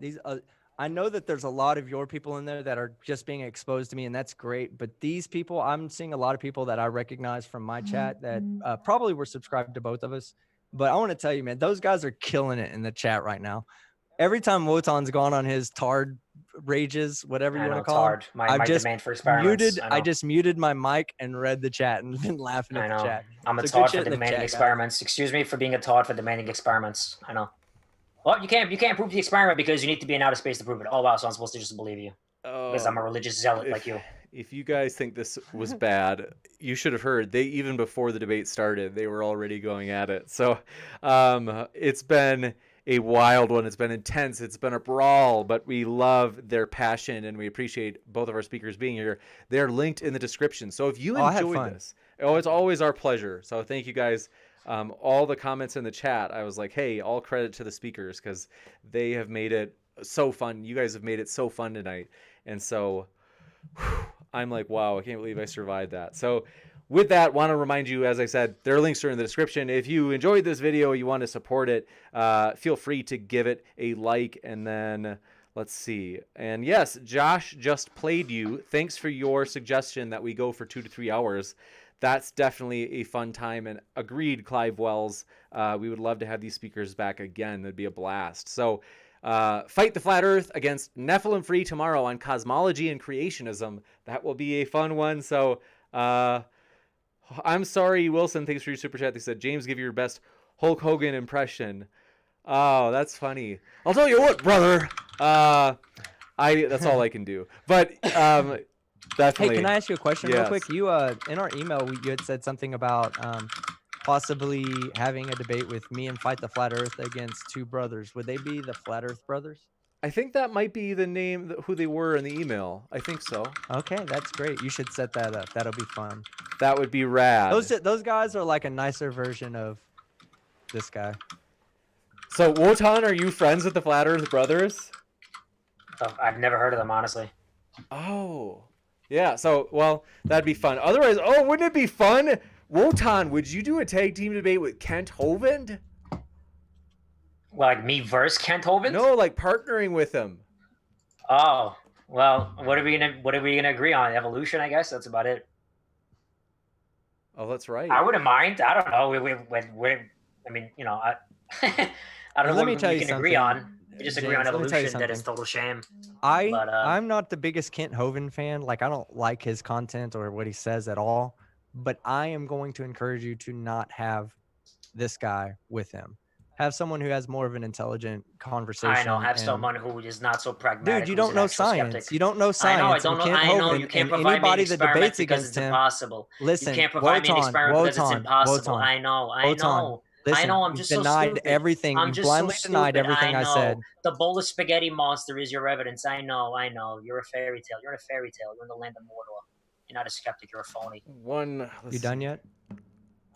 I know that there's a lot of your people in there that are just being exposed to me, and that's great. But these people, I'm seeing a lot of people that I recognize from my chat that probably were subscribed to both of us. But I want to tell you, man, those guys are killing it in the chat right now. Every time Wotan's gone on his tard rages, whatever you want to call it, my demand for experiments. I just muted my mic and read the chat and been laughing at the chat. I'm a tard for demanding experiments. Excuse me for being a tard for demanding experiments. I know. Well, you can't prove the experiment because you need to be in outer space to prove it. Oh wow, so I'm supposed to just believe you because I'm a religious zealot like you. If you guys think this was bad, you should have heard. Even before the debate started, they were already going at it. So it's been a wild one. It's been intense. It's been a brawl, but we love their passion and we appreciate both of our speakers being here. They're linked in the description. So if you enjoyed this, it's always our pleasure. So thank you guys. All the comments in the chat, I was like, hey, all credit to the speakers because they have made it so fun. You guys have made it so fun tonight. And so I'm like, wow, I can't believe I survived that. So with that, want to remind you, as I said, there are links in the description. If you enjoyed this video, you want to support it, feel free to give it a like, and then let's see. And yes, Josh just played you. Thanks for your suggestion that we go for 2 to 3 hours. That's definitely a fun time, and agreed, Clive Wells. We would love to have these speakers back again. That'd be a blast. So fight the flat earth against Nephilim Free tomorrow on cosmology and creationism. That will be a fun one. So I'm sorry, Wilson. Thanks for your super chat. They said, James, give your best Hulk Hogan impression. Oh, that's funny. I'll tell you what, brother. That's all I can do. But definitely. Hey, can I ask you a question Yes. real quick? You in our email, you had said something about possibly having a debate with me and Fight the Flat Earth against two brothers. Would they be the Flat Earth brothers? I think that might be the name, who they were in the email. I think so. Okay, that's great. You should set that up. That'll be fun. That would be rad. Those guys are like a nicer version of this guy. So, Wotan, are you friends with the Flat Earth brothers? Oh, I've never heard of them, honestly. Oh. Yeah, so, well, that'd be fun. Otherwise, wouldn't it be fun? Wotan, would you do a tag team debate with Kent Hovind? Well, like me versus Kent Hovind? No, like partnering with him. Oh, well, what are we gonna agree on? Evolution, I guess. That's about it. Oh, that's right. I wouldn't mind. I don't know. I mean, you know, I don't know Let what me tell we you can agree something, on. We just agree on James, let me tell you evolution that it's something. total sham. I'm not the biggest Kent Hovind fan. Like, I don't like his content or what he says at all. But I am going to encourage you to not have this guy with him. Have someone who has more of an intelligent conversation. I know. Have someone who is not so pragmatic. Dude, you don't know science. Skeptic. You don't know science. I know. I don't know. I know. You can't provide anybody me an that experiment debates because against it's him. impossible. Listen, you can't provide me an experiment because it's impossible. Wotan, I know. I Wotan, know. listen, I know. I'm you've just so denied stupid. everything. I'm You just blindly so denied stupid. everything I said. The bowl of spaghetti monster is your evidence. I know. I know. You're a fairy tale. You're in a fairy tale. You're in the land of Mordor. You're not a skeptic. You're a phony. You done yet?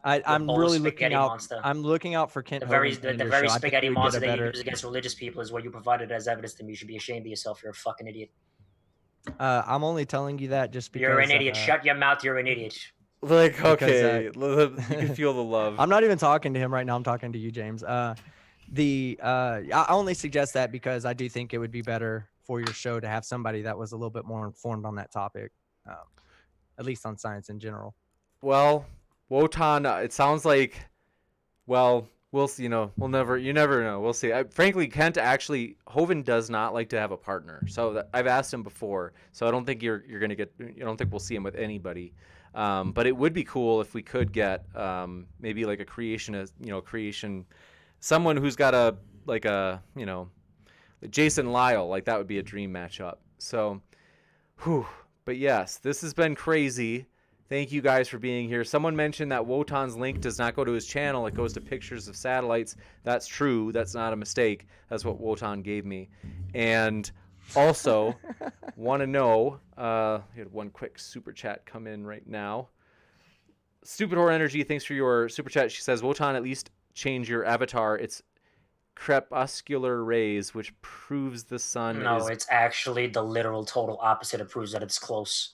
I'm really looking out. Monster. I'm looking out for Kent. The very show. spaghetti monster that you use against religious people is what you provided as evidence to me. You should be ashamed of yourself. You're a fucking idiot. I'm only telling you that just because you're an idiot. Shut your mouth. You're an idiot. Like, okay, you can feel the love. I'm not even talking to him right now. I'm talking to you, James. I only suggest that because I do think it would be better for your show to have somebody that was a little bit more informed on that topic, at least on science in general. Well, Wotan, it sounds like, well, we'll see. You never know. We'll see. Frankly, Kent Hovind does not like to have a partner. So I've asked him before. So I don't think you're gonna get. I don't think we'll see him with anybody. But it would be cool if we could get maybe like a creationist, someone who's got Jason Lyle. Like that would be a dream matchup. So, but yes, this has been crazy. Thank you guys for being here. Someone mentioned that Wotan's link does not go to his channel. It goes to pictures of satellites. That's true. That's not a mistake. That's what Wotan gave me. And also want to know, we had one quick super chat come in right now. Stupid Horror Energy, thanks for your super chat. She says, Wotan, at least change your avatar. It's crepuscular rays, which proves the sun No, it's actually the literal total opposite. It proves that it's close.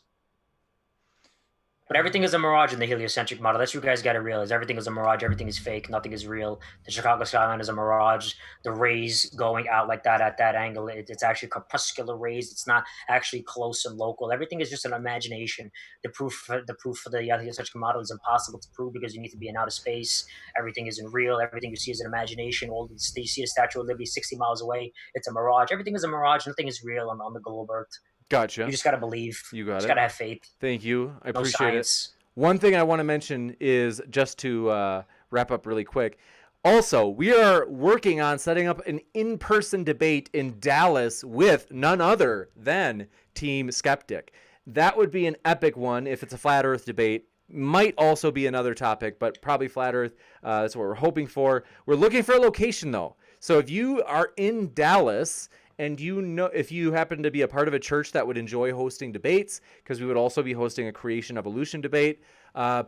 But everything is a mirage in the heliocentric model. That's what you guys got to realize. Everything is a mirage. Everything is fake. Nothing is real. The Chicago skyline is a mirage. The rays going out like that at that angle, it's actually crepuscular rays. It's not actually close and local. Everything is just an imagination. The proof for the heliocentric model is impossible to prove because you need to be in outer space. Everything isn't real. Everything you see is an imagination. You see the Statue of Liberty 60 miles away. It's a mirage. Everything is a mirage. Nothing is real on the globe Earth. Gotcha. You just got to believe. You got it. Just got to have faith. Thank you. I No appreciate science. it. One thing I want to mention is, just to wrap up really quick, also, we are working on setting up an in-person debate in Dallas with none other than Team Skeptic. That would be an epic one if it's a flat earth debate. Might also be another topic, but probably flat earth. That's what we're hoping for. We're looking for a location, though. So if you are in Dallas and if you happen to be a part of a church that would enjoy hosting debates, because we would also be hosting a creation evolution debate,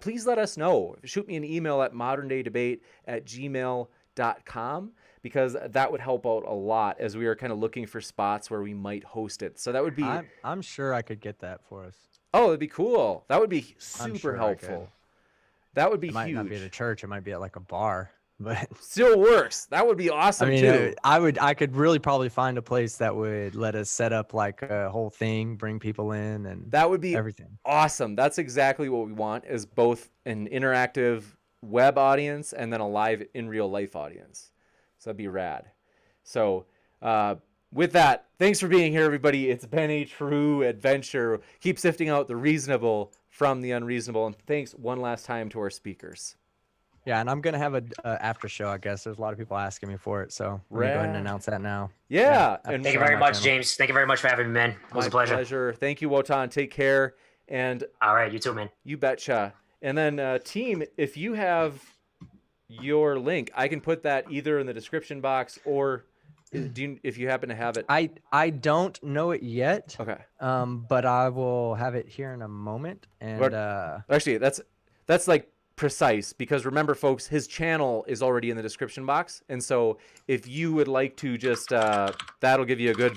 please let us know. Shoot me an email at moderndaydebate@gmail.com, because that would help out a lot as we are kind of looking for spots where we might host it. So that would be... I'm sure I could get that for us. Oh, that'd be cool. That would be super sure helpful. That would be It might huge. not be at a church. It might be at like a bar, but Still works. That would be awesome I mean, too. I could really probably find a place that would let us set up like a whole thing, bring people in, and That would be everything. awesome. That's exactly what we want, is both an interactive web audience and then a live in real life audience. So that'd be rad. So with that, thanks for being here, everybody. It's been a true adventure. Keep sifting out the reasonable from the unreasonable. And thanks one last time to our speakers. Yeah, and I'm gonna have a after show. I guess there's a lot of people asking me for it, so let me go ahead and announce that now. Yeah, and Thank you very much, James. Thank you very much for having me, man. It was a pleasure. Thank you, Wotan. Take care. And all right, you too, man. You betcha. And then team, if you have your link, I can put that either in the description box or if you happen to have it. I don't know it yet. Okay. But I will have it here in a moment. And actually, that's like precise, because remember, folks, his channel is already in the description box, and so if you would like to just that'll give you a good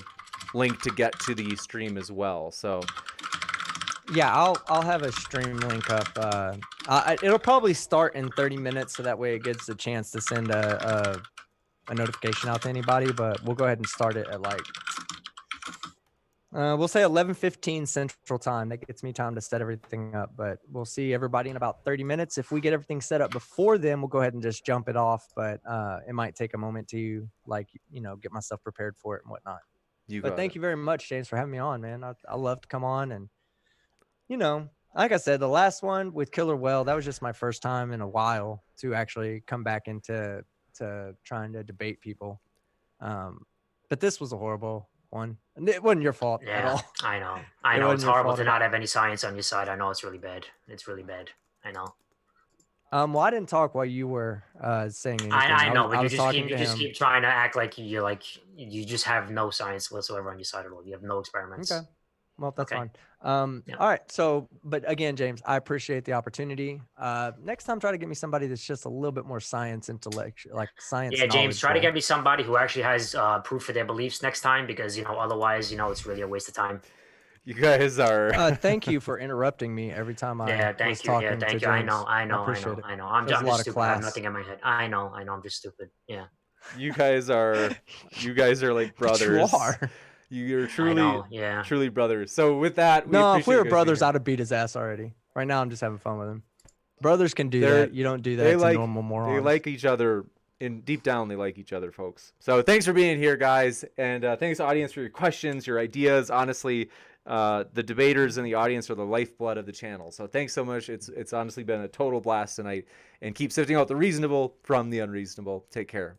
link to get to the stream as well. So yeah, I'll have a stream link up. It'll probably start in 30 minutes, so that way it gets a chance to send a notification out to anybody. But we'll go ahead and start it at like we'll say 11:15 Central Time. That gets me time to set everything up. But we'll see everybody in about 30 minutes. If we get everything set up before then, we'll go ahead and just jump it off. But it might take a moment to get myself prepared for it and whatnot. But thank you very much, James, for having me on, man. I love to come on, and like I said, the last one with Killer Whale, that was just my first time in a while to actually come back into trying to debate people. But this was a horrible one. And it wasn't your fault at all. I know. I know it's horrible to not have any science on your side. I know it's really bad. It's really bad. I know. Well, I didn't talk while you were saying anything. I know, but you just keep trying to act like you just have no science whatsoever on your side at all. You have no experiments. Okay. Well, that's fine. All right. So, but again, James, I appreciate the opportunity. Next time, try to get me somebody that's just a little bit more science intellectual, like science. Yeah, James, try to get me somebody who actually has proof for their beliefs next time, because otherwise, it's really a waste of time. You guys are. Thank you for interrupting me every time I. Yeah, thank you. Yeah, thank you. I know. I'm just stupid. I have nothing in my head. I know. I'm just stupid. Yeah. You guys are like brothers. You are. You're truly brothers. So with that, if we were brothers, I'd have beat his ass already. Right now, I'm just having fun with him. Brothers can do that. You don't do that to normal morons. They like each other. Deep down, they like each other, folks. So thanks for being here, guys. And thanks, audience, for your questions, your ideas. Honestly, the debaters in the audience are the lifeblood of the channel. So thanks so much. It's honestly been a total blast tonight. And keep sifting out the reasonable from the unreasonable. Take care.